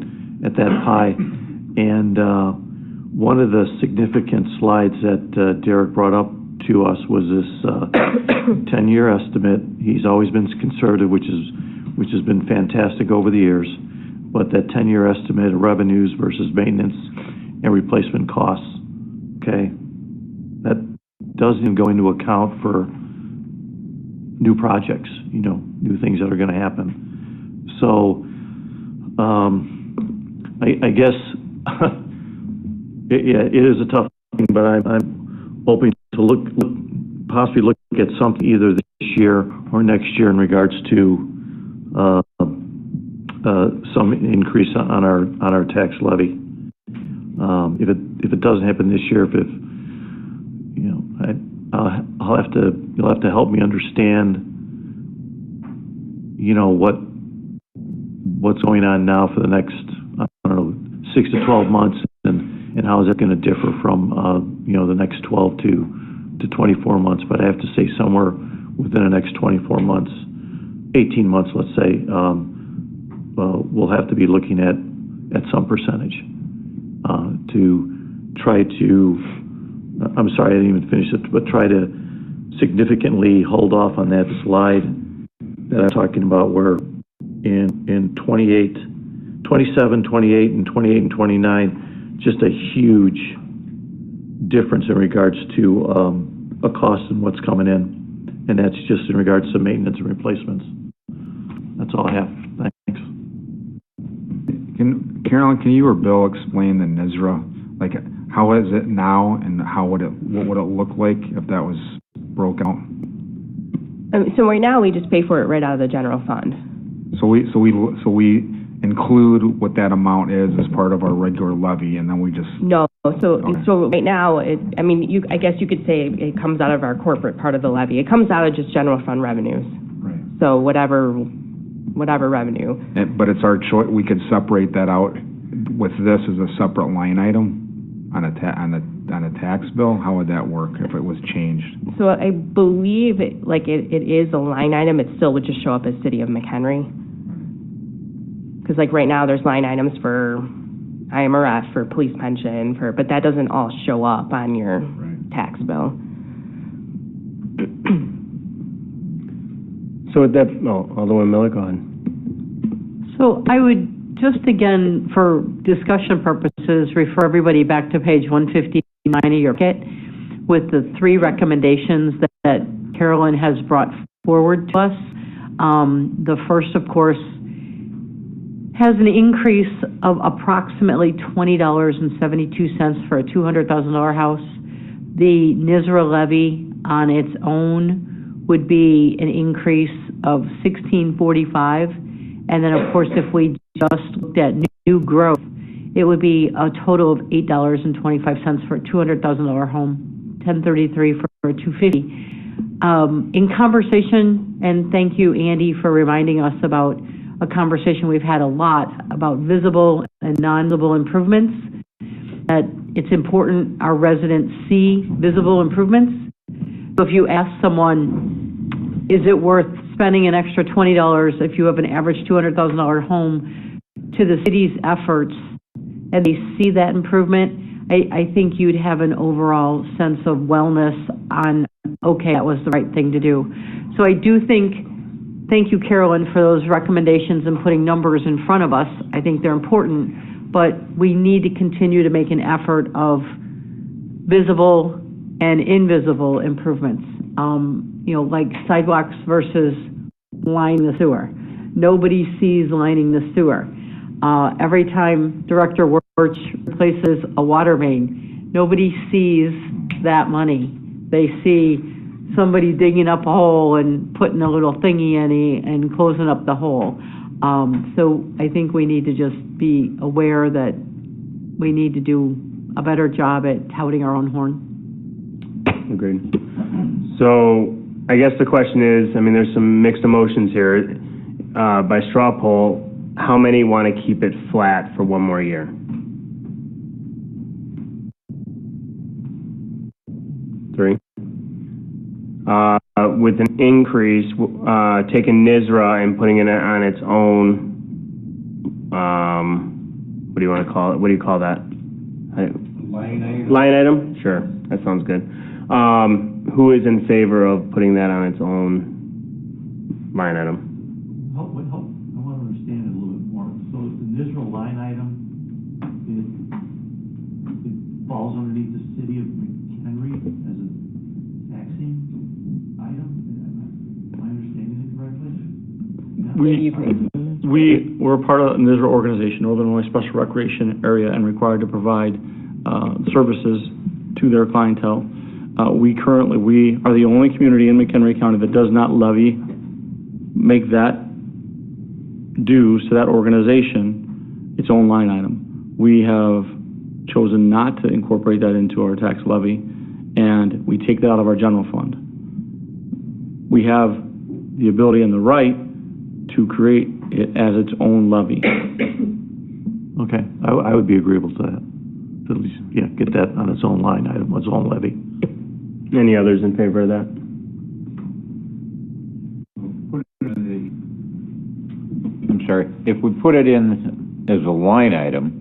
at that pie. And one of the significant slides that Derek brought up to us was this 10-year estimate. He's always been conservative, which has been fantastic over the years. But that 10-year estimate of revenues versus maintenance and replacement costs, okay, that doesn't even go into account for new projects, new things that are going to happen. So, I guess, it is a tough thing, but I'm hoping to possibly look at something either this year or next year in regards to some increase on our tax levy. If it doesn't happen this year, you'll have to help me understand, what's going on now for the next, 6 to 12 months, and how is that going to differ from, the next 12 to 24 months. But I have to say somewhere within the next 24 months, 18 months, let's say, we'll have to be looking at some percentage to try to, I'm sorry, I didn't even finish it, but try to significantly hold off on that slide that I'm talking about, where in 27, 28, and 28 and 29, just a huge difference in regards to a cost and what's coming in. And that's just in regards to maintenance and replacements. That's all I have. Thanks. Carolyn, can you or Bill explain the NISRA? Like, how is it now, and what would it look like if that was broke out? So right now, we just pay for it right out of the general fund. So we include what that amount is as part of our regular levy, and then we just... No, so right now, I guess you could say it comes out of our corporate part of the levy. It comes out of just general fund revenues. Right. So whatever revenue. But it's our choice. We could separate that out with this as a separate line item on a tax bill. How would that work if it was changed? So I believe it is a line item. It still would just show up as City of McHenry. Because right now there's line items for IMRF, for police pension, but that doesn't all show up on your tax bill. So with that, Alderman Miller, go ahead. So I would just, again, for discussion purposes, refer everybody back to page 159 of your kit with the 3 recommendations that Carolyn has brought forward to us. The first, of course, has an increase of approximately $20.72 for a $200,000 house. The NISRA levy on its own would be an increase of $16.45. And then, of course, if we just looked at new growth, it would be a total of $8.25 for a $200,000 home, $10.33 for a $250,000. In conversation, and thank you, Andy, for reminding us about a conversation we've had a lot about visible and non-visible improvements, that it's important our residents see visible improvements. So if you ask someone, is it worth spending an extra $20 if you have an average $200,000 home to the city's efforts, and they see that improvement, I think you'd have an overall sense of wellness on, okay, that was the right thing to do. So I do think, thank you, Carolyn, for those recommendations and putting numbers in front of us. I think they're important, but we need to continue to make an effort of visible and invisible improvements. You know, like sidewalks versus lining the sewer. Nobody sees lining the sewer. Every time Director Wirch replaces a water main, nobody sees that money. They see somebody digging up a hole and putting a little thingy in and closing up the hole. So I think we need to just be aware that we need to do a better job at touting our own horn. Agreed. So I guess the question is, I mean, there's some mixed emotions here. By straw poll, how many want to keep it flat for one more year? Three. With an increase, taking NISRA and putting it on its own, what do you want to call it? What do you call that? Line item. Line item? Sure, that sounds good. Who is in favor of putting that on its own line item? I want to understand it a little bit more. So the NISRA line item, it falls underneath the city of McHenry as a taxing item? Am I understanding it correctly? We're a part of the NISRA organization, Northern Illinois Special Recreation Area, and required to provide services to their clientele. We are the only community in McHenry County that does not make that dues to that organization its own line item. We have chosen not to incorporate that into our tax levy, and we take that out of our general fund. We have the ability and the right to create it as its own levy. Okay, I would be agreeable to that. At least, yeah, get that on its own line item, its own levy. Any others in favor of that? I'm sorry, if we put it in as a line item,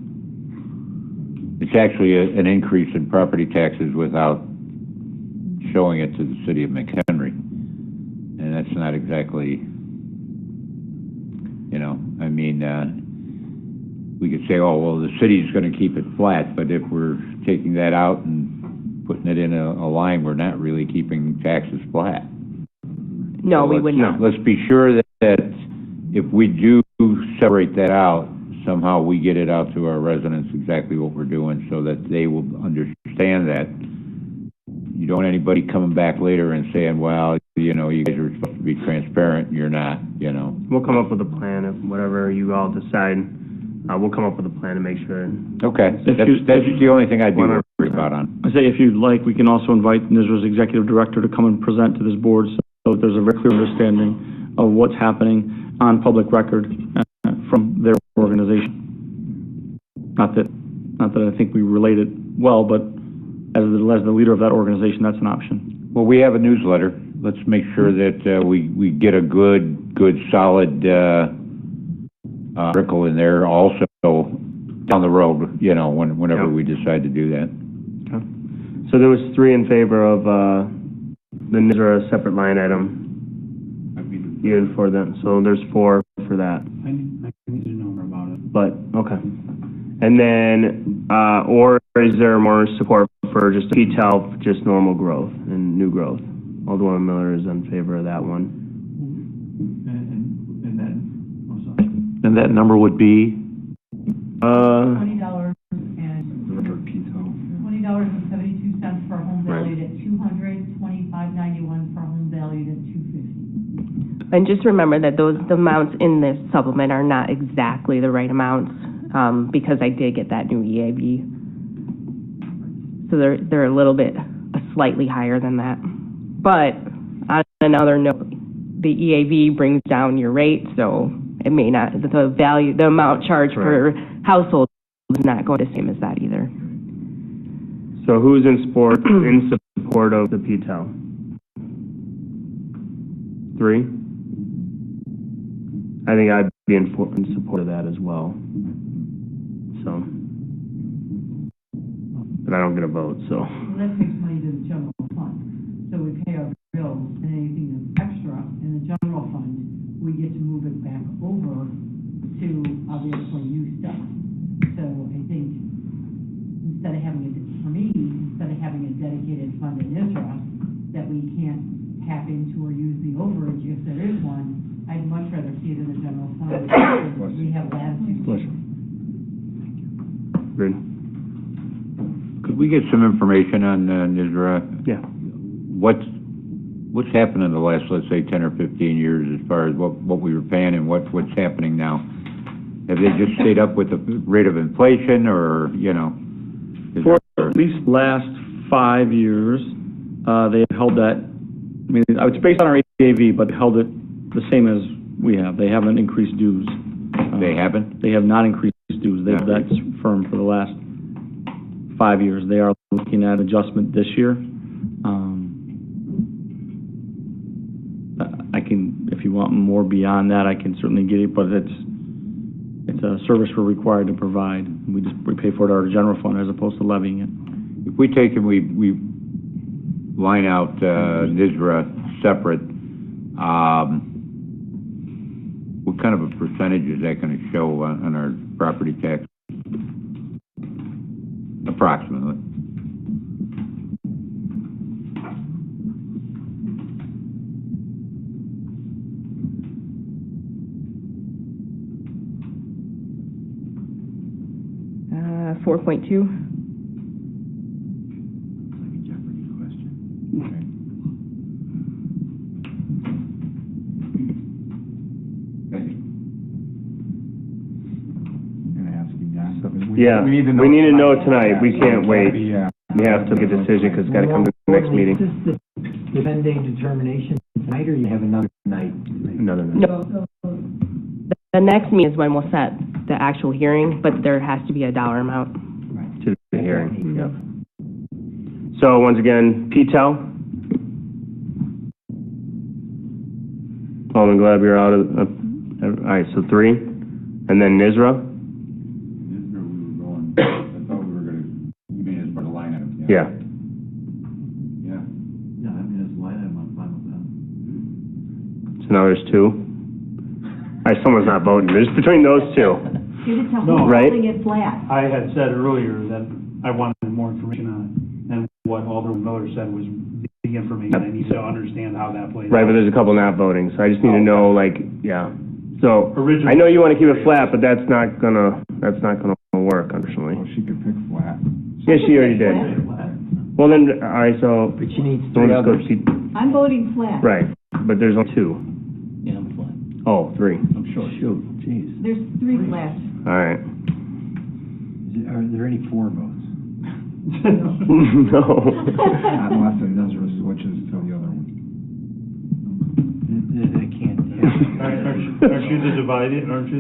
it's actually an increase in property taxes without showing it to the city of McHenry. And that's not exactly, you know, I mean, we could say, oh, well, the city's going to keep it flat, but if we're taking that out and putting it in a line, we're not really keeping taxes flat. No, we would not. Let's be sure that if we do separate that out, somehow we get it out to our residents exactly what we're doing so that they will understand that. You don't want anybody coming back later and saying, well, you know, you guys are supposed to be transparent, and you're not, you know. We'll come up with a plan of whatever you all decide. We'll come up with a plan to make sure. Okay, that's the only thing I'd be worried about on. I say, if you'd like, we can also invite NISRA's executive director to come and present to this board so that there's a very clear understanding of what's happening on public record from their organization. Not that I think we relate it well, but as the leader of that organization, that's an option. Well, we have a newsletter. Let's make sure that we get a good solid article in there also down the road, you know, whenever we decide to do that. Okay. So there was 3 in favor of the NISRA separate line item. Even for them. So there's 4 for that. I need to know more about it. But, okay. And then, or is there more support for just P-TELF, just normal growth and new growth? Alderwoman Miller is in favor of that one. And that number would be? $20 $20.72 for a home valued at $200, $25.91 for a home valued at $250. And just remember that the amounts in this supplement are not exactly the right amounts, because I did get that new EAV. So they're a little bit slightly higher than that. But another note, the EAV brings down your rate, so it may not, the amount charged per household is not going to be the same as that either. So who's in support of the PTEL? 3? I think I'd be in support of that as well. So, but I don't get a vote, so. Well, that takes money to the general fund. So we pay our bills, and anything that's extra in the general fund, we get to move it back over to obviously new stuff. So I think instead of having a dedicated fund in ISRA that we can't tap into or use the overage if there is one, I'd much rather see it in the general fund. Because we have latitude. Good. Could we get some information on NISRA? Yeah. What's happened in the last, let's say, 10 or 15 years as far as what we were paying and what's happening now? Have they just stayed up with the rate of inflation, or, you know? For at least last 5 years, they have held that, I mean, it's based on our AAV, but held it the same as we have. They haven't increased dues. They haven't? They have not increased dues. That's firm for the last 5 years. They are looking at adjustment this year. I can, if you want more beyond that, I can certainly get it, but it's a service we're required to provide. We pay for it out of the general fund as opposed to levying it. If we take and we line out NISRA separate, what kind of a percentage is that going to show on our property tax? Approximately. $4.2. Yeah, we need to know tonight. We can't wait. We have to make a decision because it's got to come to the next meeting. Is this the pending determination tonight, or you have another night? Another night. No. The next meeting is when we'll set the actual hearing, but there has to be a dollar amount. To the hearing, yeah. So once again, PTEL. Alderman Glab, you're out of, all right, so 3. And then NISRA? I thought we were going to, you mean as part of line item? Yeah. Yeah, I mean, as a line item, I'm fine with that. So now there's 2. All right, someone's not voting. There's between those 2. No, right? holding it flat. I had said earlier that I wanted more information on it, and what Alderman Miller said was the information. I need to understand how that plays Right, out. but there's a couple not voting, so I just need to know, like, yeah. So, Originally- I know you want to keep it flat, but that's not gonna work, unfortunately. Well, she could pick flat. Yeah, she already did. Well, then, all right, so. But she needs so 3 let's go others. see- I'm voting flat. Right, but there's only 2. Yeah, I'm fine. Oh, 3. I'm sure. Shoot, jeez. There's 3 flats. All right. Are there any 4 votes? No. Not unless it does switches to the other one. I can't. Aren't you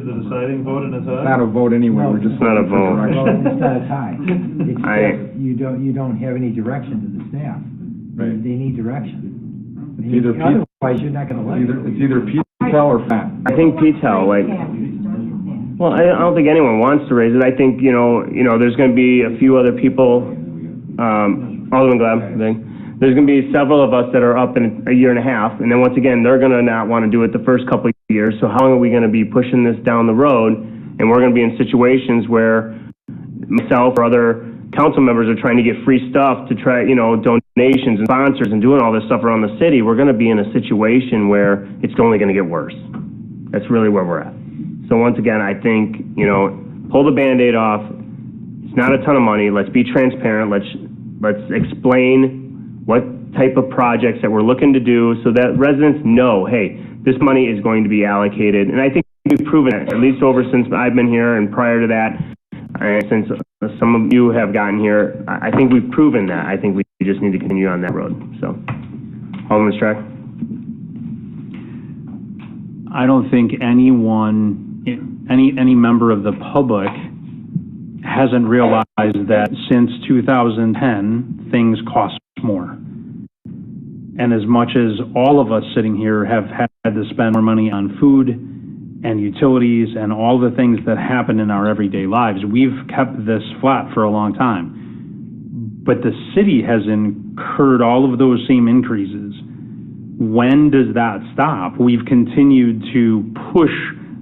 the deciding vote in a tie? It's not a vote anyway, we're just. It's not a vote. Well, it's not a tie. It's I- just, you don't have any direction to the staff. Right. They need direction. It's either Otherwise, you're not gonna let it. It's either PTEL or flat. I think PTEL, like, well, I don't think anyone wants to raise it. I think, you know, there's going to be a few other people, Alderman Glab, I think. There's going to be several of us that are up in a year and a half, and then once again, they're going to not want to do it the first couple of years. So how long are we going to be pushing this down the road? And we're going to be in situations where myself or other council members are trying to get free stuff to try, donations and sponsors and doing all this stuff around the city. We're going to be in a situation where it's only going to get worse. That's really where we're at. So once again, I think, pull the Band-Aid off. It's not a ton of money. Let's be transparent. Let's explain what type of projects that we're looking to do so that residents know, hey, this money is going to be allocated. And I think we've proven it, at least over since I've been here and prior to that, and since some of you have gotten here. I think we've proven that. I think we just need to continue on that road. So, Alderman Strack? I don't think anyone, any member of the public hasn't realized that since 2010, things cost more. And as much as all of us sitting here have had to spend more money on food and utilities and all the things that happen in our everyday lives, we've kept this flat for a long time. But the city has incurred all of those same increases. When does that stop? We've continued to push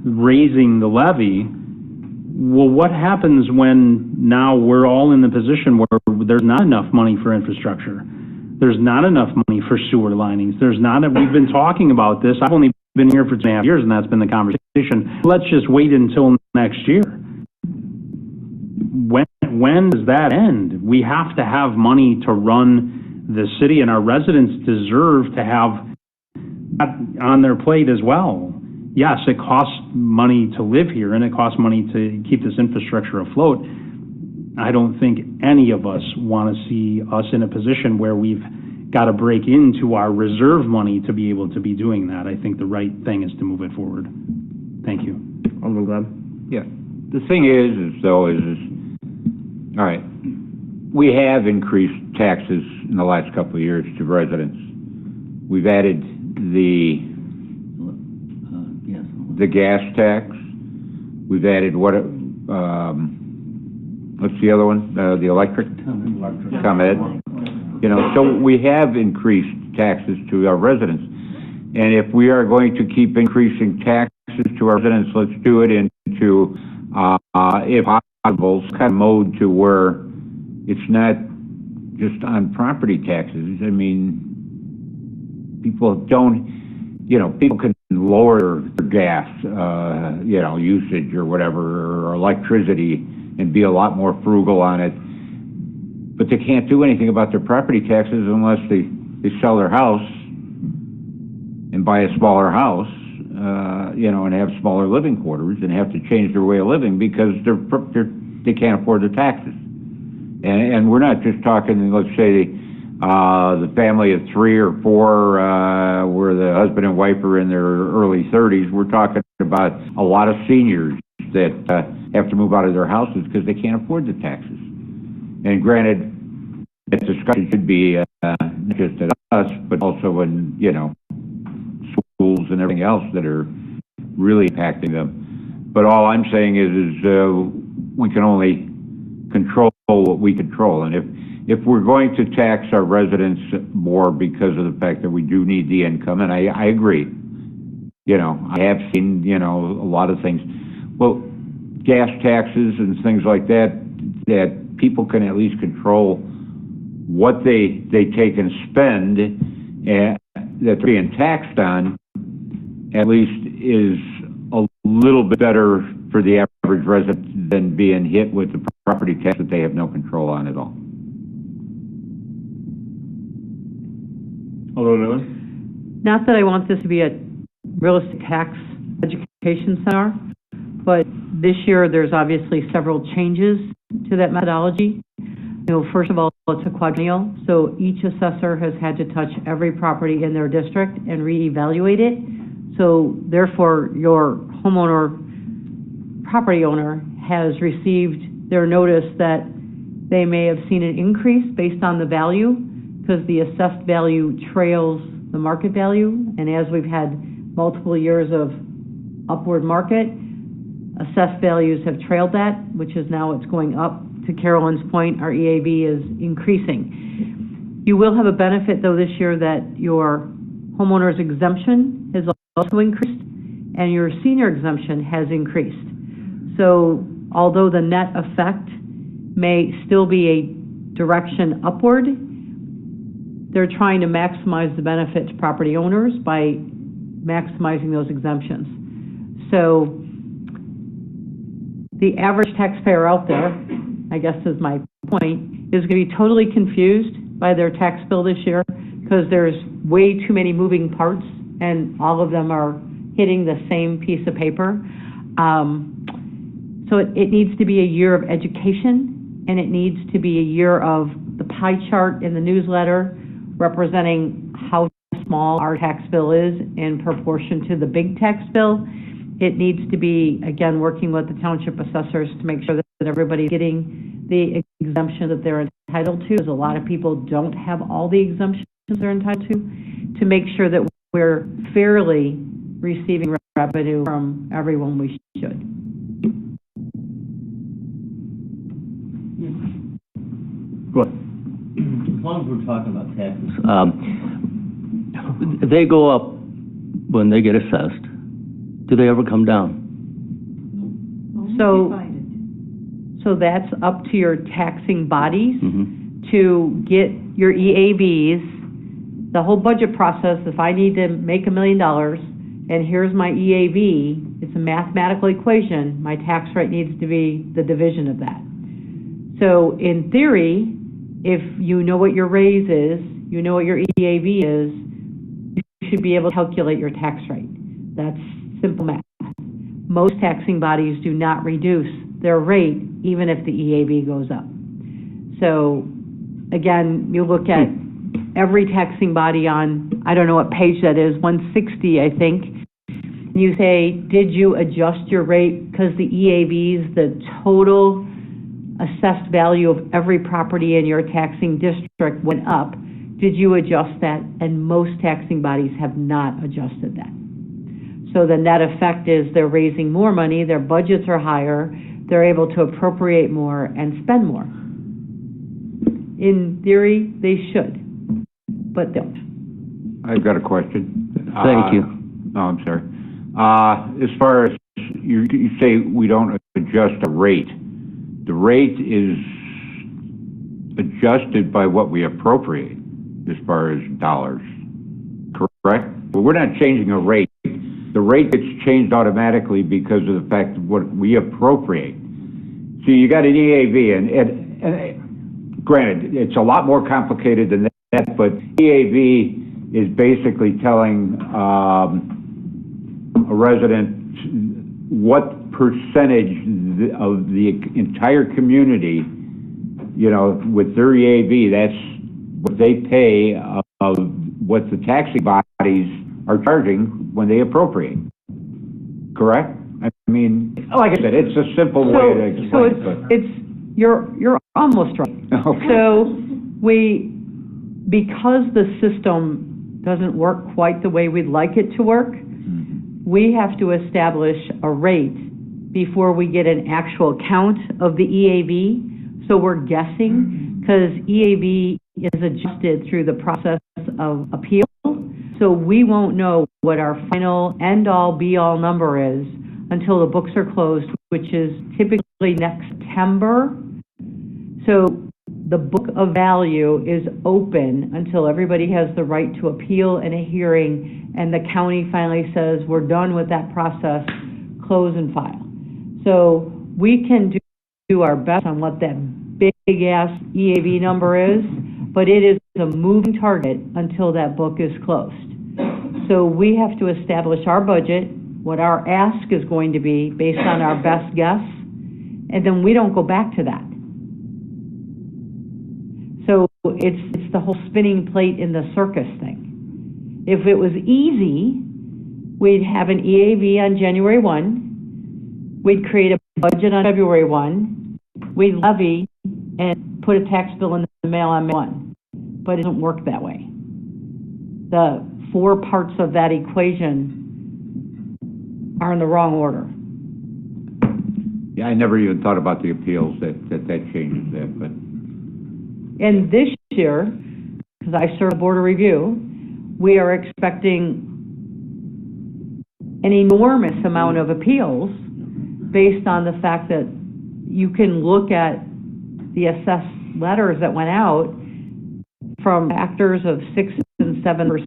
raising the levy. Well, what happens when now we're all in the position where there's not enough money for infrastructure? There's not enough money for sewer linings. We've been talking about this. I've only been here for 2.5 years, and that's been the conversation. Let's just wait until next year. When does that end? We have to have money to run the city, and our residents deserve to have that on their plate as well. Yes, it costs money to live here, and it costs money to keep this infrastructure afloat. I don't think any of us want to see us in a position where we've got to break into our reserve money to be able to be doing that. I think the right thing is to move it forward. Thank you. Alderman Gleb? Yeah. The thing is all right, we have increased taxes in the last couple of years to residents. We've added the gas tax. We've added what's the other one? The electric? ComEd. So we have increased taxes to our residents. And if we are going to keep increasing taxes to our residents, let's do it into, if possible, kind of mode to where it's not just on property taxes. I mean, people can lower their gas, usage or whatever, or electricity, and be a lot more frugal on it. But they can't do anything about their property taxes unless they sell their house and buy a smaller house, and have smaller living quarters and have to change their way of living because they can't afford the taxes. And we're not just talking, let's say, the family of 3 or 4, where the husband and wife are in their early 30s. We're talking about a lot of seniors that have to move out of their houses because they can't afford the taxes. And granted, that discussion should be not just at us, but also in, schools and everything else that are really impacting them. But all I'm saying is we can only control what we control. And if we're going to tax our residents more because of the fact that we do need the income, and I agree, I have seen, a lot of things. Well, gas taxes and things like that people can at least control what they take and spend, and that they're being taxed on, at least is a little bit better for the average resident than being hit with the property tax that they have no control on at all. Alderman Miller? Not that I want this to be a real estate tax education seminar, but this year there's obviously several changes to that methodology. First of all, it's a quadrennial, so each assessor has had to touch every property in their district and reevaluate it. So therefore, your property owner has received their notice that they may have seen an increase based on the value, because the assessed value trails the market value. And as we've had multiple years of upward market, assessed values have trailed that, which is now it's going up. To Carolyn's point, our EAV is increasing. You will have a benefit, though, this year that your homeowner's exemption has also increased, and your senior exemption has increased. So although the net effect may still be a direction upward, they're trying to maximize the benefit to property owners by maximizing those exemptions. So the average taxpayer out there, I guess is my point, is going to be totally confused by their tax bill this year because there's way too many moving parts and all of them are hitting the same piece of paper. So it needs to be a year of education, and it needs to be a year of the pie chart in the newsletter representing how small our tax bill is in proportion to the big tax bill. It needs to be, again, working with the township assessors to make sure that everybody's getting the exemption that they're entitled to, because a lot of people don't have all the exemptions they're entitled to make sure that we're fairly receiving revenue from everyone we should. Go ahead. As long as we're talking about taxes, they go up when they get assessed. Do they ever come down? So that's up to your taxing bodies to get your EAVs. The whole budget process, if I need to make $1 million and here's my EAV, it's a mathematical equation, my tax rate needs to be the division of that. So in theory, if you know what your raise is, you know what your EAV is, you should be able to calculate your tax rate. That's simple math. Most taxing bodies do not reduce their rate even if the EAV goes up. So again, you look at every taxing body on, I don't know what page that is, 160, I think. You say, did you adjust your rate because the EAVs, the total assessed value of every property in your taxing district went up? Did you adjust that? And most taxing bodies have not adjusted that. So the net effect is they're raising more money, their budgets are higher, they're able to appropriate more and spend more. In theory, they should, but don't. I've got a question. Thank you. No, I'm sorry. As far as you say we don't adjust the rate is adjusted by what we appropriate as far as dollars, correct? Well, we're not changing a rate. The rate gets changed automatically because of the fact of what we appropriate. So you got an EAV, and granted, it's a lot more complicated than that, but EAV is basically telling a resident what percentage of the entire community, with their EAV, that's what they pay of what the taxing bodies are charging when they appropriate. Correct? I mean, like I said, it's a simple way to explain. You're almost right. Okay. So because the system doesn't work quite the way we'd like it to work, we have to establish a rate before we get an actual count of the EAV. So we're guessing because EAV is adjusted through the process of appeal. So we won't know what our final end-all, be-all number is until the books are closed, which is typically next September. So the book of value is open until everybody has the right to appeal in a hearing, and the county finally says, we're done with that process, close and file. So we can do our best on what that big-ass EAV number is, but it is a moving target until that book is closed. So we have to establish our budget, what our ask is going to be based on our best guess, and then we don't go back to that. So it's the whole spinning plate in the circus thing. If it was easy, we'd have an EAV on January 1, we'd create a budget on February 1, we'd levy and put a tax bill in the mail on May 1. But it doesn't work that way. The 4 parts of that equation are in the wrong order. Yeah, I never even thought about the appeals that changes that, but. And this year, because I serve the Board of Review, we are expecting an enormous amount of appeals based on the fact that you can look at the assessed letters that went out from factors of 6 and 7%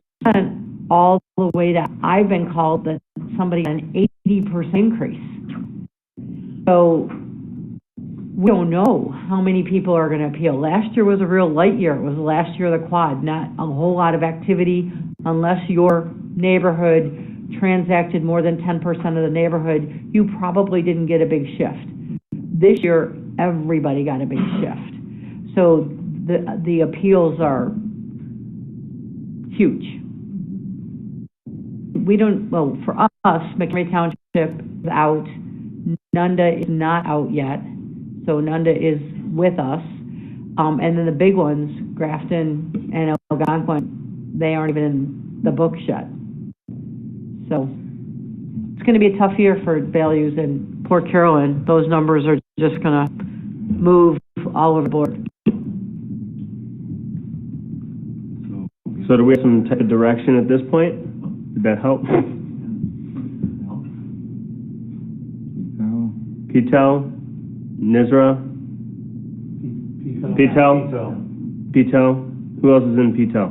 all the way to, I've been called that somebody got an 80% increase. So we don't know how many people are going to appeal. Last year was a real light year. It was the last year of the quad, not a whole lot of activity unless your neighborhood transacted more than 10% of the neighborhood. You probably didn't get a big shift. This year, everybody got a big shift. So the appeals are huge. and we don't, well, for us, McHenry Township is out. Nunda is not out yet, so Nunda is with us. And then the big ones, Grafton and Algonquin, they aren't even in the books yet. So it's going to be a tough year for values in Port Carolyn. Those numbers are just going to move all over the board. So do we have some type of direction at this point? Did that help? Petel, Nizra, Petel. Who else is in Petel?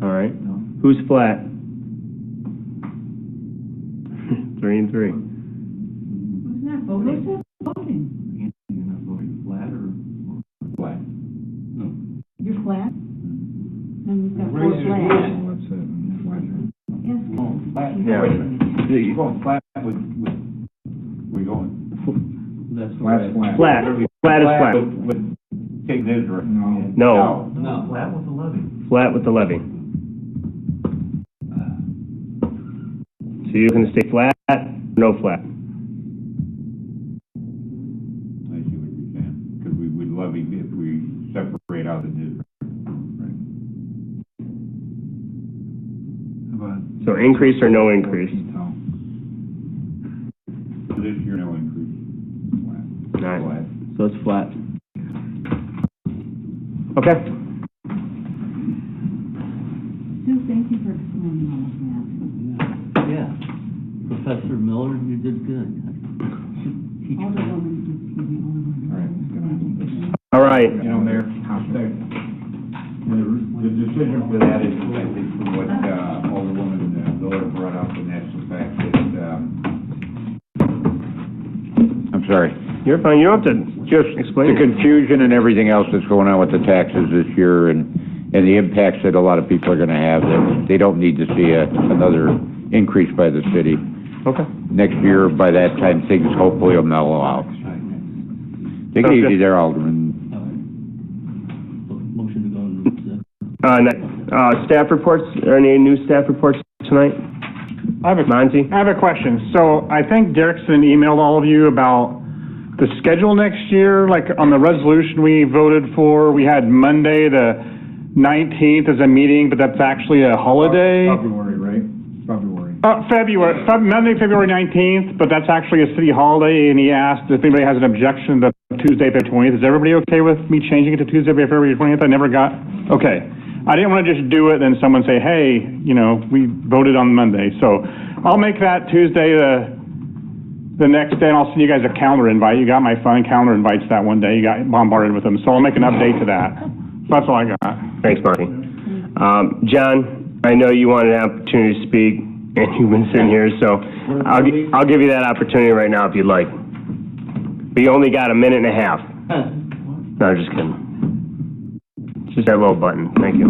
All right. Who's flat? 3 and 3. Who's not voting? Who's voting? You're not voting flat or flat? No. You're flat? Then we've got 4 flat. Yes. Yeah. You're going flat with where you going? That's Flat is flat. With King Nizra. No. Flat with the levy. Flat with the levy. So you're going to stay flat, no flat? I see what you're saying, because we would levy if we separate out the Nizra. So increase or no increase? This year, no increase. All right. So it's flat. Okay. Sue, thank you for explaining all of that. Yeah. Professor Miller, you did good. All right. You know, Mayor, the decision for that is, I think, from what Alderwoman Miller brought up, and that's the fact that, I'm sorry. You're fine. You don't have to Just explain the confusion and everything else that's going on with the taxes this year and the impacts that a lot of people are going to have, that they don't need to see another increase by the city. Okay. Next year, by that time, things hopefully will mellow out. Take it easy there, Alderman. Motion to go into staff reports, are any new staff reports tonight? Monty? I have a question. So I think Derrickson emailed all of you about the schedule next year, like on the resolution we voted for, we had Monday the 19th as a meeting, but that's actually a holiday. February, right? February. Monday, February 19th, but that's actually a city holiday, and he asked if anybody has an objection to Tuesday, February 20th. Is everybody okay with me changing it to Tuesday, February 20th? I never got, okay. I didn't want to just do it and someone say, hey, you know, we voted on Monday. So I'll make that Tuesday the next day, and I'll send you guys a calendar invite. You got my phone calendar invites that one day. You got bombarded with them. So I'll make an update to that. So that's all I got. Thanks, Marty. John, I know you wanted an opportunity to speak, and you've been sitting here, so I'll give you that opportunity right now if you'd like. But you only got a minute and a half. No, just kidding. Just that little button. Thank you.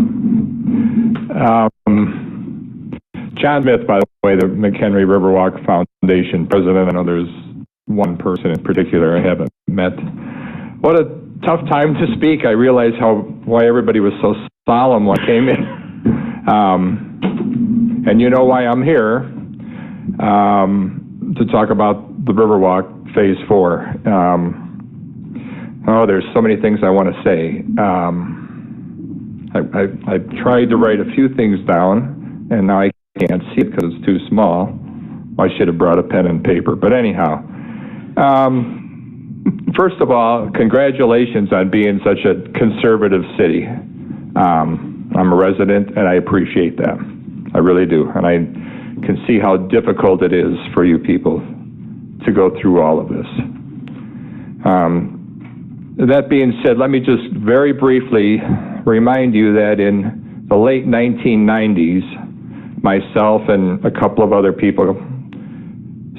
John Smith, by the way, the McHenry Riverwalk Foundation president. I know there's one person in particular I haven't met. What a tough time to speak. I realize why everybody was so solemn when I came in. And you know why I'm here, to talk about the Riverwalk Phase 4. There's so many things I want to say. I tried to write a few things down, and now I can't see it because it's too small. I should have brought a pen and paper. But anyhow, first of all, congratulations on being such a conservative city. I'm a resident, and I appreciate that. I really do. And I can see how difficult it is for you people to go through all of this. That being said, let me just very briefly remind you that in the late 1990s, myself and a couple of other people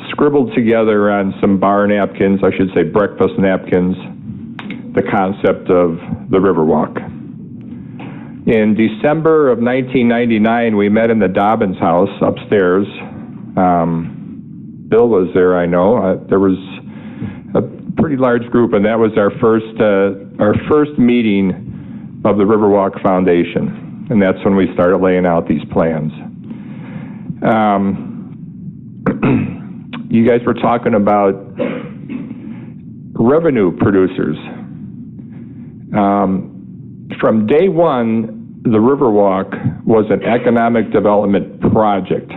scribbled together on some bar napkins, I should say breakfast napkins, the concept of the Riverwalk. In December of 1999, we met in the Dobbins house upstairs. Bill was there, I know. There was a pretty large group, and that was our first meeting of the Riverwalk Foundation, and that's when we started laying out these plans. You guys were talking about revenue producers. From day one, the Riverwalk was an economic development project,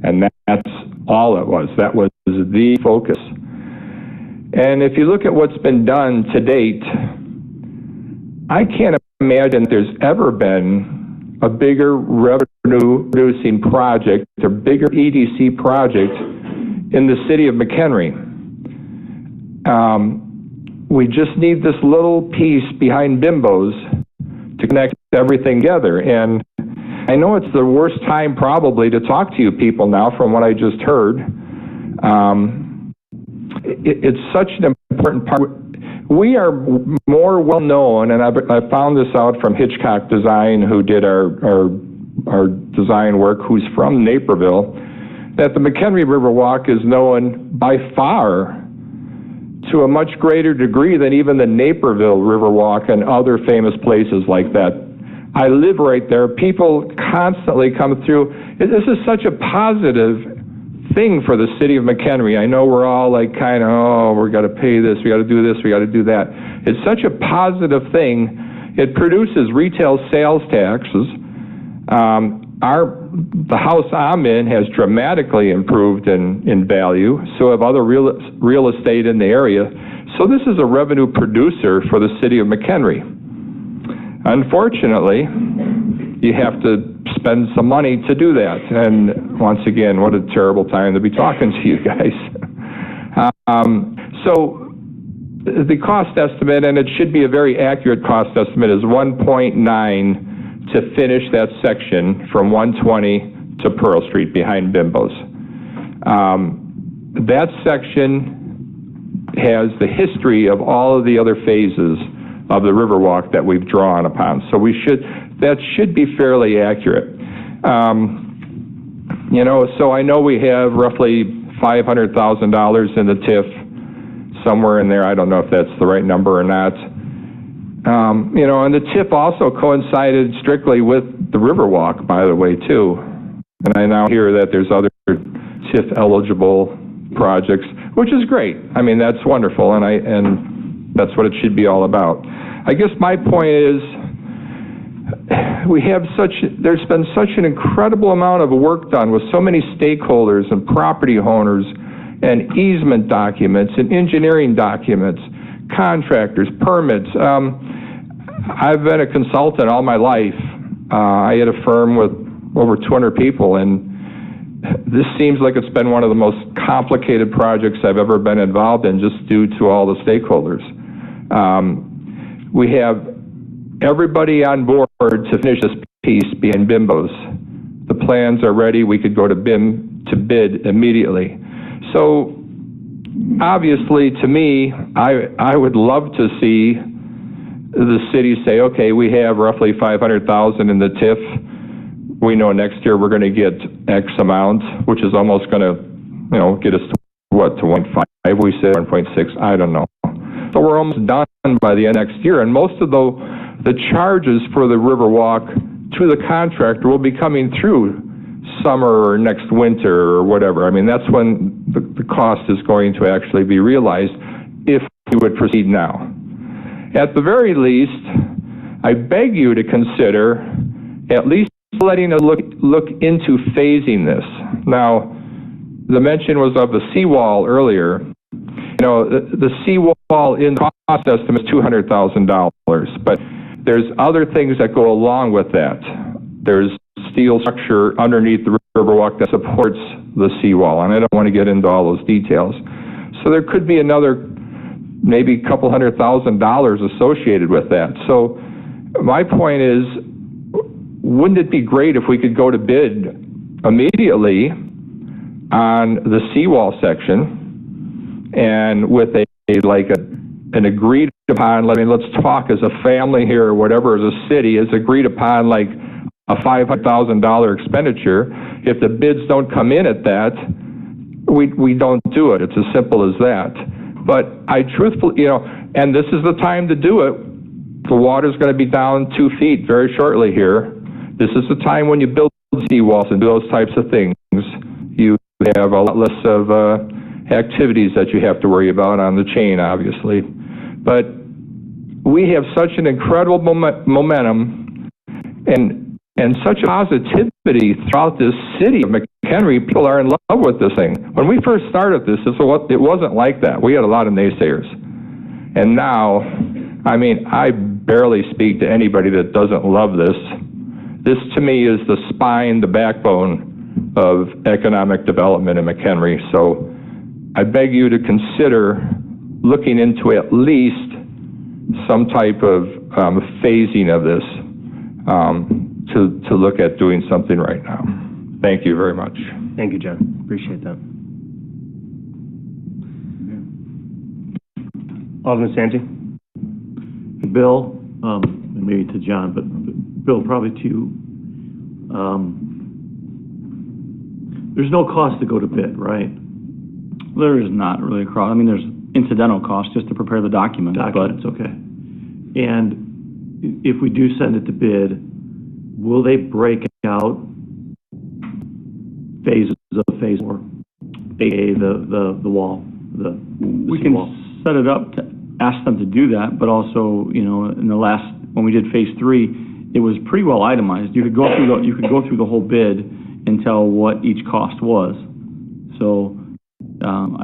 and that's all it was. That was the focus. And if you look at what's been done to date, I can't imagine there's ever been a bigger revenue-producing project or bigger EDC project in the city of McHenry. We just need this little piece behind Bimbo's to connect everything together. And I know it's the worst time probably to talk to you people now from what I just heard. It's such an important part. We are more well known, and I found this out from Hitchcock Design, who did our design work, who's from Naperville, that the McHenry Riverwalk is known by far to a much greater degree than even the Naperville Riverwalk and other famous places like that. I live right there. People constantly come through. This is such a positive thing for the city of McHenry. I know we're all like kind of, oh, we got to pay this, we got to do this, we got to do that. It's such a positive thing. It produces retail sales taxes. The house I'm in has dramatically improved in value, so have other real estate in the area. So this is a revenue producer for the city of McHenry. Unfortunately, you have to spend some money to do that. And once again, what a terrible time to be talking to you guys. So the cost estimate, and it should be a very accurate cost estimate, is 1.9 to finish that section from 120 to Pearl Street behind Bimbo's. That section has the history of all of the other phases of the Riverwalk that we've drawn upon. So that should be fairly accurate. So I know we have roughly $500,000 in the TIF, somewhere in there. I don't know if that's the right number or not. And the TIF also coincided strictly with the Riverwalk, by the way, too. And I now hear that there's other TIF-eligible projects, which is great. I mean, that's wonderful, and that's what it should be all about. I guess my point is, there's been such an incredible amount of work done with so many stakeholders and property owners and easement documents and engineering documents, contractors, permits. I've been a consultant all my life. I had a firm with over 200 people, and this seems like it's been one of the most complicated projects I've ever been involved in, just due to all the stakeholders. We have everybody on board to finish this piece behind Bimbo's. The plans are ready. We could go to bid immediately. So obviously, to me, I would love to see the city say, okay, we have roughly $500,000 in the TIF. We know next year we're going to get X amount, which is almost going to, get us to what, to 1.5? We said 1.6. I don't know. So we're almost done by the end of next year, and most of the charges for the Riverwalk to the contractor will be coming through summer or next winter or whatever. I mean, that's when the cost is going to actually be realized if you would proceed now. At the very least, I beg you to consider at least letting us look into phasing this. Now, the mention was of the seawall earlier. The seawall in the cost estimate is $200,000, but there's other things that go along with that. There's steel structure underneath the Riverwalk that supports the seawall, and I don't want to get into all those details. So there could be another maybe a couple $100,000 associated with that. So my point is, wouldn't it be great if we could go to bid immediately on the seawall section, and with an agreed upon, let's talk as a family here or whatever, as a city, is agreed upon like a $500,000 expenditure. If the bids don't come in at that, we don't do it. It's as simple as that. But I truthfully, and this is the time to do it. The water's going to be down 2 feet very shortly here. This is the time when you build seawalls and do those types of things, you have a lot less of activities that you have to worry about on the chain, obviously. But we have such an incredible momentum and such a positivity throughout this city of McHenry. People are in love with this thing. When we first started this, it wasn't like that. We had a lot of naysayers. And now, I mean, I barely speak to anybody that doesn't love this. This, to me, is the spine, the backbone of economic development in McHenry. So I beg you to consider looking into at least some type of phasing of this to look at doing something right now. Thank you very much. Thank you, John. Appreciate that. Alderman Santi? Bill, and maybe to John, but Bill, probably to you. There's no cost to go to bid, right? There is not really a cost. I mean, there's incidental cost just to prepare the document. Documents, okay. And if we do send it to bid, will they break out phases of phase 4, aka the wall, the we can wall? Set it up to ask them to do that, but also, you know, in the last, when we did phase 3, it was pretty well itemized. You could go through the whole bid and tell what each cost was. So,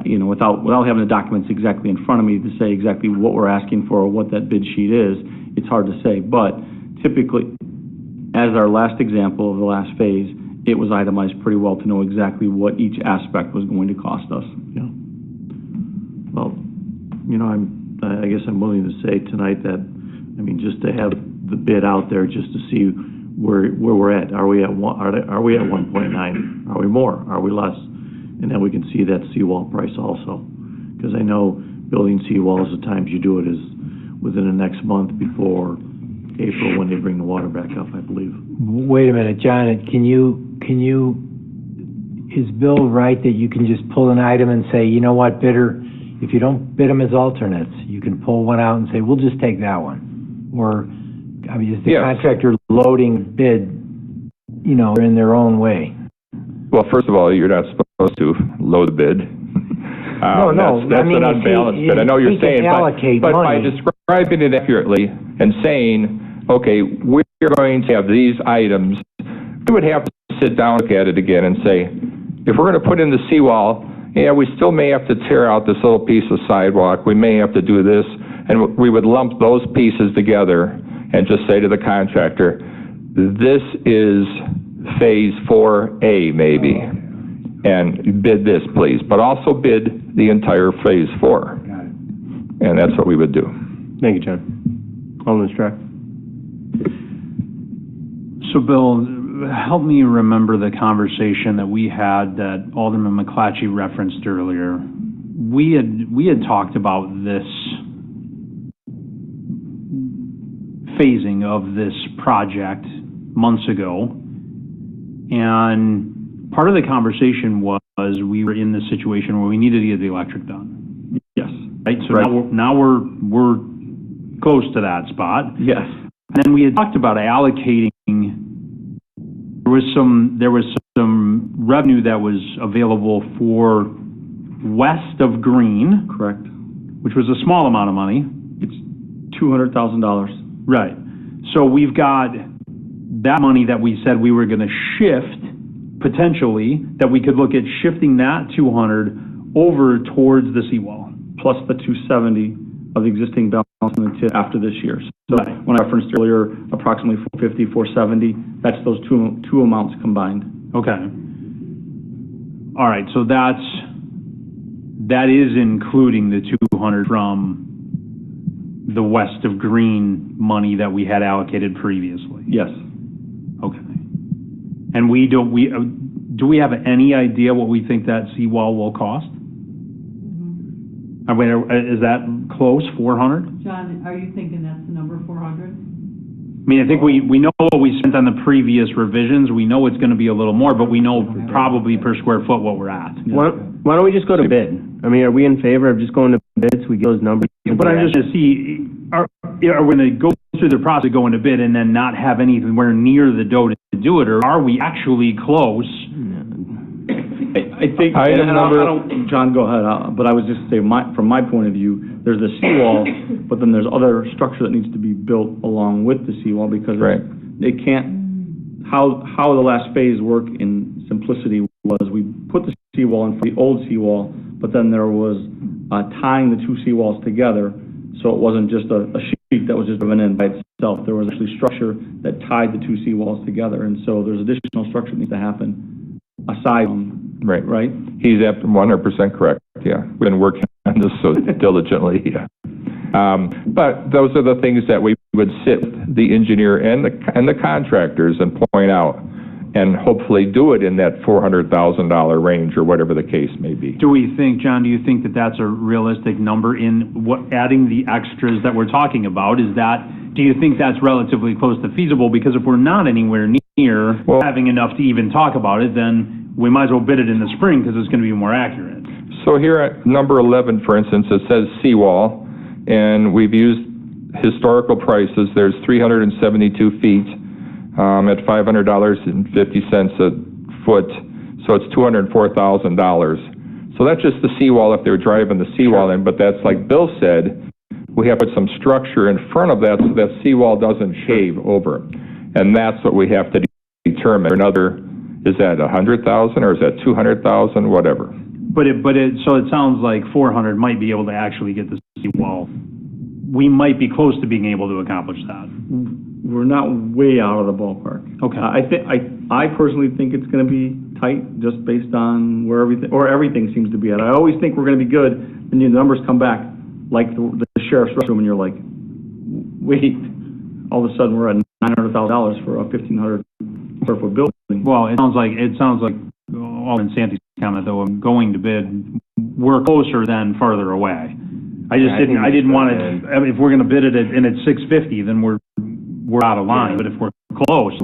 you know, without having the documents exactly in front of me to say exactly what we're asking for or what that bid sheet is, it's hard to say. But typically, as our last example of the last phase, it was itemized pretty well to know exactly what each aspect was going to cost us. Yeah. Well, you know, I guess I'm willing to say tonight that, I mean, just to have the bid out there, just to see where we're at. Are we at 1.9? Are we more? Are we less? And then we can see that seawall price also. Because I know building seawalls, the times you do it is within the next month before April when they bring the water back up, I believe. Wait a minute, John, is Bill right that you can just pull an item and say, you know what, bidder, if you don't bid them as alternates, you can pull one out and say, we'll just take that one? Or, I mean, is the contractor loading bid, you know, in their own way? Well, first of all, you're not supposed to load the bid. That's an unbalanced bid. I know you're saying, but by describing it accurately and saying, okay, we're going to have these items, we would have to sit down and look at it again and say, if we're going to put in the seawall, yeah, we still may have to tear out this little piece of sidewalk. We may have to do this, and we would lump those pieces together and just say to the contractor, this is phase 4A maybe, and bid this, please, but also bid the entire phase 4. And that's what we would do. Thank you, John. Alderman Strack. So, Bill, help me remember the conversation that we had that Alderman McClatchy referenced earlier. We had talked about this phasing of this project months ago, and part of the conversation was we were in this situation where we needed to get the electric done. Yes. Right. So now we're close to that spot. Yes. And then we had talked about allocating. There was some revenue that was available for west of Green. Correct. Which was a small amount of money. It's $200,000. Right. So we've got that money that we said we were going to shift, potentially, that we could look at shifting that 200 over towards the seawall. Plus the 270 of the existing balance in the TIF after this year. So when I referenced earlier, approximately 450, 470, that's those two amounts combined. Okay. All right, so that is including the 200 from the west of Green money that we had allocated previously. Yes. Okay. And do we have any idea what we think that seawall will cost? I mean, is that close, 400? John, are you thinking that's the number, 400? I mean, I think we know what we spent on the previous revisions. We know it's going to be a little more, but we know probably per square foot what we're at. Why don't we just go to bid? I mean, are we in favor of just going to bids? We get those numbers. But I'm just going to see, are we going to go through the process of going to bid and then not have anywhere near the dough to do it, or are we actually close? I think, Item number- John, go ahead, but I was just saying, from my point of view, there's the seawall, but then there's other structure that needs to be built along with the seawall, because Right. it can't, how the last phase worked in simplicity was, we put the seawall in front of the old seawall, but then there was tying the two seawalls together, so it wasn't just a sheet that was just driven in by itself. There was actually structure that tied the two seawalls together, and so there's additional structure that needs to happen aside from, right? He's 100% correct, yeah. We've been working on this so diligently, yeah. But those are the things that we would sit with the engineer and the contractors and point out, and hopefully do it in that $400,000 range or whatever the case may be. Do we think, John, do you think that that's a realistic number in what, adding the extras that we're talking about? Do you think that's relatively close to feasible? Because if we're not anywhere near having enough to even talk about it, then we might as well bid it in the spring because it's going to be more accurate. So here at number 11, for instance, it says seawall, and we've used historical prices. There's 372 feet at $500.50 a foot, so it's $204,000. So that's just the seawall if they were driving the seawall in, but that's like Bill said, we have to put some structure in front of that so that seawall doesn't cave over. And that's what we have to determine. Is that 100,000 or is that 200,000, whatever? So it sounds like 400 might be able to actually get the seawall. We might be close to being able to accomplish that. We're not way out of the ballpark. Okay. I personally think it's going to be tight just based on where everything seems to be at. I always think we're going to be good, and the numbers come back like the sheriff's restroom, and you're like, wait, all of a sudden we're at $900,000 for a 1,500 square foot building. Well, it sounds like all in Sandy's comment though, I'm going to bid, we're closer than farther away. I didn't want to, if we're going to bid it and it's 650, then we're out of line, but if we're close.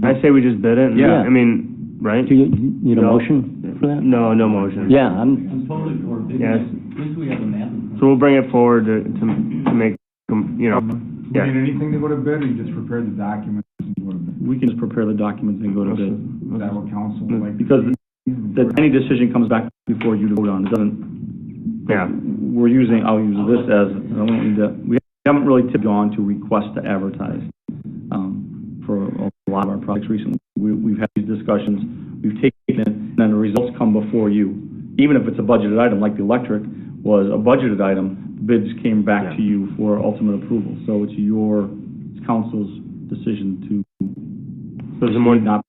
I say we just bid it. Yeah. I mean, right? Do you need a motion for that? No motion. Yeah, I'm totally for bidding. Yes. At least we have a map. So we'll bring it forward to make, Yeah. Anything to go to bid, or you just prepare the documents and go to bid? We can just prepare the documents and go to bid. Is that what council would like? Because any decision comes back before you to vote on. It doesn't, I'll use this as, we haven't really gone to request to advertise for a lot of our projects recently. We've had these discussions, we've taken it, and then the results come before you. Even if it's a budgeted item, like the electric was a budgeted item, bids came back to you for ultimate approval. So it's council's decision to not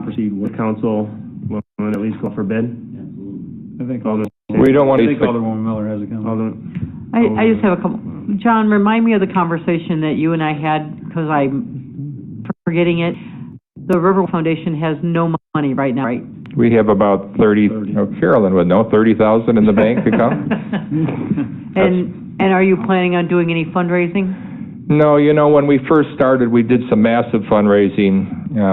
proceed with council. Will at least go for bid? I think we don't want to. I think Alderwoman Miller has a comment. I just have a couple. John, remind me of the conversation that you and I had, because I'm forgetting it. The River Foundation has no money right now, right? We have about 30. Carolyn would know, 30,000 in the bank account. And are you planning on doing any fundraising? No, when we first started, we did some massive fundraising,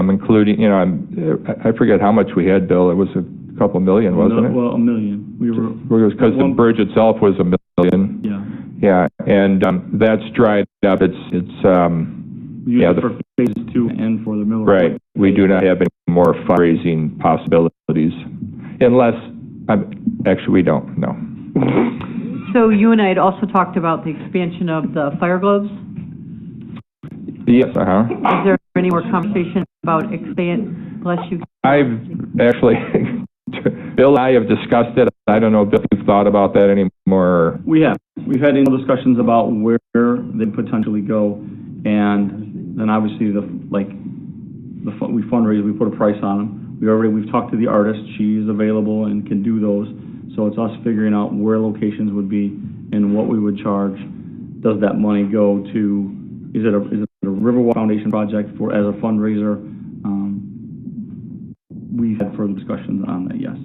including, I forget how much we had, Bill. It was a couple million, wasn't it? Well, $1 million. Because the bridge itself was $1 million. Yeah. Yeah, and that's dried up. We use it for phase 2 and for the Miller. Right. We do not have any more fundraising possibilities, unless, actually, we don't, no. So you and I had also talked about the expansion of the fire globes. Yes, Is there any more conversation about bless you? I've actually, Bill and I have discussed it. I don't know, Bill, if you've thought about that anymore. We have. We've had discussions about where they potentially go, and then obviously we fundraise, we put a price on them. We've talked to the artist. She's available and can do those. So it's us figuring out where locations would be and what we would charge. Does that money go to, is it a Riverwalk Foundation project as a fundraiser? We've had further discussions on that, yes.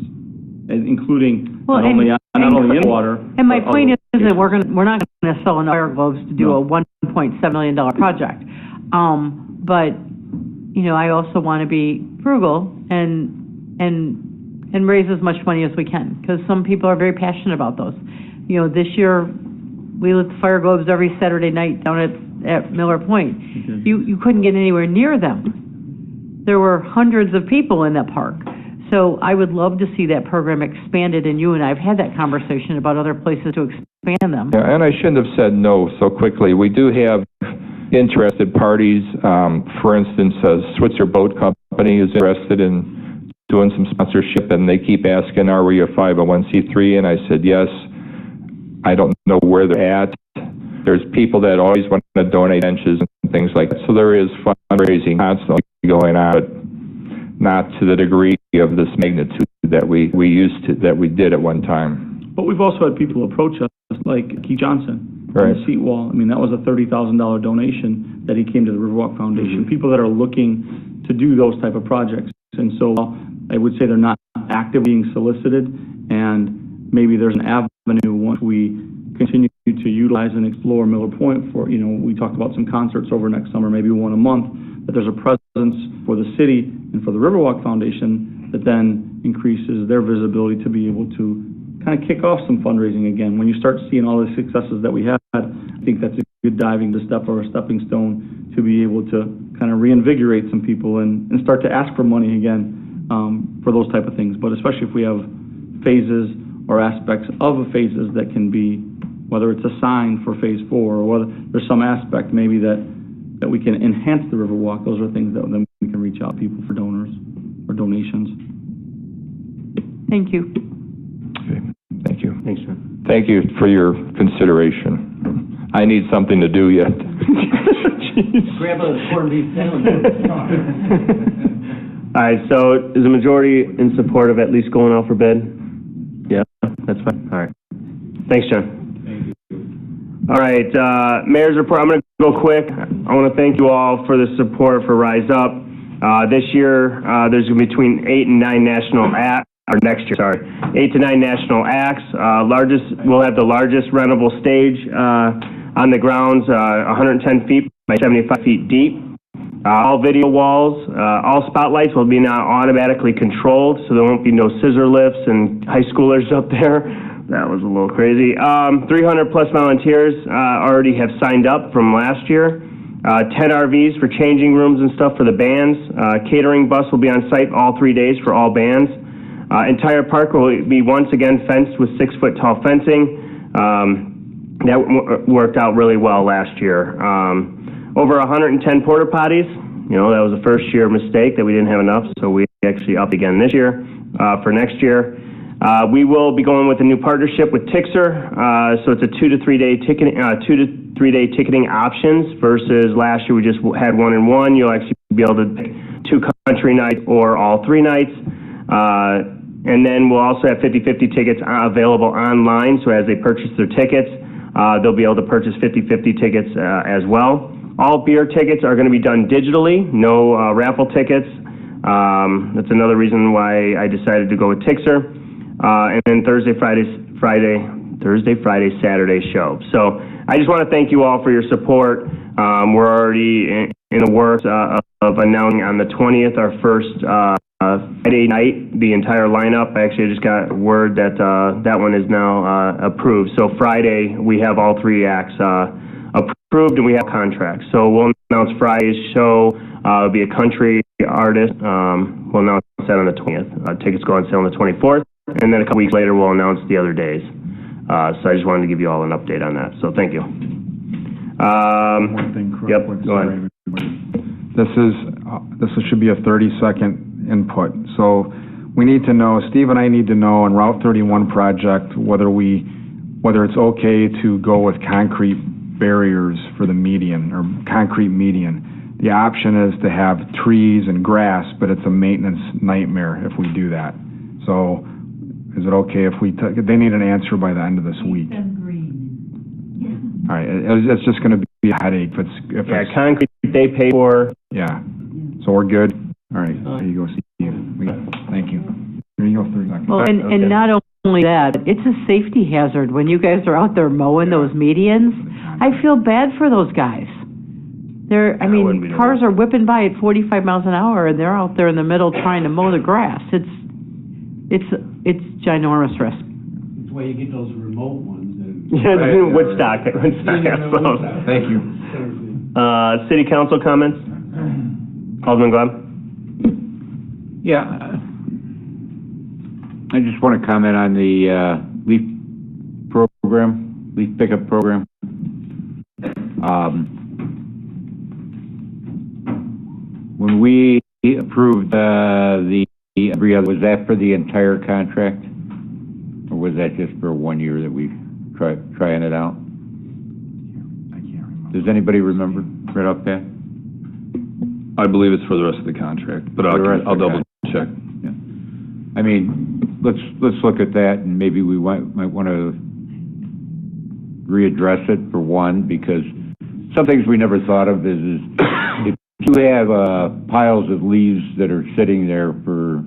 And including not only in water. And my point is that we're not going to sell enough fire globes to do a $1.7 million project. But, I also want to be frugal and raise as much money as we can, because some people are very passionate about those. This year, we lit the fire globes every Saturday night down at Miller Point. You couldn't get anywhere near them. there were hundreds of people in that park. So I would love to see that program expanded, and you and I have had that conversation about other places to expand them. Yeah, and I shouldn't have said no so quickly. We do have interested parties. For instance, Switzer Boat Company is interested in doing some sponsorship, and they keep asking, are we a 501c3? And I said, yes. I don't know where they're at. There's people that always want to donate benches and things like that. So there is fundraising constantly going on, but not to the degree of this magnitude that we did at one time. But we've also had people approach us, like Keith Johnson, Right. on the seat wall. I mean, that was a $30,000 donation that he came to the Riverwalk Foundation. People that are looking to do those type of projects. And so I would say they're not actively being solicited, and maybe there's an avenue once we continue to utilize and explore Miller Point for, we talked about some concerts over next summer, maybe one a month, that there's a presence for the city and for the Riverwalk Foundation that then increases their visibility to be able to kind of kick off some fundraising again. When you start seeing all the successes that we had, I think that's a good diving step or a stepping stone to be able to kind of reinvigorate some people and start to ask for money again for those type of things. But especially if we have phases or aspects of phases that can be, whether it's a sign for phase 4 or whether there's some aspect maybe that we can enhance the Riverwalk, those are things that then we can reach out to people for donors or donations. Thank you. Okay. Thank you. Thanks, John. Thank you for your consideration. I need something to do yet. Grab a corned beef sandwich. All right, so is the majority in support of at least going out for bid? Yeah, that's fine. All right. Thanks, John. All right, Mayor's report. I'm going to go quick. I want to thank you all for the support for Rise Up. This year, there's going to be between 8 and 9 national acts, or next year, sorry, 8 to 9 national acts. We'll have the largest rentable stage on the grounds, 110 feet by 75 feet deep. All video walls, all spotlights will be now automatically controlled, so there won't be no scissor lifts and high schoolers up there. That was a little crazy. 300 plus volunteers already have signed up from last year. 10 RVs for changing rooms and stuff for the bands. Catering bus will be on site all 3 days for all bands. Entire park will be once again fenced with 6-foot tall fencing. That worked out really well last year. Over 110 porta potties. That was a first year mistake that we didn't have enough, so we actually upped again this year for next year. We will be going with a new partnership with Tixer, so it's a 2 to 3 day ticketing options versus last year we just had 1 and 1. You'll actually be able to pick 2 country nights or all 3 nights. And then we'll also have 50/50 tickets available online, so as they purchase their tickets, they'll be able to purchase 50/50 tickets as well. All beer tickets are going to be done digitally, no raffle tickets. That's another reason why I decided to go with Tixer. And then Thursday, Friday, Saturday show. So I just want to thank you all for your support. We're already in the works of announcing on the 20th our first Friday night, the entire lineup. Actually, I just got word that that one is now approved. So Friday, we have all 3 acts approved and we have contracts. So we'll announce Friday's show. It'll be a country artist. We'll announce that on the 20th. Tickets go on sale on the 24th. And then a couple weeks later, we'll announce the other days. So I just wanted to give you all an update on that. So thank you. One thing, yep, go ahead. This should be a 30-second input. So we need to know, Steve and I need to know on Route 31 project whether it's okay to go with concrete barriers for the median or concrete median. The option is to have trees and grass, but it's a maintenance nightmare if we do that. So is it okay if they need an answer by the end of this week? All right, it's just going to be a headache if it's concrete they pay for. Yeah, so we're good. All right, there you go, Steve. Thank you. There you go, 30 seconds. Well, and not only that, it's a safety hazard when you guys are out there mowing those medians. I feel bad for those guys. Cars are whipping by at 45 miles an hour, and they're out there in the middle trying to mow the grass. It's ginormous risk. That's why you get those remote ones. Woodstock. Thank you. City council comments? Alderman Gleb? Yeah. I just want to comment on the leaf pickup program. When we approved was that for the entire contract? Or was that just for 1 year that we trying it out? I can't remember. Does anybody remember right off that? I believe it's for the rest of the contract, but I'll double check. Yeah. I mean, let's look at that, and maybe we might want to readdress it for one, because some things we never thought of is if you have piles of leaves that are sitting there for,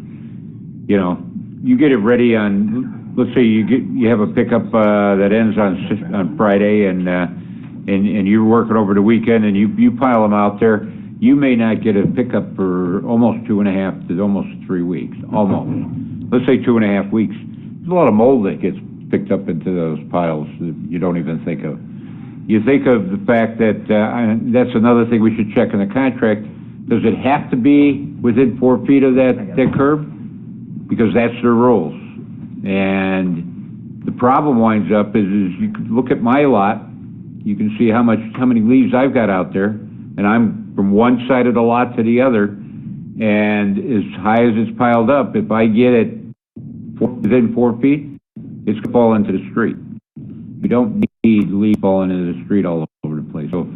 you get it ready on, let's say you have a pickup that ends on Friday, and you're working over the weekend, and you pile them out there. You may not get a pickup for almost 2.5 to almost 3 weeks, almost. Let's say 2.5 weeks. There's a lot of mold that gets picked up into those piles that you don't even think of. You think of the fact that, that's another thing we should check in the contract. Does it have to be within 4 feet of that curb? Because that's their rules. And the problem winds up is you can look at my lot, you can see how many leaves I've got out there, and I'm from one side of the lot to the other, and as high as it's piled up, if I get it within 4 feet, it's gonna fall into the street. You don't need leaves falling into the street all over the place. So,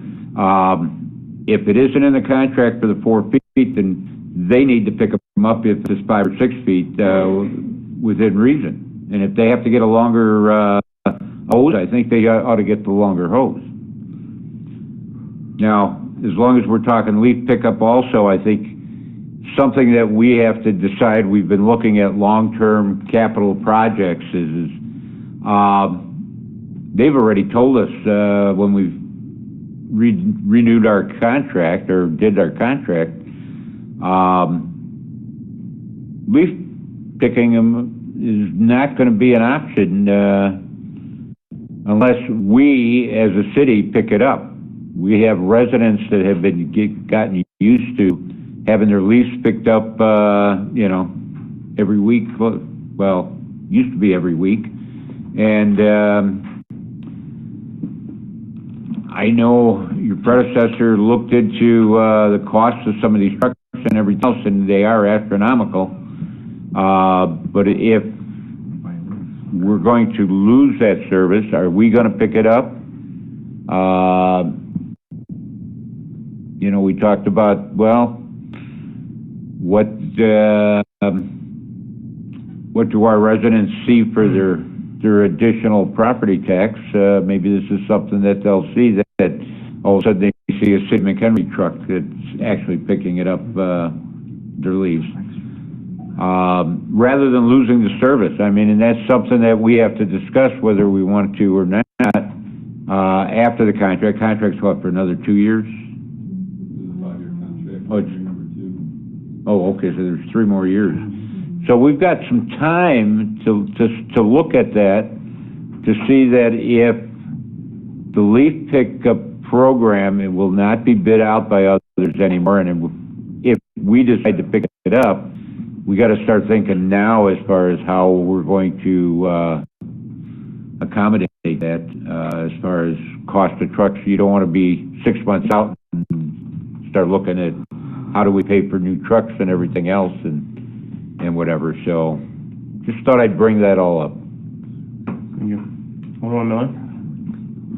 if it isn't in the contract for the 4 feet, then they need to pick them up if it's 5 or 6 feet, within reason. And if they have to get a longer, hose, I think they ought to get the longer hose. Now, as long as we're talking leaf pickup also, I think something that we have to decide, we've been looking at long-term capital projects is they've already told us when we've renewed our contract or did our contract, leaf picking them is not going to be an option unless we, as a city, pick it up. We have residents that have gotten used to having their leaves picked up, every week. Well, used to be every week. And I know your predecessor looked into the cost of some of these trucks and everything else, and they are astronomical. But if we're going to lose that service, are we going to pick it up? We talked about, well, what do our residents see for their additional property tax? Maybe this is something that they'll see that all of a sudden they see a Sid McHenry truck that's actually picking it up, their leaves. Rather than losing the service. I mean, and that's something that we have to discuss whether we want to or not after the contract. Contract's what, for another 2 years? Oh, okay, so there's 3 more years. So we've got some time to look at that, to see that if the leaf pickup program, it will not be bid out by others anymore, and if we decide to pick it up, we got to start thinking now as far as how we're going to accommodate that as far as cost of trucks. You don't want to be 6 months out and start looking at how do we pay for new trucks and everything else and whatever. So just thought I'd bring that all up. Thank you. Alderman Miller?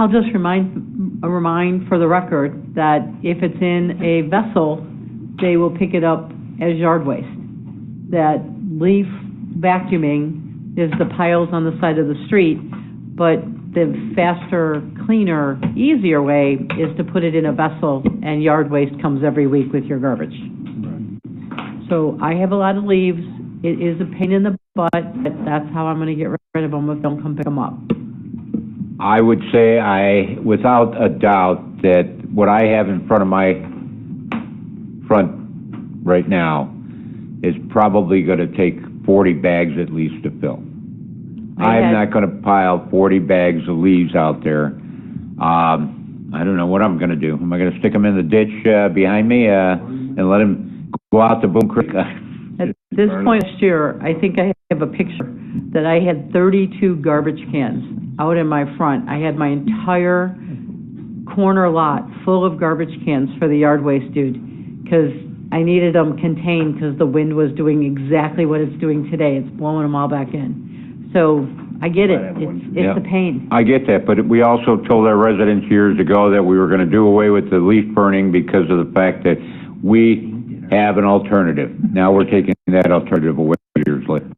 I'll just remind for the record that if it's in a vessel, they will pick it up as yard waste. That leaf vacuuming is the piles on the side of the street, but the faster, cleaner, easier way is to put it in a vessel, and yard waste comes every week with your garbage. Right. So I have a lot of leaves. It is a pain in the butt, but that's how I'm going to get rid of them if they don't come pick them up. I would say without a doubt, that what I have in front of my front right now is probably going to take 40 bags at least to fill. I'm not going to pile 40 bags of leaves out there. I don't know what I'm going to do. Am I going to stick them in the ditch behind me and let them go out to Boone Creek? At this point last year, I think I have a picture that I had 32 garbage cans out in my front. I had my entire corner lot full of garbage cans for the yard waste dude, because I needed them contained because the wind was doing exactly what it's doing today. It's blowing them all back in. So I get it. It's a pain. I get that, but we also told our residents years ago that we were going to do away with the leaf burning because of the fact that we have an alternative. Now we're taking that alternative away years later.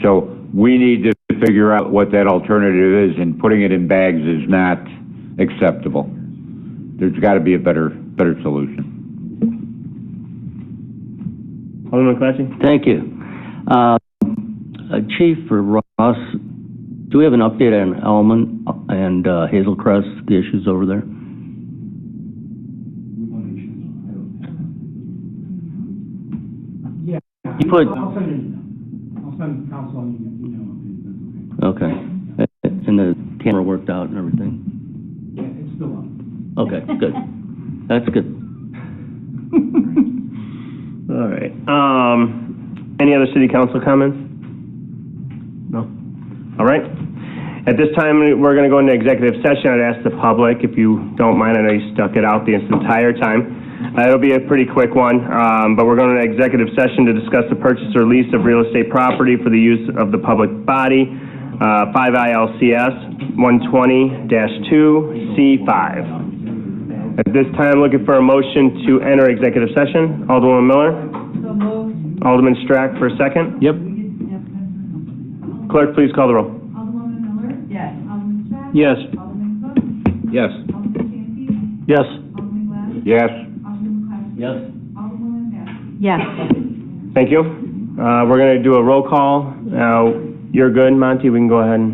So we need to figure out what that alternative is, and putting it in bags is not acceptable. There's got to be a better solution. Alderman McClatchy? Thank you. Chief or Ross, do we have an update on Elman and Hazelcrest, the issues over there? Yeah. You put- I'll send council an email. Okay. And the camera worked out and everything? Yeah, it's still on. Okay, good. That's good. All right. Any other city council comments? No? All right. At this time, we're going to go into executive session. I'd ask the public, if you don't mind, I know you stuck it out the entire time. It'll be a pretty quick one, but we're going to executive session to discuss the purchase or lease of real estate property for the use of the public body, 5 ILCS 120-2C5. At this time, looking for a motion to enter executive session. Alderwoman Miller? So moved. Alderman Strack for a second. Yep. Clerk, please call the roll. Alderwoman Miller? Yes. Alderman Strack? Yes. Alderman Cook? Yes. Alderman Santee? Yes. Alderman Glad? Yes. Alderman McClatchy? Yes. Alderwoman Bassey? Yes. Thank you. We're going to do a roll call. Now, you're good, Monty. We can go ahead and